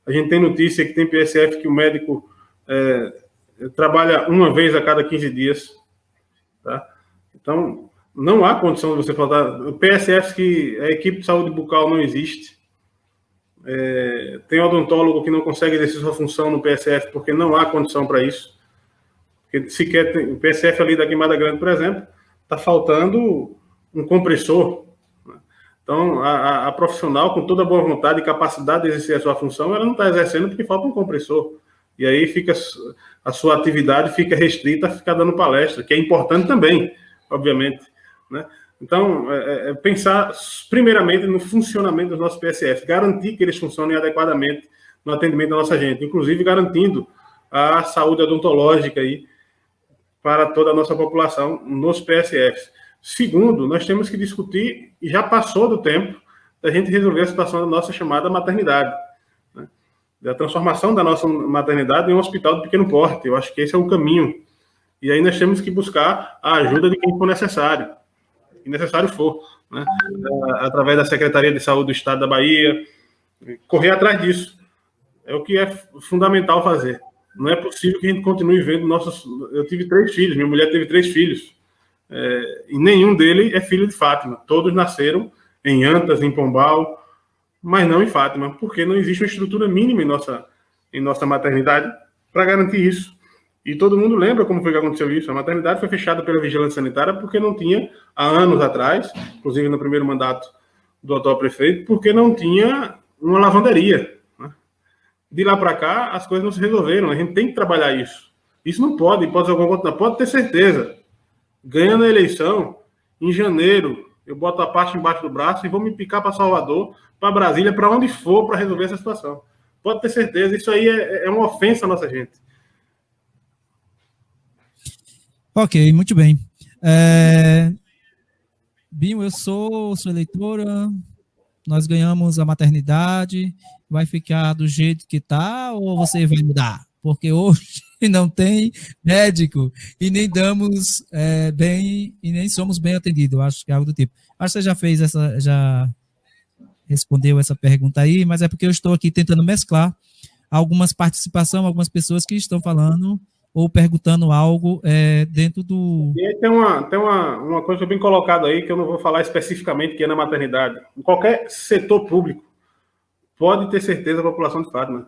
[SPEAKER 2] a gente tem notícia que tem PSF que o médico trabalha uma vez a cada 15 dias, tá? Então, não há condição de você faltar. PSFs que a equipe de saúde bucal não existe. Tem odontólogo que não consegue exercer sua função no PSF porque não há condição para isso. Porque sequer tem, o PSF ali da Queimada Grande, por exemplo, está faltando um compressor. Então, a profissional, com toda a boa vontade e capacidade de exercer a sua função, ela não está exercendo porque falta um compressor. E aí a sua atividade fica restrita a ficar dando palestra, que é importante também, obviamente, né? Então, pensar primeiramente no funcionamento dos nossos PSF, garantir que eles funcionem adequadamente no atendimento da nossa gente, inclusive garantindo a saúde odontológica aí para toda a nossa população nos PSFs. Segundo, nós temos que discutir, e já passou do tempo, da gente resolver a situação da nossa chamada maternidade, né? Da transformação da nossa maternidade em um hospital de pequeno porte. Eu acho que esse é o caminho. E aí nós temos que buscar a ajuda de quem for necessário, se necessário for, né? Através da Secretaria de Saúde do Estado da Bahia, correr atrás disso. É o que é fundamental fazer. Não é possível que a gente continue vendo nossos... Eu tive 3 filhos, minha mulher teve 3 filhos, e nenhum deles é filho de Fátima. Todos nasceram em Antas, em Pombal, mas não em Fátima, porque não existe uma estrutura mínima em nossa maternidade para garantir isso. E todo mundo lembra como foi que aconteceu isso. A maternidade foi fechada pela Vigilância Sanitária porque não tinha, há anos atrás, inclusive no primeiro mandato do atual prefeito, porque não tinha uma lavanderia, né? De lá para cá, as coisas não se resolveram. A gente tem que trabalhar isso. Isso não pode ter certeza. Ganhando a eleição, em janeiro, eu boto a pasta embaixo do braço e vou me picar para Salvador, para Brasília, para onde for, para resolver essa situação. Pode ter certeza. Isso aí é uma ofensa à nossa gente.
[SPEAKER 1] Ok, muito bem. Binho, eu sou sua eleitora, nós ganhamos a maternidade, vai ficar do jeito que está ou você vai mudar? Porque hoje não tem médico e nem damos bem e nem somos bem atendidos, eu acho que é algo do tipo. Acho que você já respondeu essa pergunta aí, mas é porque eu estou aqui tentando mesclar algumas pessoas que estão falando ou perguntando algo dentro do...
[SPEAKER 2] E aí tem uma coisa bem colocada aí, que eu não vou falar especificamente, que é na maternidade. Em qualquer setor público, pode ter certeza a população de Fátima.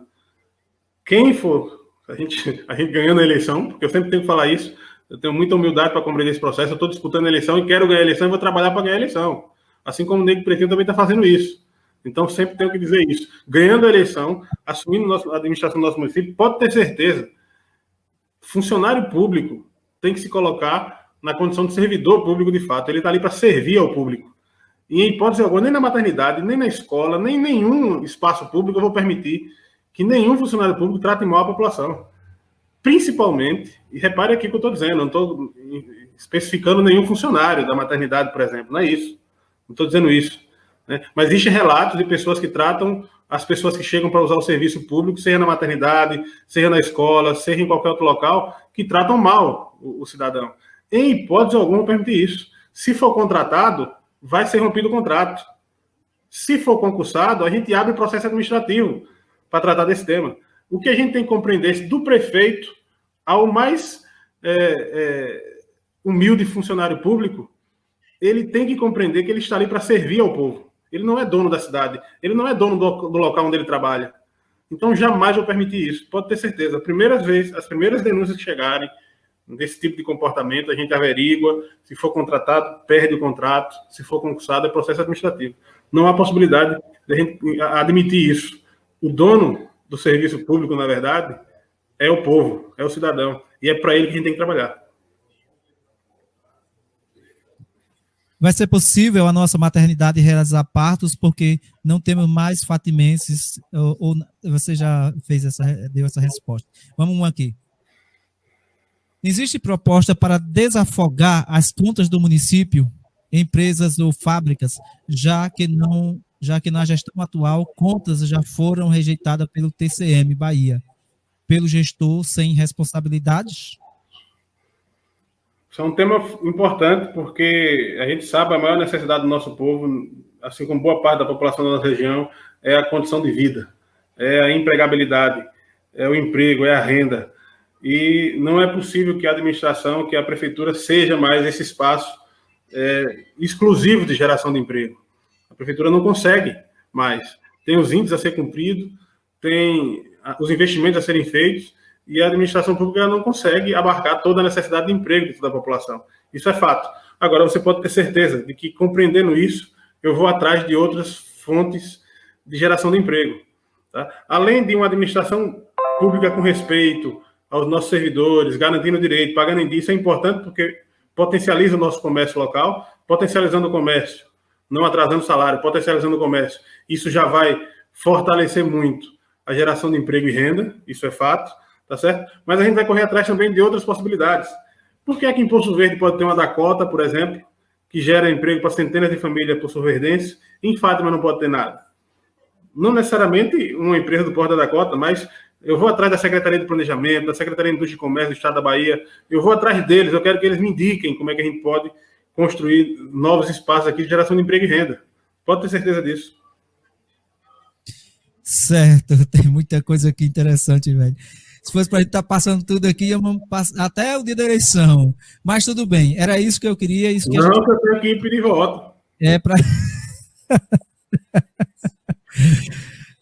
[SPEAKER 2] Quem for, a gente ganhando a eleição, porque eu sempre tenho que falar isso, eu tenho muita humildade para compreender esse processo, eu estou disputando a eleição e quero ganhar a eleição e vou trabalhar para ganhar a eleição. Assim como o Negro Pretinho também está fazendo isso. Então, sempre tenho que dizer isso. Ganhando a eleição, assumindo a administração do nosso município, pode ter certeza. Funcionário público tem que se colocar na condição de servidor público de fato. Ele está ali para servir ao público. E em hipótese alguma, nem na maternidade, nem na escola, nem em nenhum espaço público eu vou permitir que nenhum funcionário público trate mal a população. Principalmente, e repare aqui o que eu estou dizendo, não estou especificando nenhum funcionário da maternidade, por exemplo, não é isso. Não estou dizendo isso, né? Mas existem relatos de pessoas que tratam as pessoas que chegam para usar o serviço público, seja na maternidade, seja na escola, seja em qualquer outro local, que tratam mal o cidadão. Em hipótese alguma, permitir isso. Se for contratado, vai ser rompido o contrato. Se for concursado, a gente abre processo administrativo para tratar desse tema. O que a gente tem que compreender, do prefeito ao mais humilde funcionário público, ele tem que compreender que ele está ali para servir ao povo. Ele não é dono da cidade, ele não é dono do local onde ele trabalha. Então, jamais vou permitir isso. Pode ter certeza. As primeiras denúncias que chegarem desse tipo de comportamento, a gente averigua. Se for contratado, perde o contrato. Se for concursado, é processo administrativo. Não há possibilidade de a gente admitir isso. O dono do serviço público, na verdade, é o povo, é o cidadão. E é para ele que a gente tem que trabalhar.
[SPEAKER 1] vai ser possível a nossa maternidade realizar partos, porque não temos mais fatimenses, ou você já deu essa resposta. Vamos um aqui. Existe proposta para desafogar as contas do município, empresas ou fábricas, já que na gestão atual, contas já foram rejeitadas pelo TCM Bahia, pelo gestor sem responsabilidades?
[SPEAKER 2] Isso é um tema importante, porque a gente sabe a maior necessidade do nosso povo, assim como boa parte da população da nossa região, é a condição de vida, é a empregabilidade, é o emprego, é a renda. E não é possível que a administração, que a prefeitura seja mais esse espaço exclusivo de geração de emprego. A prefeitura não consegue mais. Tem os índices a ser cumpridos, tem os investimentos a serem feitos, e a administração pública não consegue abarcar toda a necessidade de emprego de toda a população. Isso é fato. Agora, você pode ter certeza de que, compreendendo isso, eu vou atrás de outras fontes de geração de emprego. Tá? Além de uma administração pública com respeito aos nossos servidores, garantindo o direito, pagando em dia, isso é importante porque potencializa o nosso comércio local, potencializando o comércio, não atrasando o salário, potencializando o comércio. Isso já vai fortalecer muito a geração de emprego e renda, isso é fato, tá certo? Mas a gente vai correr atrás também de outras possibilidades. Por que é que em Poço Verde pode ter uma Dakota, por exemplo, que gera emprego para centenas de famílias poço-verdenses, e em Fátima não pode ter nada? Não necessariamente uma empresa do Porto da Dakota, mas eu vou atrás da Secretaria de Planejamento, da Secretaria de Indústria e Comércio do Estado da Bahia, eu vou atrás deles, eu quero que eles me indiquem como é que a gente pode construir novos espaços aqui de geração de emprego e renda. Pode ter certeza disso.
[SPEAKER 1] Certo, tem muita coisa aqui interessante, velho. Se fosse para a gente estar passando tudo aqui, íamos passar até o dia da eleição. Mas tudo bem, era isso que eu queria. Isso que
[SPEAKER 2] não, que eu tenho aqui pedir voto.
[SPEAKER 1] É para...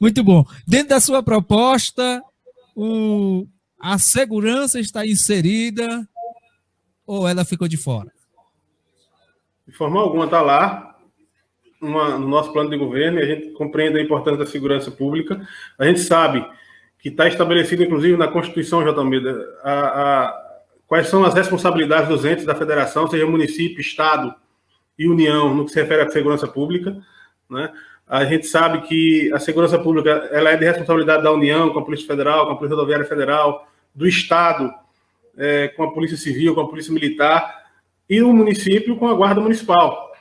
[SPEAKER 1] Muito bom. Dentro da sua proposta, a segurança está inserida ou ela ficou de fora?
[SPEAKER 2] De forma alguma está lá, no nosso plano de governo, e a gente compreende a importância da segurança pública. A gente sabe que está estabelecido, inclusive, na Constituição, J. Almeida, quais são as responsabilidades dos entes da federação, seja município, estado e união, no que se refere à segurança pública, né? A gente sabe que a segurança pública ela é de responsabilidade da União, com a Polícia Federal, com a Polícia Rodoviária Federal, do Estado, com a Polícia Civil, com a Polícia Militar, e o município com a Guarda Municipal.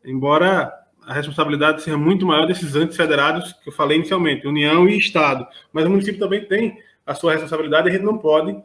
[SPEAKER 2] Embora a responsabilidade seja muito maior desses entes federados que eu falei inicialmente, União e Estado. Mas o município também tem a sua responsabilidade e a gente não pode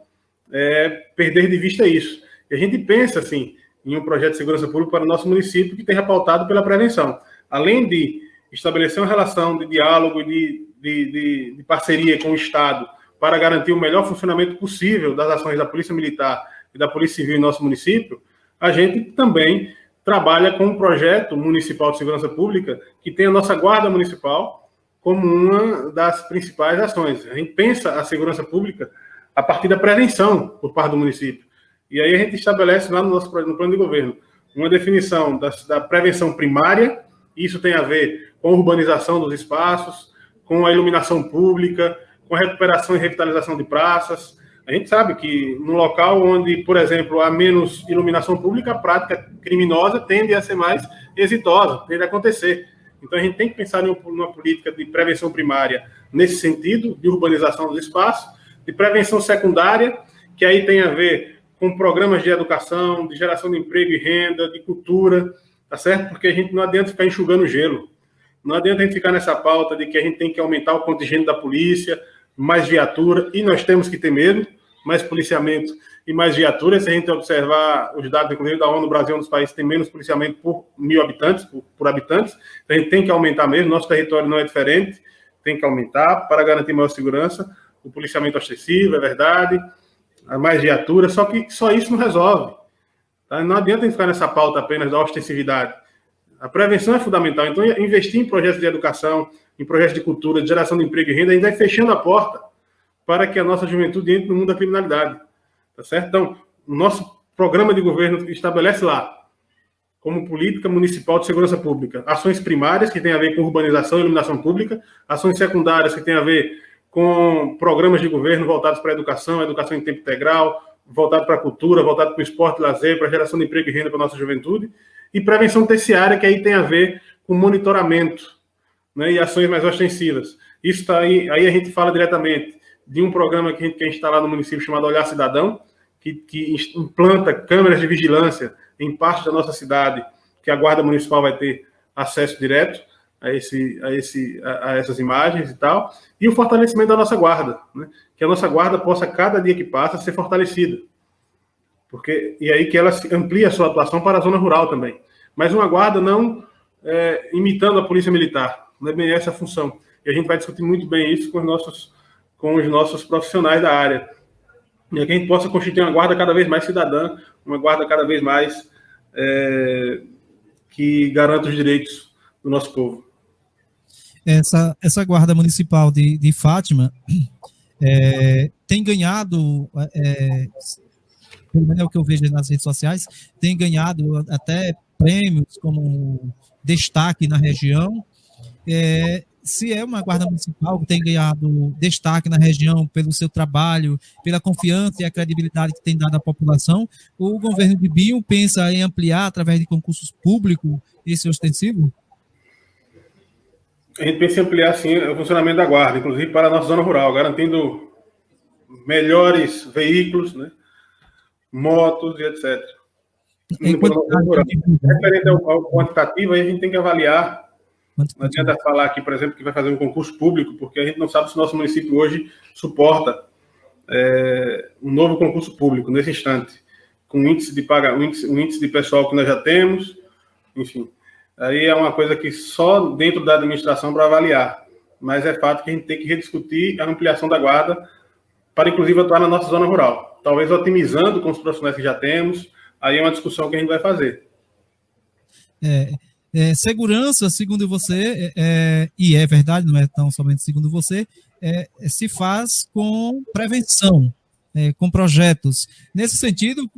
[SPEAKER 2] perder de vista isso. E a gente pensa, assim, em um projeto de segurança pública para o nosso município que esteja pautado pela prevenção. Além de estabelecer uma relação de diálogo e de parceria com o Estado para garantir o melhor funcionamento possível das ações da Polícia Militar e da Polícia Civil em nosso município, a gente também trabalha com um projeto municipal de segurança pública que tem a nossa Guarda Municipal como uma das principais ações. A gente pensa a segurança pública a partir da prevenção por parte do município. E aí a gente estabelece lá no plano de governo uma definição da prevenção primária. Isso tem a ver com a urbanização dos espaços, com a iluminação pública, com a recuperação e revitalização de praças. A gente sabe que no local onde, por exemplo, há menos iluminação pública, a prática criminosa tende a ser mais exitosa, tende a acontecer. Então a gente tem que pensar numa política de prevenção primária nesse sentido, de urbanização dos espaços, de prevenção secundária, que aí tem a ver com programas de educação, de geração de emprego e renda, de cultura, tá certo? Porque a gente não adianta ficar enxugando gelo. Não adianta a gente ficar nessa pauta de que a gente tem que aumentar o contingente da polícia, mais viatura, e nós temos que ter mesmo, mais policiamento e mais viatura. Se a gente observar os dados, inclusive, da ONU, o Brasil é um dos países que tem menos policiamento por 1.000 habitantes, por habitantes. Então, a gente tem que aumentar mesmo, nosso território não é diferente, tem que aumentar para garantir maior segurança, o policiamento ostensivo, é verdade, mais viatura, só que só isso não resolve. Tá? Não adianta a gente ficar nessa pauta apenas da ostensividade. A prevenção é fundamental. Então, investir em projetos de educação, em projetos de cultura, de geração de emprego e renda, a gente vai fechando a porta para que a nossa juventude entre no mundo da criminalidade. Tá certo? Então, o nosso programa de governo estabelece lá, como política municipal de segurança pública, ações primárias, que têm a ver com urbanização e iluminação pública, ações secundárias, que têm a ver com programas de governo voltados para a educação em tempo integral, voltado para a cultura, voltado para o esporte, lazer, para a geração de emprego e renda para a nossa juventude, e prevenção terciária, que aí tem a ver com monitoramento, né, e ações mais ostensivas. Isso está aí a gente fala diretamente de um programa que a gente está lá no município chamado Olhar Cidadão, que implanta câmeras de vigilância em parte da nossa cidade, que a Guarda Municipal vai ter acesso direto a essas imagens e tal, e o fortalecimento da nossa guarda, né? Que a nossa guarda possa, cada dia que passa, ser fortalecida. E aí que ela amplia a sua atuação para a zona rural também. Mas uma guarda não imitando a polícia militar, não é bem essa a função. E a gente vai discutir muito bem isso com os nossos profissionais da área. E que a gente possa constituir uma guarda cada vez mais cidadã, uma guarda cada vez mais que garanta os direitos do nosso povo.
[SPEAKER 1] Essa guarda municipal de Fátima tem ganhado, pelo menos é o que eu vejo nas redes sociais, tem ganhado até prêmios como destaque na região. Se é uma guarda municipal que tem ganhado destaque na região pelo seu trabalho, pela confiança e a credibilidade que tem dado à população, o governo de Binho pensa em ampliar, através de concursos públicos, esse ostensivo?
[SPEAKER 2] A gente pensa em ampliar, sim, o funcionamento da guarda, inclusive para a nossa zona rural, garantindo melhores veículos, né, motos e etc. Referente ao quantitativo, aí a gente tem que avaliar. Não adianta falar aqui, por exemplo, que vai fazer um concurso público, porque a gente não sabe se o nosso município hoje suporta um novo concurso público nesse instante, com o índice de pessoal que nós já temos, enfim. Aí é uma coisa que só dentro da administração para avaliar, mas é fato que a gente tem que rediscutir a ampliação da guarda para, inclusive, atuar na nossa zona rural. Talvez otimizando com os profissionais que já temos, aí é uma discussão que a gente vai fazer.
[SPEAKER 1] Segurança, segundo você, e é verdade, não é tão somente segundo você, se faz com prevenção, com projetos. Nesse sentido,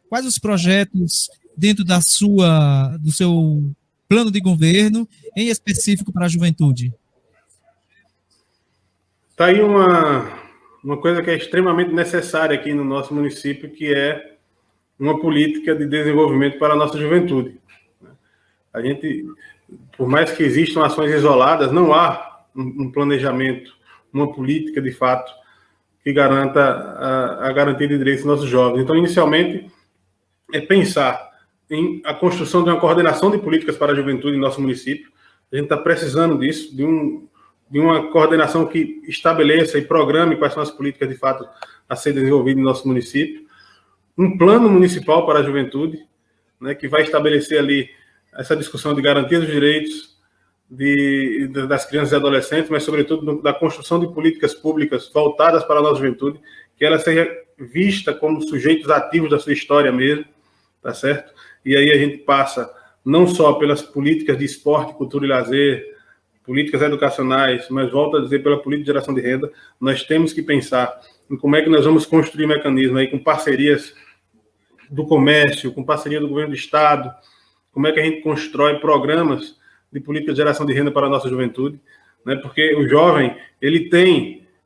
[SPEAKER 1] quais os projetos dentro do seu plano de governo, em específico para a juventude?
[SPEAKER 2] Está aí uma coisa que é extremamente necessária aqui no nosso município, que é uma política de desenvolvimento para a nossa juventude. A gente, por mais que existam ações isoladas, não há um planejamento, uma política, de fato, que garanta a garantia de direitos dos nossos jovens. Então, inicialmente, é pensar em a construção de uma coordenação de políticas para a juventude em nosso município. A gente está precisando disso, de uma coordenação que estabeleça e programe quais são as políticas, de fato, a ser desenvolvidas em nosso município. Um plano municipal para a juventude, né, que vai estabelecer ali essa discussão de garantia dos direitos das crianças e adolescentes, mas, sobretudo, da construção de políticas públicas voltadas para a nossa juventude, que ela seja vista como sujeitos ativos da sua história mesmo, tá certo? E aí a gente passa não só pelas políticas de esporte, cultura e lazer, políticas educacionais, mas volto a dizer, pela política de geração de renda. Nós temos que pensar em como é que nós vamos construir mecanismos aí com parcerias do comércio, com parceria do governo do estado, como é que a gente constrói programas de política de geração de renda para a nossa juventude, né? Porque o jovem,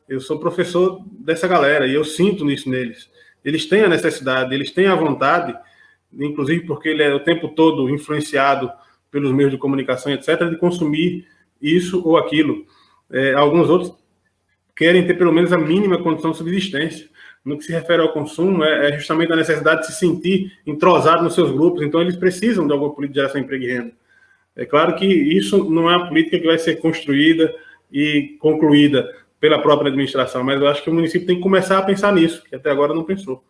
[SPEAKER 2] eu sou professor dessa galera e eu sinto isso neles. Eles têm a necessidade, eles têm a vontade, inclusive porque ele é o tempo todo influenciado pelos meios de comunicação, etc., de consumir isso ou aquilo. Alguns outros querem ter pelo menos a mínima condição de subsistência. No que se refere ao consumo, é justamente a necessidade de se sentir entrosado nos seus grupos, então eles precisam de alguma política de geração de emprego e renda. É claro que isso não é uma política que vai ser construída e concluída pela própria administração, mas eu acho que o município tem que começar a pensar nisso, que até agora não pensou,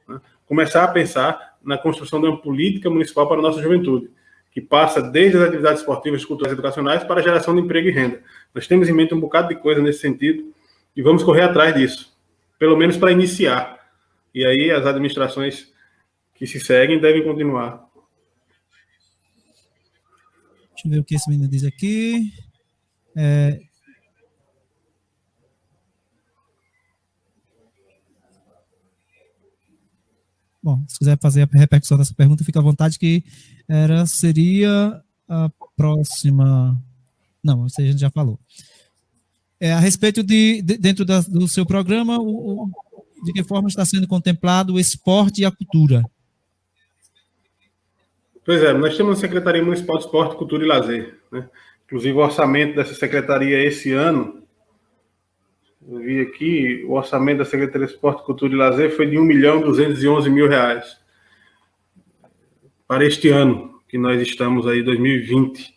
[SPEAKER 2] né? Começar a pensar na construção de uma política municipal para a nossa juventude, que passa desde as atividades esportivas, culturais e educacionais para a geração de emprego e renda. Nós temos em mente um bocado de coisa nesse sentido e vamos correr atrás disso, pelo menos para iniciar. E aí as administrações que se seguem devem continuar.
[SPEAKER 1] Deixa eu ver o que esse menino diz aqui. Bom, se quiser fazer a repercussão dessa pergunta, fica à vontade, que seria a próxima. Não, isso a gente já falou. A respeito dentro do seu programa, de que forma está sendo contemplado o esporte e a cultura?
[SPEAKER 2] Pois é, nós temos a Secretaria Municipal de Esporte, Cultura e Lazer, né? Inclusive, o orçamento dessa secretaria esse ano, eu vi aqui, o orçamento da Secretaria de Esporte, Cultura e Lazer foi de R$1.211.000 para este ano, que nós estamos aí, 2020.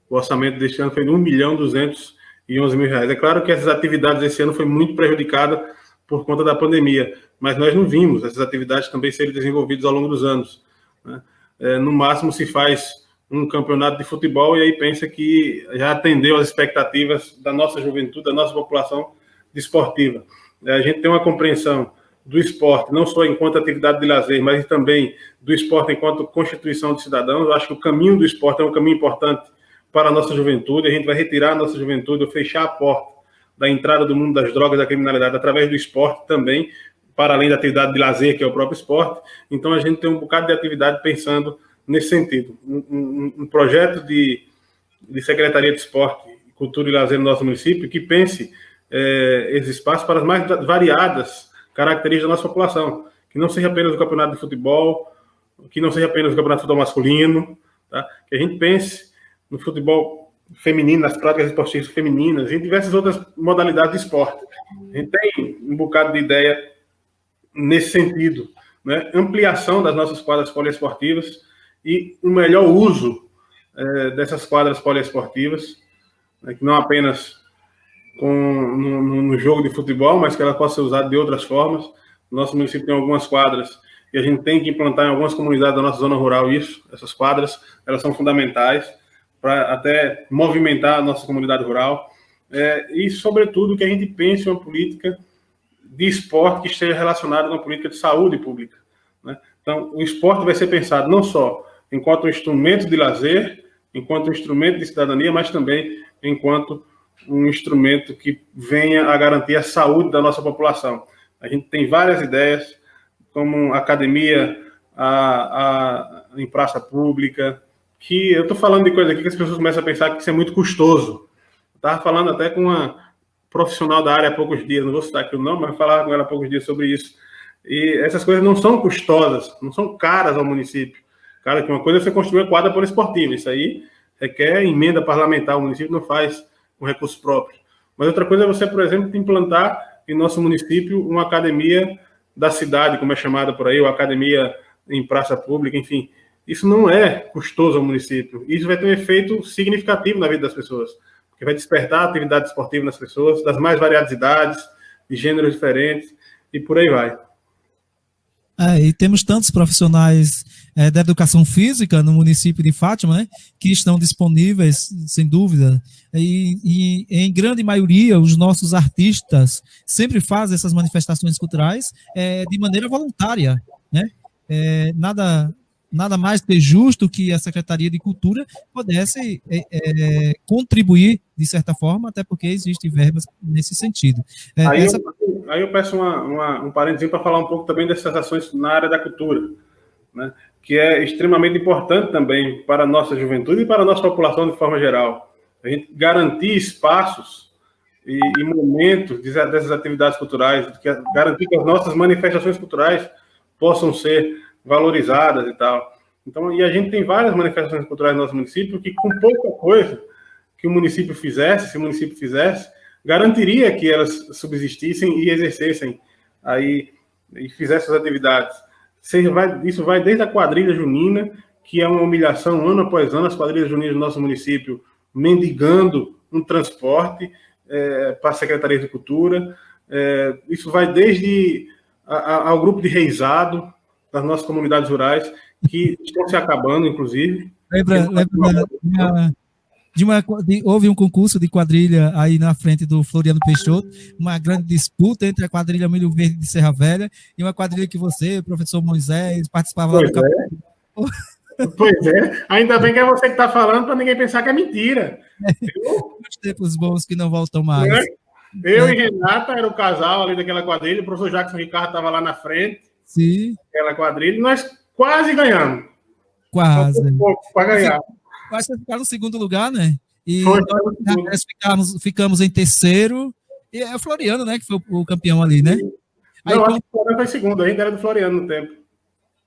[SPEAKER 2] O orçamento deste ano foi de R$1.211.000. É claro que essas atividades esse ano foi muito prejudicada por conta da pandemia, mas nós não vimos essas atividades também serem desenvolvidas ao longo dos anos, né? No máximo se faz um campeonato de futebol e aí pensa que já atendeu às expectativas da nossa juventude, da nossa população desportiva. A gente tem uma compreensão do esporte, não só enquanto atividade de lazer, mas também do esporte enquanto constituição de cidadãos. Eu acho que o caminho do esporte é um caminho importante para a nossa juventude. A gente vai retirar a nossa juventude, ou fechar a porta da entrada do mundo das drogas, da criminalidade, através do esporte também, para além da atividade de lazer, que é o próprio esporte. Então, a gente tem um bocado de atividade pensando nesse sentido. Um projeto de Secretaria de Esporte, Cultura e Lazer no nosso município, que pense esse espaço para as mais variadas características da nossa população, que não seja apenas o campeonato de futebol, que não seja apenas o campeonato de futebol masculino, tá? Que a gente pense no futebol feminino, nas práticas esportivas femininas e em diversas outras modalidades de esporte. A gente tem um bocado de ideia nesse sentido, né? Ampliação das nossas quadras poliesportivas e um melhor uso dessas quadras poliesportivas, né? Que não apenas no jogo de futebol, mas que ela possa ser usada de outras formas. O nosso município tem algumas quadras e a gente tem que implantar em algumas comunidades da nossa zona rural essas quadras, elas são fundamentais para até movimentar a nossa comunidade rural, e, sobretudo, que a gente pense em uma política de esporte que esteja relacionada com uma política de saúde pública, né? Então, o esporte vai ser pensado não só enquanto um instrumento de lazer, enquanto um instrumento de cidadania, mas também enquanto um instrumento que venha a garantir a saúde da nossa população. A gente tem várias ideias, como academia em praça pública, que eu estou falando de coisa aqui que as pessoas começam a pensar que isso é muito custoso. Eu estava falando até com uma profissional da área há poucos dias, não vou citar aqui o nome, mas falava com ela há poucos dias sobre isso. E essas coisas não são custosas, não são caras ao município. Cara, que uma coisa é você construir uma quadra poliesportiva, isso aí requer emenda parlamentar, o município não faz com recursos próprios. Mas outra coisa é você, por exemplo, implantar em nosso município uma academia da cidade, como é chamada por aí, ou academia em praça pública, enfim. Isso não é custoso ao município. Isso vai ter um efeito significativo na vida das pessoas, porque vai despertar a atividade esportiva nas pessoas, das mais variadas idades, de gêneros diferentes, e por aí vai.
[SPEAKER 1] E temos tantos profissionais da educação física no município de Fátima, né, que estão disponíveis, sem dúvida, e em grande maioria os nossos artistas sempre fazem essas manifestações culturais de maneira voluntária, né? Nada mais que justo que a Secretaria de Cultura pudesse contribuir, de certa forma, até porque existem verbas nesse sentido.
[SPEAKER 2] Aí eu peço um parênteses para falar um pouco também dessas ações na área da cultura, né, que é extremamente importante também para a nossa juventude e para a nossa população de forma geral. A gente garantir espaços e momentos dessas atividades culturais, garantir que as nossas manifestações culturais possam ser valorizadas e tal. Então, e a gente tem várias manifestações culturais no nosso município que, com pouca coisa que o município fizesse, se o município fizesse, garantiria que elas subsistissem e exercessem aí, e fizessem as atividades. Isso vai desde a quadrilha junina, que é uma humilhação ano após ano, as quadrilhas juninas do nosso município mendigando um transporte para a Secretaria de Cultura. Isso vai desde ao grupo de reizado das nossas comunidades rurais, que estão se acabando, inclusive.
[SPEAKER 1] Houve um concurso de quadrilha aí na frente do Floriano Peixoto, uma grande disputa entre a quadrilha Milho Verde de Serra Velha e uma quadrilha que você, professor Moisés, participava lá do campeonato.
[SPEAKER 2] Pois é, ainda bem que é você que está falando para ninguém pensar que é mentira.
[SPEAKER 1] Os tempos bons que não voltam mais.
[SPEAKER 2] Eu e Renata era o casal ali daquela quadrilha, o professor Jackson Ricardo estava lá na frente. Sim. Aquela quadrilha, e nós quase ganhamos.
[SPEAKER 1] Quase.
[SPEAKER 2] Um pouco para ganhar.
[SPEAKER 1] Quase ficar no segundo lugar, né? E nós ficamos em terceiro. E é o Floriano, né, que foi o campeão ali, né? Aí,
[SPEAKER 2] Não, acho que o Floriano foi segundo, a gente era do Floriano no tempo.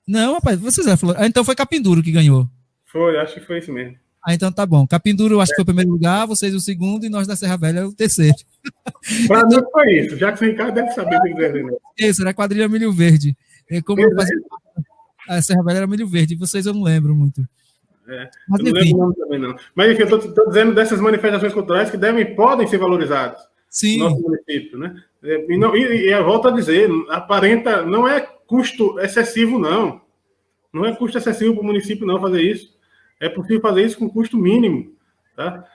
[SPEAKER 1] Não, rapaz, vocês já falaram. Então foi Capinduro que ganhou.
[SPEAKER 2] Foi, acho que foi isso mesmo.
[SPEAKER 1] Então tá bom. Capinduro, acho que foi o primeiro lugar, vocês o segundo e nós da Serra Velha o terceiro.
[SPEAKER 2] Para mim foi isso. Jackson Ricardo deve saber o que quiser dizer.
[SPEAKER 1] Isso, era a quadrilha Milho Verde. Como eu fazia, a Serra Velha era Milho Verde, vocês eu não lembro muito.
[SPEAKER 2] Mas, eu não lembro o nome também, não. Mas enfim, eu estou dizendo dessas manifestações culturais que podem ser valorizadas no nosso município, né? E eu volto a dizer, aparenta, não é custo excessivo, não. Não é custo excessivo para o município, não, fazer isso. É possível fazer isso com custo mínimo. Tá?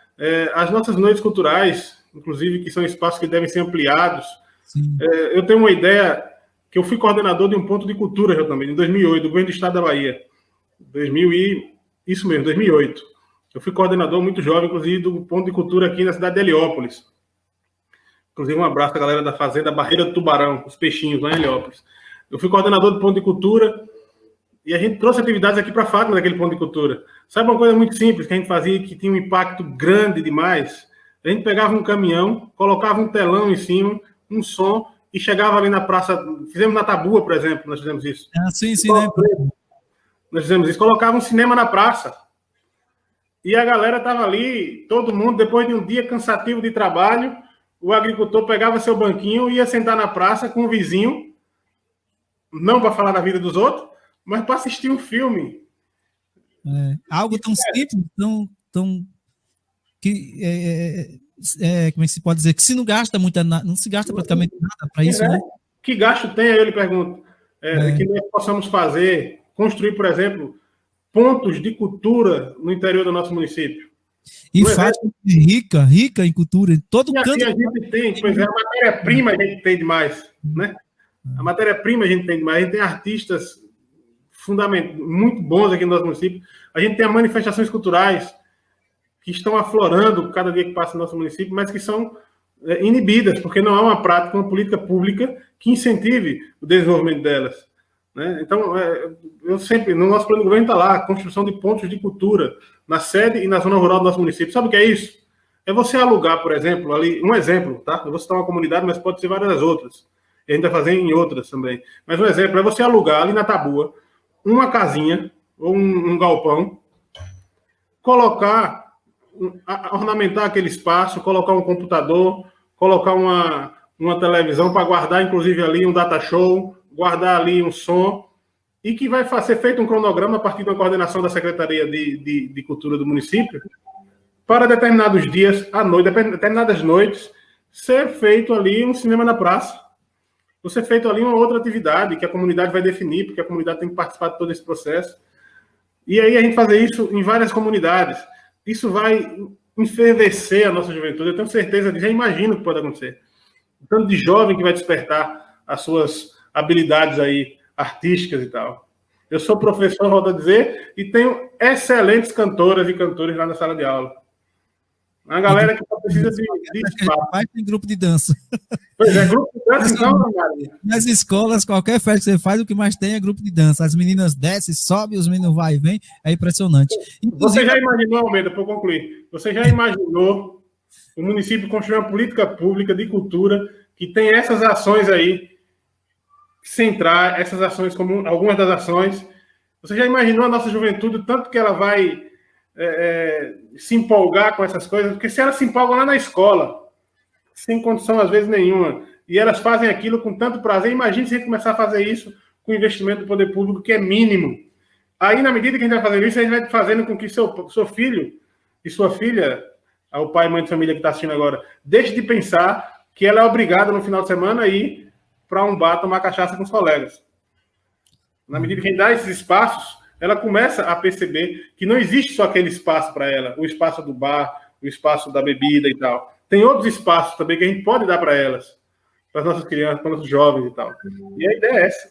[SPEAKER 2] As nossas noites culturais, inclusive, que são espaços que devem ser ampliados. Eu tenho uma ideia que eu fui coordenador de um ponto de cultura já também, em 2008, do governo do estado da Bahia. 2008. Eu fui coordenador muito jovem, inclusive, do ponto de cultura aqui na cidade de Heliópolis. Inclusive, um abraço à galera da Fazenda Barreira do Tubarão, os peixinhos lá em Heliópolis. Eu fui coordenador do ponto de cultura e a gente trouxe atividades aqui para Fátima daquele ponto de cultura. Sabe uma coisa muito simples que a gente fazia que tinha um impacto grande demais? A gente pegava um caminhão, colocava um telão em cima, um som e chegava ali na praça. Fizemos na Tabua, por exemplo, nós fizemos isso.
[SPEAKER 1] Sim,
[SPEAKER 2] né? Nós fizemos isso. Colocava um cinema na praça. E a galera estava ali, todo mundo, depois de um dia cansativo de trabalho, o agricultor pegava seu banquinho e ia sentar na praça com o vizinho, não para falar da vida dos outros, mas para assistir um filme.
[SPEAKER 1] Algo tão simples, tão que como é que se pode dizer? Que se não gasta muito, não se gasta praticamente nada para isso, né?
[SPEAKER 2] Que gasto tem? Aí eu lhe pergunto. Que nós possamos fazer, construir, por exemplo, pontos de cultura no interior do nosso município.
[SPEAKER 1] E Fátima é rica em cultura, em todo canto.
[SPEAKER 2] A gente tem, pois é, a matéria-prima a gente tem demais, né? A matéria-prima a gente tem demais. A gente tem artistas muito bons aqui no nosso município. A gente tem manifestações culturais que estão aflorando cada dia que passa no nosso município, mas que são inibidas, porque não há uma prática, uma política pública que incentive o desenvolvimento delas. Né? Então, eu sempre, no nosso plano de governo está lá, a construção de pontos de cultura na sede e na zona rural do nosso município. Sabe o que é isso? É você alugar, por exemplo, ali, um exemplo, tá? Eu vou citar uma comunidade, mas pode ser várias outras. E a gente vai fazer em outras também. Mas um exemplo é você alugar ali na Tabua uma casinha ou um galpão, ornamentar aquele espaço, colocar um computador, colocar uma televisão para guardar, inclusive, ali um data show, guardar ali um som, e que vai ser feito um cronograma a partir da coordenação da Secretaria de Cultura do município, para determinados dias, à noite, determinadas noites, ser feito ali um cinema na praça, ou ser feito ali uma outra atividade que a comunidade vai definir, porque a comunidade tem que participar de todo esse processo. E aí a gente fazer isso em várias comunidades. Isso vai enfervecer a nossa juventude. Eu tenho certeza disso, já imagino o que pode acontecer. O tanto de jovem que vai despertar as suas habilidades aí artísticas e tal. Eu sou professor, volto a dizer, e tenho excelentes cantoras e cantores lá na sala de aula. Uma galera que só precisa de espaço.
[SPEAKER 1] Tem grupo de dança.
[SPEAKER 2] Pois é, grupo de dança, então,
[SPEAKER 1] nas escolas, qualquer festa que você faz, o que mais tem é grupo de dança. As meninas descem, sobem, os meninos vai e vem. É impressionante.
[SPEAKER 2] Inclusive, você já imaginou, Almeida, para concluir, você já imaginou o município construir uma política pública de cultura que tem essas ações aí, centrar essas ações como algumas das ações? Você já imaginou a nossa juventude, tanto que ela vai se empolgar com essas coisas? Porque se elas se empolgam lá na escola, sem condição às vezes nenhuma, e elas fazem aquilo com tanto prazer, imagine se a gente começar a fazer isso com investimento do poder público, que é mínimo. Aí, na medida que a gente vai fazendo isso, a gente vai fazendo com que seu filho e sua filha, o pai e mãe de família que está assistindo agora, deixe de pensar que ela é obrigada no final de semana a ir para um bar tomar cachaça com os colegas. Na medida que a gente dá esses espaços, ela começa a perceber que não existe só aquele espaço para ela, o espaço do bar, o espaço da bebida e tal. Tem outros espaços também que a gente pode dar para elas, para as nossas crianças, para os nossos jovens e tal. E a ideia é essa.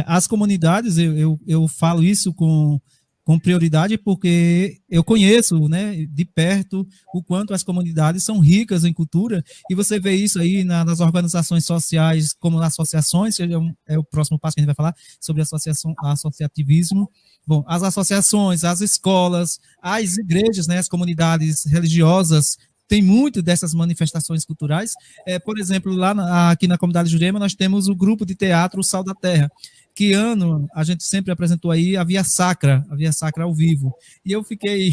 [SPEAKER 1] As comunidades, eu falo isso com prioridade porque eu conheço, né, de perto o quanto as comunidades são ricas em cultura, e você vê isso aí nas organizações sociais, como nas associações, que é o próximo passo que a gente vai falar, sobre associativismo. Bom, as associações, as escolas, as igrejas, né, as comunidades religiosas tem muito dessas manifestações culturais. Por exemplo, aqui na comunidade Jurema, nós temos o grupo de teatro O Sal da Terra, que ano a gente sempre apresentou aí a Via Sacra ao vivo. E eu fiquei,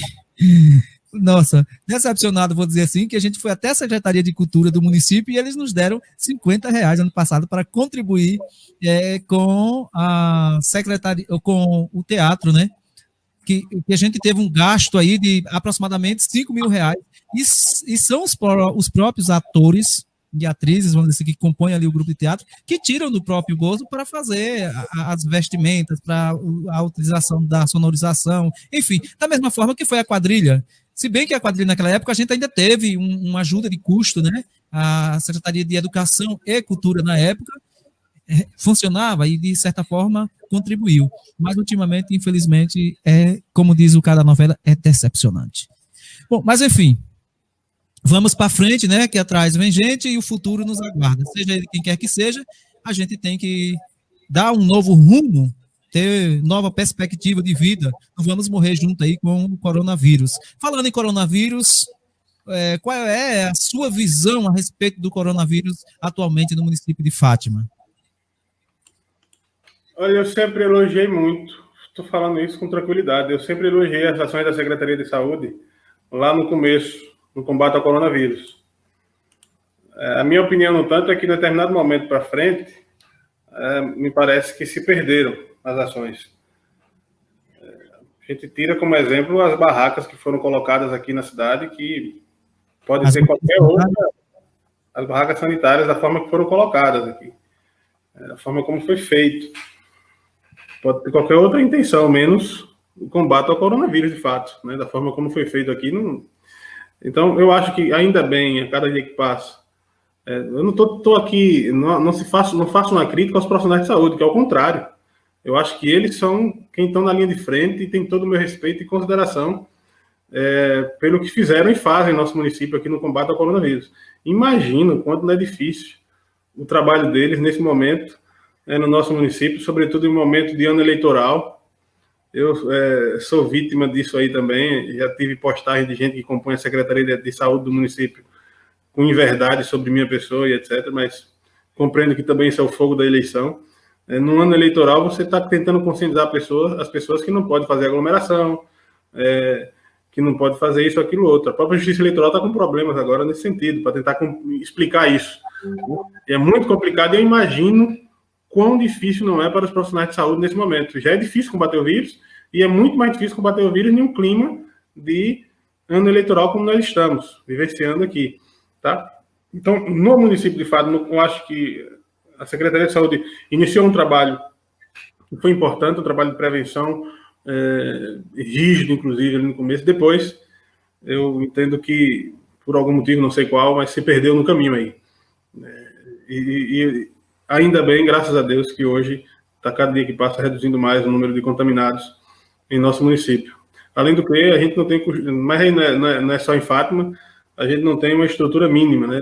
[SPEAKER 1] nossa, decepcionado, vou dizer assim, que a gente foi até a Secretaria de Cultura do município e eles nos deram R$ 50 ano passado para contribuir com a secretaria, com o teatro, né? Que a gente teve um gasto aí de aproximadamente R$ 5.000, e são os próprios atores e atrizes, vamos dizer assim, que compõem ali o grupo de teatro, que tiram do próprio bolso para fazer as vestimentas, para a utilização da sonorização, enfim, da mesma forma que foi a quadrilha. Se bem que a quadrilha naquela época a gente ainda teve uma ajuda de custo, né? A Secretaria de Educação e Cultura na época funcionava e, de certa forma, contribuiu. Mas, ultimamente, infelizmente, como diz o cara da novela, é decepcionante. Bom, mas, enfim, vamos para frente, né? Que atrás vem gente e o futuro nos aguarda. Seja ele quem quer que seja, a gente tem que dar um novo rumo, ter nova perspectiva de vida. Não vamos morrer junto aí com o coronavírus. Falando em coronavírus, qual é a sua visão a respeito do coronavírus atualmente no município de Fátima?
[SPEAKER 2] Olha, eu sempre elogiei muito, estou falando isso com tranquilidade, eu sempre elogiei as ações da Secretaria de Saúde lá no começo, no combate ao coronavírus. A minha opinião, no tanto, é que, em determinado momento para frente, me parece que se perderam as ações. A gente tira como exemplo as barracas que foram colocadas aqui na cidade, que pode ser qualquer outra, as barracas sanitárias da forma que foram colocadas aqui, da forma como foi feito. Pode ter qualquer outra intenção, menos o combate ao coronavírus, de fato, né? Da forma como foi feito aqui. Não... Então, eu acho que, ainda bem, a cada dia que passa, eu não estou aqui, não faço uma crítica aos profissionais de saúde, que é o contrário. Eu acho que eles são quem estão na linha de frente e tem todo o meu respeito e consideração pelo que fizeram e fazem no nosso município aqui no combate ao coronavírus. Imagino quanto não é difícil o trabalho deles nesse momento, no nosso município, sobretudo em momento de ano eleitoral. Eu sou vítima disso aí também, já tive postagem de gente que compõe a Secretaria de Saúde do município com inverdade sobre minha pessoa e etc., mas compreendo que também isso é o fogo da eleição. No ano eleitoral, você está tentando conscientizar as pessoas que não podem fazer aglomeração, que não pode fazer isso, aquilo, outro. A própria Justiça Eleitoral está com problemas agora nesse sentido, para tentar explicar isso. É muito complicado, e eu imagino quão difícil não é para os profissionais de saúde nesse momento. Já é difícil combater o vírus, e é muito mais difícil combater o vírus em um clima de ano eleitoral como nós estamos vivenciando aqui, tá? Então, no município de Fátima, eu acho que a Secretaria de Saúde iniciou um trabalho que foi importante, um trabalho de prevenção rígido, inclusive, ali no começo. Depois, eu entendo que, por algum motivo, não sei qual, mas se perdeu no caminho aí. E ainda bem, graças a Deus, que hoje está cada dia que passa reduzindo mais o número de contaminados em nosso município. Além do que, a gente não tem... Mas aí não é só em Fátima, a gente não tem uma estrutura mínima, né,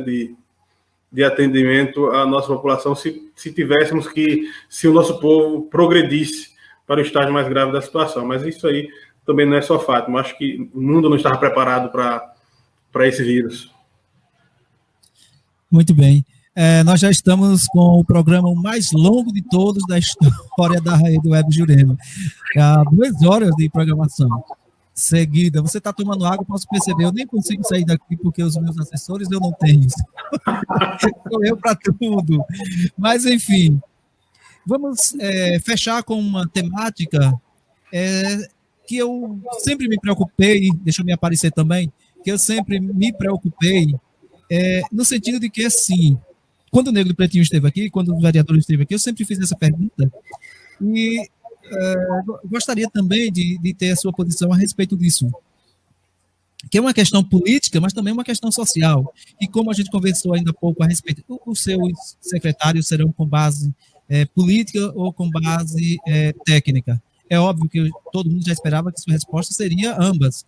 [SPEAKER 2] de atendimento à nossa população, se tivéssemos que... Se o nosso povo progredisse para o estágio mais grave da situação. Mas isso aí também não é só Fátima. Acho que o mundo não estava preparado para esse vírus.
[SPEAKER 1] Muito bem. Nós já estamos com o programa mais longo de todos da história da Rede Web Jurema. Há 2 horas de programação seguida. Você está tomando água, posso perceber. Eu nem consigo sair daqui porque os meus assessores eu não tenho. Sou eu para tudo. Mas, enfim, vamos fechar com uma temática que eu sempre me preocupei, deixa eu me aparecer também, que eu sempre me preocupei no sentido de que, assim, quando o Negro do Pretinho esteve aqui, quando o vereador esteve aqui, eu sempre fiz essa pergunta e gostaria também de ter a sua posição a respeito disso, que é uma questão política, mas também uma questão social. E como a gente conversou ainda há pouco a respeito, os seus secretários serão com base política ou com base técnica? É óbvio que todo mundo já esperava que sua resposta seria ambas.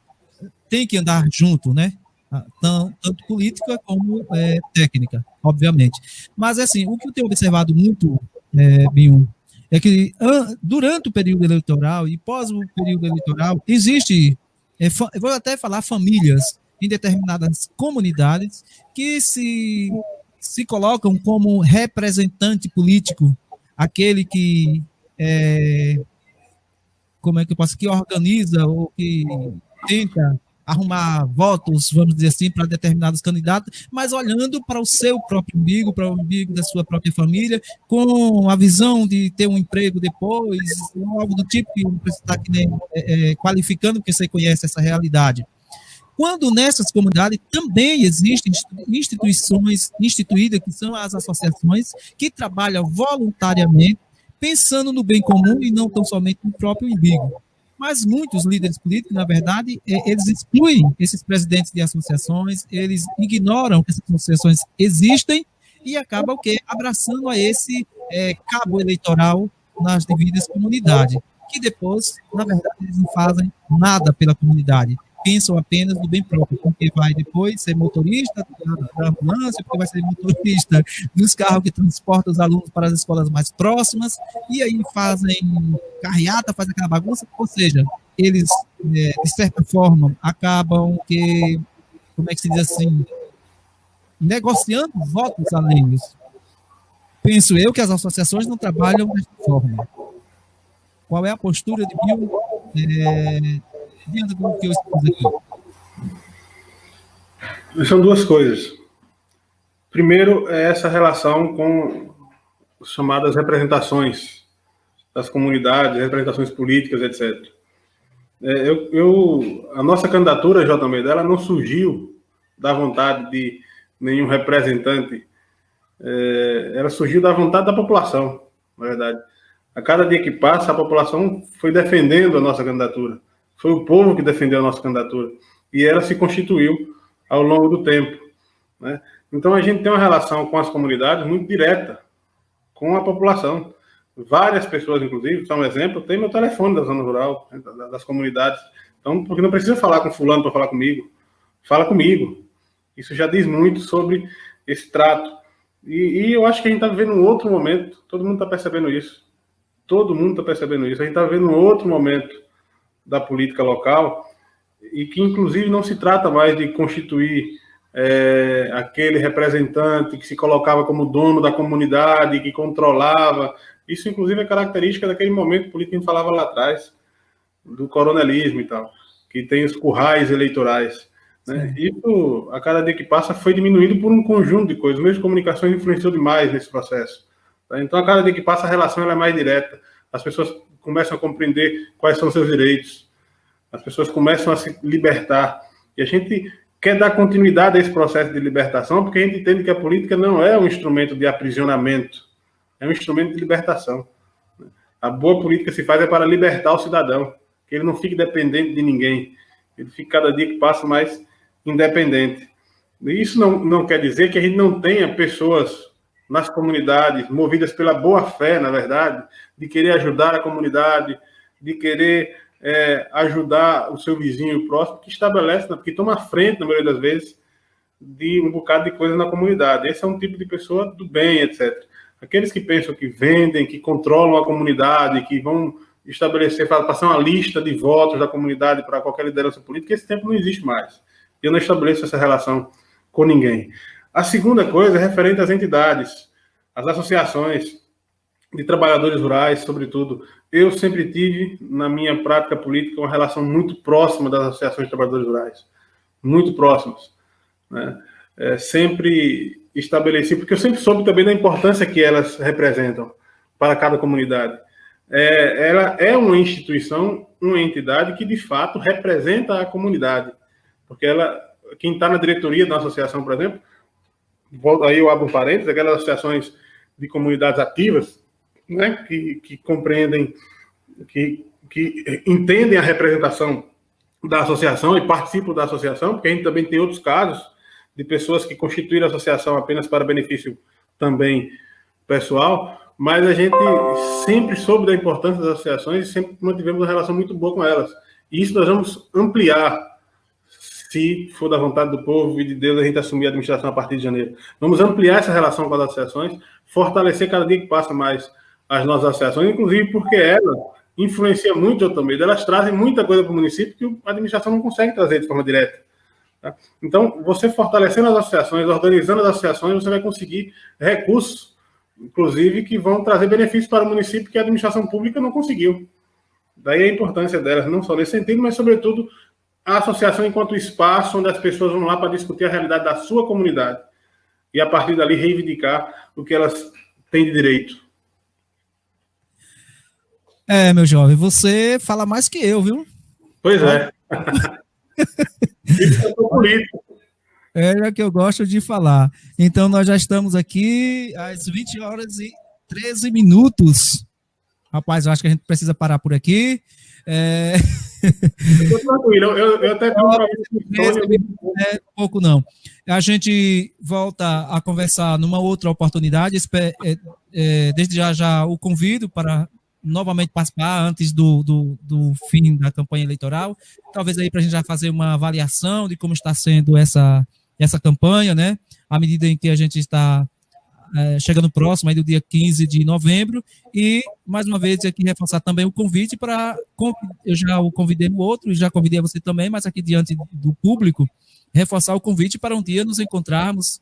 [SPEAKER 1] Tem que andar junto, né? Tanto política como técnica, obviamente. Mas, assim, o que eu tenho observado muito, Binho, é que durante o período eleitoral e pós o período eleitoral, existe, eu vou até falar famílias em determinadas comunidades que se colocam como representante político, aquele que como é que eu posso, que organiza ou que tenta arrumar votos, vamos dizer assim, para determinados candidatos, mas olhando para o seu próprio umbigo, para o umbigo da sua própria família, com a visão de ter um emprego depois, algo do tipo, que não precisa estar aqui nem qualificando, porque você conhece essa realidade. Quando nessas comunidades também existem instituições instituídas, que são as associações, que trabalham voluntariamente, pensando no bem comum e não tão somente no próprio umbigo. Mas muitos líderes políticos, na verdade, eles excluem esses presidentes de associações, eles ignoram que essas associações existem e acabam o quê? Abraçando a esse cabo eleitoral nas devidas comunidades, que depois, na verdade, eles não fazem nada pela comunidade, pensam apenas no bem próprio, porque vai depois ser motorista da ambulância, porque vai ser motorista dos carros que transportam os alunos para as escolas mais próximas, e aí fazem carreata, fazem aquela bagunça, ou seja, eles, de certa forma, acabam que, como é que se diz assim, negociando votos alheios. Penso eu que as associações não trabalham dessa forma. Qual é a postura de Bill diante do que eu expus aqui?
[SPEAKER 2] São duas coisas. Primeiro, é essa relação com as chamadas representações das comunidades, representações políticas, etc. A nossa candidatura, JM, ela não surgiu da vontade de nenhum representante, ela surgiu da vontade da população, na verdade. A cada dia que passa, a população foi defendendo a nossa candidatura. Foi o povo que defendeu a nossa candidatura. E ela se constituiu ao longo do tempo, né? Então, a gente tem uma relação com as comunidades muito direta, com a população. Várias pessoas, inclusive, só um exemplo, tem meu telefone da zona rural, né, das comunidades. Então, porque não precisa falar com fulano para falar comigo. Fala comigo. Isso já diz muito sobre esse trato. E eu acho que a gente está vivendo um outro momento. Todo mundo está percebendo isso. Todo mundo está percebendo isso. A gente está vivendo um outro momento da política local e que, inclusive, não se trata mais de constituir aquele representante que se colocava como dono da comunidade, que controlava. Isso, inclusive, é característica daquele momento político que a gente falava lá atrás, do coronelismo e tal, que tem os currais eleitorais, né? Isso, a cada dia que passa, foi diminuído por um conjunto de coisas. O meio de comunicação influenciou demais nesse processo, tá? Então, a cada dia que passa, a relação ela é mais direta. As pessoas começam a compreender quais são seus direitos. As pessoas começam a se libertar. E a gente quer dar continuidade a esse processo de libertação, porque a gente entende que a política não é um instrumento de aprisionamento, é um instrumento de libertação. A boa política se faz para libertar o cidadão, que ele não fique dependente de ninguém. Ele fique cada dia que passa mais independente. E isso não quer dizer que a gente não tenha pessoas nas comunidades, movidas pela boa-fé, na verdade, de querer ajudar a comunidade, de querer ajudar o seu vizinho próximo, que estabelece, que toma a frente, na maioria das vezes, de um bocado de coisa na comunidade. Esse é um tipo de pessoa do bem, etc. Aqueles que pensam que vendem, que controlam a comunidade, que vão estabelecer, passar uma lista de votos da comunidade para qualquer liderança política, esse tempo não existe mais. Eu não estabeleço essa relação com ninguém. A segunda coisa é referente às entidades, às associações de trabalhadores rurais, sobretudo. Eu sempre tive, na minha prática política, uma relação muito próxima das associações de trabalhadores rurais. Muito próximas, né? Sempre estabeleci, porque eu sempre soube também da importância que elas representam para cada comunidade. Ela é uma instituição, uma entidade que, de fato, representa a comunidade. Porque quem está na diretoria da associação, por exemplo, aí eu abro um parênteses, aquelas associações de comunidades ativas, né, que compreendem, que entendem a representação da associação e participam da associação, porque a gente também tem outros casos de pessoas que constituíram a associação apenas para benefício também pessoal, mas a gente sempre soube da importância das associações e sempre mantivemos uma relação muito boa com elas. E isso nós vamos ampliar, se for da vontade do povo e de Deus, a gente assumir a administração a partir de janeiro. Vamos ampliar essa relação com as associações, fortalecer cada dia que passa mais as nossas associações, inclusive porque elas influenciam muito o também. Elas trazem muita coisa para o município que a administração não consegue trazer de forma direta. Tá? Então, você fortalecendo as associações, organizando as associações, você vai conseguir recursos, inclusive, que vão trazer benefícios para o município que a administração pública não conseguiu. Daí a importância delas, não só nesse sentido, mas, sobretudo, a associação enquanto espaço onde as pessoas vão lá para discutir a realidade da sua comunidade e, a partir dali, reivindicar o que elas têm de direito.
[SPEAKER 1] Meu jovem, você fala mais que eu, viu?
[SPEAKER 2] Pois é. Isso é político.
[SPEAKER 1] É que eu gosto de falar. Então, nós já estamos aqui às 20h13. Rapaz, eu acho que a gente precisa parar por aqui.
[SPEAKER 2] Eu tô tranquilo, eu até tenho
[SPEAKER 1] pouco não. A gente volta a conversar numa outra oportunidade. Desde já o convido para novamente participar antes do fim da campanha eleitoral. Talvez aí para a gente já fazer uma avaliação de como está sendo essa campanha, né? À medida em que a gente está chegando próximo aí do dia 15 de novembro, e mais uma vez aqui reforçar também o convite eu já o convidei no outro, já convidei você também, mas aqui diante do público, reforçar o convite para um dia nos encontrarmos,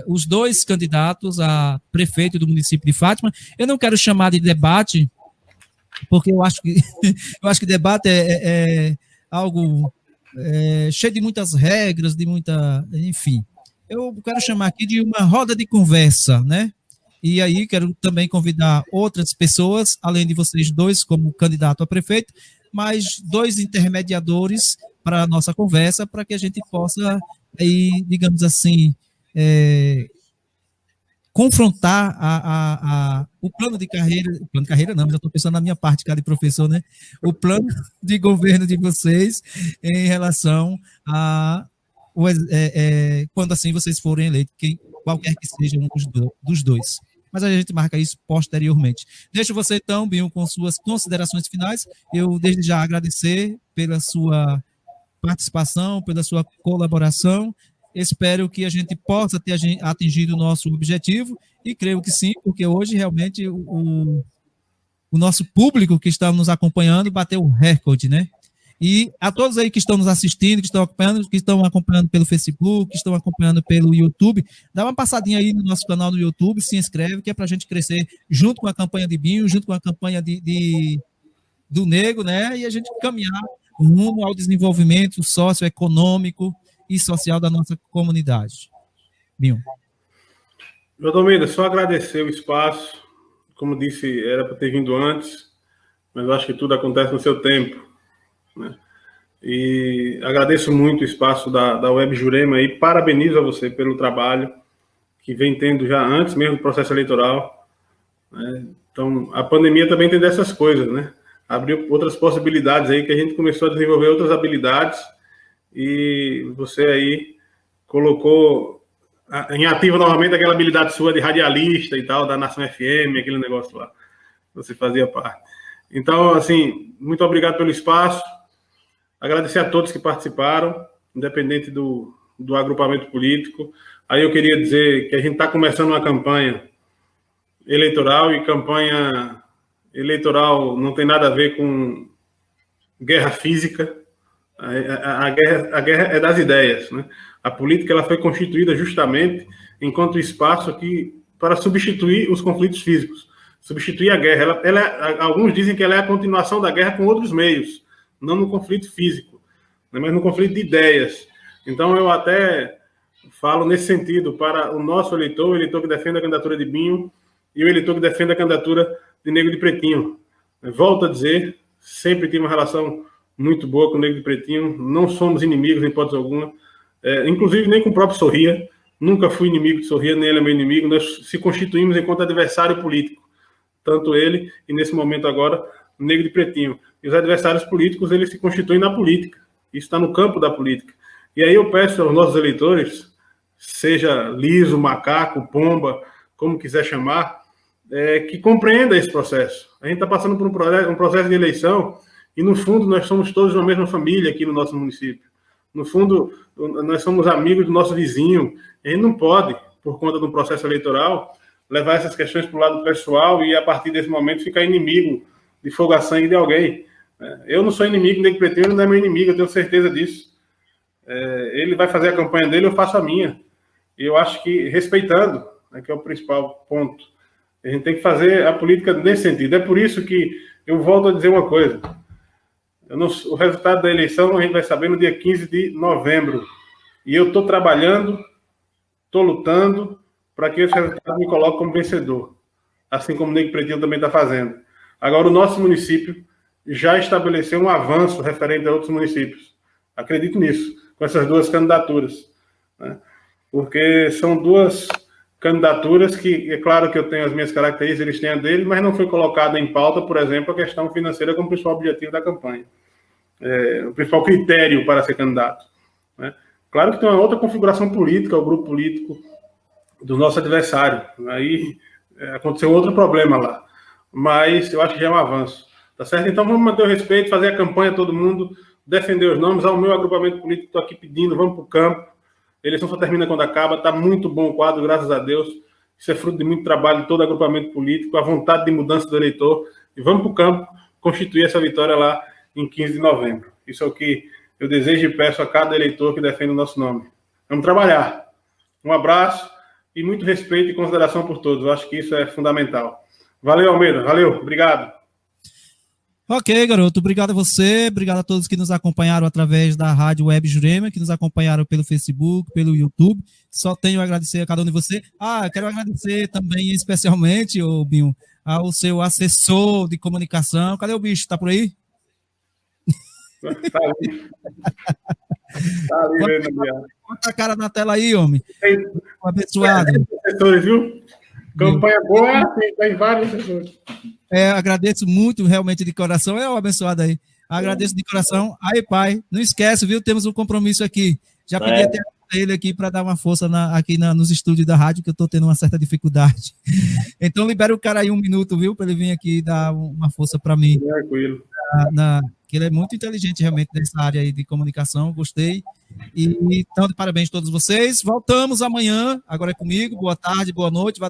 [SPEAKER 1] os dois candidatos a prefeito do município de Fátima. Eu não quero chamar de debate, porque eu acho que debate é algo cheio de muitas regras, enfim. Eu quero chamar aqui de uma roda de conversa, né? E aí quero também convidar outras pessoas, além de vocês dois como candidato a prefeito, mais dois intermediadores para a nossa conversa, para que a gente possa, aí, digamos assim, confrontar o plano de carreira não, já estou pensando na minha parte, cara, de professor, né? O plano de governo de vocês em relação a quando assim vocês forem eleitos, qualquer que seja um dos dois. Mas a gente marca isso posteriormente. Deixo você, então, Binho, com suas considerações finais. Eu, desde já, agradecer pela sua participação, pela sua colaboração. Espero que a gente possa ter atingido o nosso objetivo, e creio que sim, porque hoje, realmente, o nosso público que está nos acompanhando bateu o recorde, né? E a todos aí que estão nos assistindo, que estão acompanhando pelo Facebook, que estão acompanhando pelo YouTube, dá uma passadinha aí no nosso canal no YouTube, se inscreve, que é para a gente crescer junto com a campanha de Binho, junto com a campanha do Nego, né? E a gente caminhar rumo ao desenvolvimento socioeconômico e social da nossa comunidade. Binho.
[SPEAKER 2] Meu Domingos, só agradecer o espaço. Como disse, era para ter vindo antes, mas eu acho que tudo acontece no seu tempo, né? E agradeço muito o espaço da Web Jurema e parabenizo a você pelo trabalho que vem tendo já antes mesmo do processo eleitoral, né? Então, a pandemia também tem dessas coisas, né? Abriu outras possibilidades aí, que a gente começou a desenvolver outras habilidades, e você aí colocou em ativa novamente aquela habilidade sua de radialista e tal, da Nação FM, aquele negócio lá, você fazia parte. Então, assim, muito obrigado pelo espaço. Agradecer a todos que participaram, independente do agrupamento político. Aí eu queria dizer que a gente está começando uma campanha eleitoral, e campanha eleitoral não tem nada a ver com guerra física. A guerra é das ideias, né? A política ela foi constituída justamente enquanto espaço aqui para substituir os conflitos físicos, substituir a guerra. Alguns dizem que ela é a continuação da guerra com outros meios, não no conflito físico, né, mas no conflito de ideias. Então, eu até falo nesse sentido para o nosso eleitor, o eleitor que defende a candidatura de Binho e o eleitor que defende a candidatura de Negro de Pretinho. Volto a dizer, sempre tive uma relação muito boa com o Negro de Pretinho, não somos inimigos em hipótese alguma, inclusive nem com o próprio Sorria, nunca fui inimigo de Sorria, nem ele é meu inimigo, nós se constituímos enquanto adversário político, tanto ele e nesse momento agora o Negro de Pretinho. E os adversários políticos, eles se constituem na política, isso está no campo da política. E aí eu peço aos nossos eleitores, seja liso, macaco, pomba, como quiser chamar, que compreenda esse processo. A gente está passando por um processo de eleição, e no fundo nós somos todos uma mesma família aqui no nosso município. No fundo, nós somos amigos do nosso vizinho. A gente não pode, por conta de um processo eleitoral, levar essas questões para o lado pessoal e, a partir desse momento, ficar inimigo de fogo a sangue de alguém. Eu não sou inimigo, nem Pretinho não é meu inimigo, eu tenho certeza disso. Ele vai fazer a campanha dele, eu faço a minha. E eu acho que, respeitando, né, que é o principal ponto, a gente tem que fazer a política nesse sentido. É por isso que eu volto a dizer uma coisa. O resultado da eleição a gente vai saber no dia 15 de novembro. E eu estou trabalhando, estou lutando para que esse resultado me coloque como vencedor. Assim como o Nego Pretinho também está fazendo. Agora, o nosso município já estabeleceu um avanço referente a outros municípios. Acredito nisso, com essas duas candidaturas, né? Porque são duas candidaturas que, é claro que eu tenho as minhas características, eles têm a dele, mas não foi colocada em pauta, por exemplo, a questão financeira como principal objetivo da campanha. O principal critério para ser candidato, né? Claro que tem uma outra configuração política, o grupo político do nosso adversário. Aí aconteceu outro problema lá. Mas eu acho que já é um avanço. Tá certo? Então vamos manter o respeito, fazer a campanha todo mundo, defender os nomes. Ao meu agrupamento político, estou aqui pedindo, vamos para o campo. A eleição só termina quando acaba. Está muito bom o quadro, graças a Deus. Isso é fruto de muito trabalho de todo agrupamento político, a vontade de mudança do eleitor. E vamos para o campo constituir essa vitória lá em 15 de novembro. Isso é o que eu desejo e peço a cada eleitor que defende o nosso nome. Vamos trabalhar. Um abraço e muito respeito e consideração por todos. Eu acho que isso é fundamental. Valeu, Almeida. Valeu. Obrigado.
[SPEAKER 1] Ok, garoto. Obrigado a você. Obrigado a todos que nos acompanharam através da Rádio Web Jurema, que nos acompanharam pelo Facebook, pelo YouTube. Só tenho a agradecer a cada um de vocês. Quero agradecer também, especialmente, Binho, ao seu assessor de comunicação. Cadê o bicho? Tá por aí?
[SPEAKER 2] Tá ali. Tá ali, vendo,
[SPEAKER 1] bota a cara na tela aí, homem. Abençoado.
[SPEAKER 2] Assessores, viu? Campanha boa, tem vários assessores.
[SPEAKER 1] Agradeço muito, realmente, de coração. O abençoado aí. Agradeço de coração. Aí, pai, não esquece, viu? Temos um compromisso aqui. Já pedi até ele aqui para dar uma força aqui nos estúdios da rádio, que eu estou tendo uma certa dificuldade. Então, libera o cara aí 1 minuto, viu? Para ele vir aqui dar uma força para mim.
[SPEAKER 2] Tranquilo.
[SPEAKER 1] Que ele é muito inteligente, realmente, nessa área aí de comunicação. Gostei. Então, de parabéns a todos vocês. Voltamos amanhã. Agora é comigo. Boa tarde, boa noite.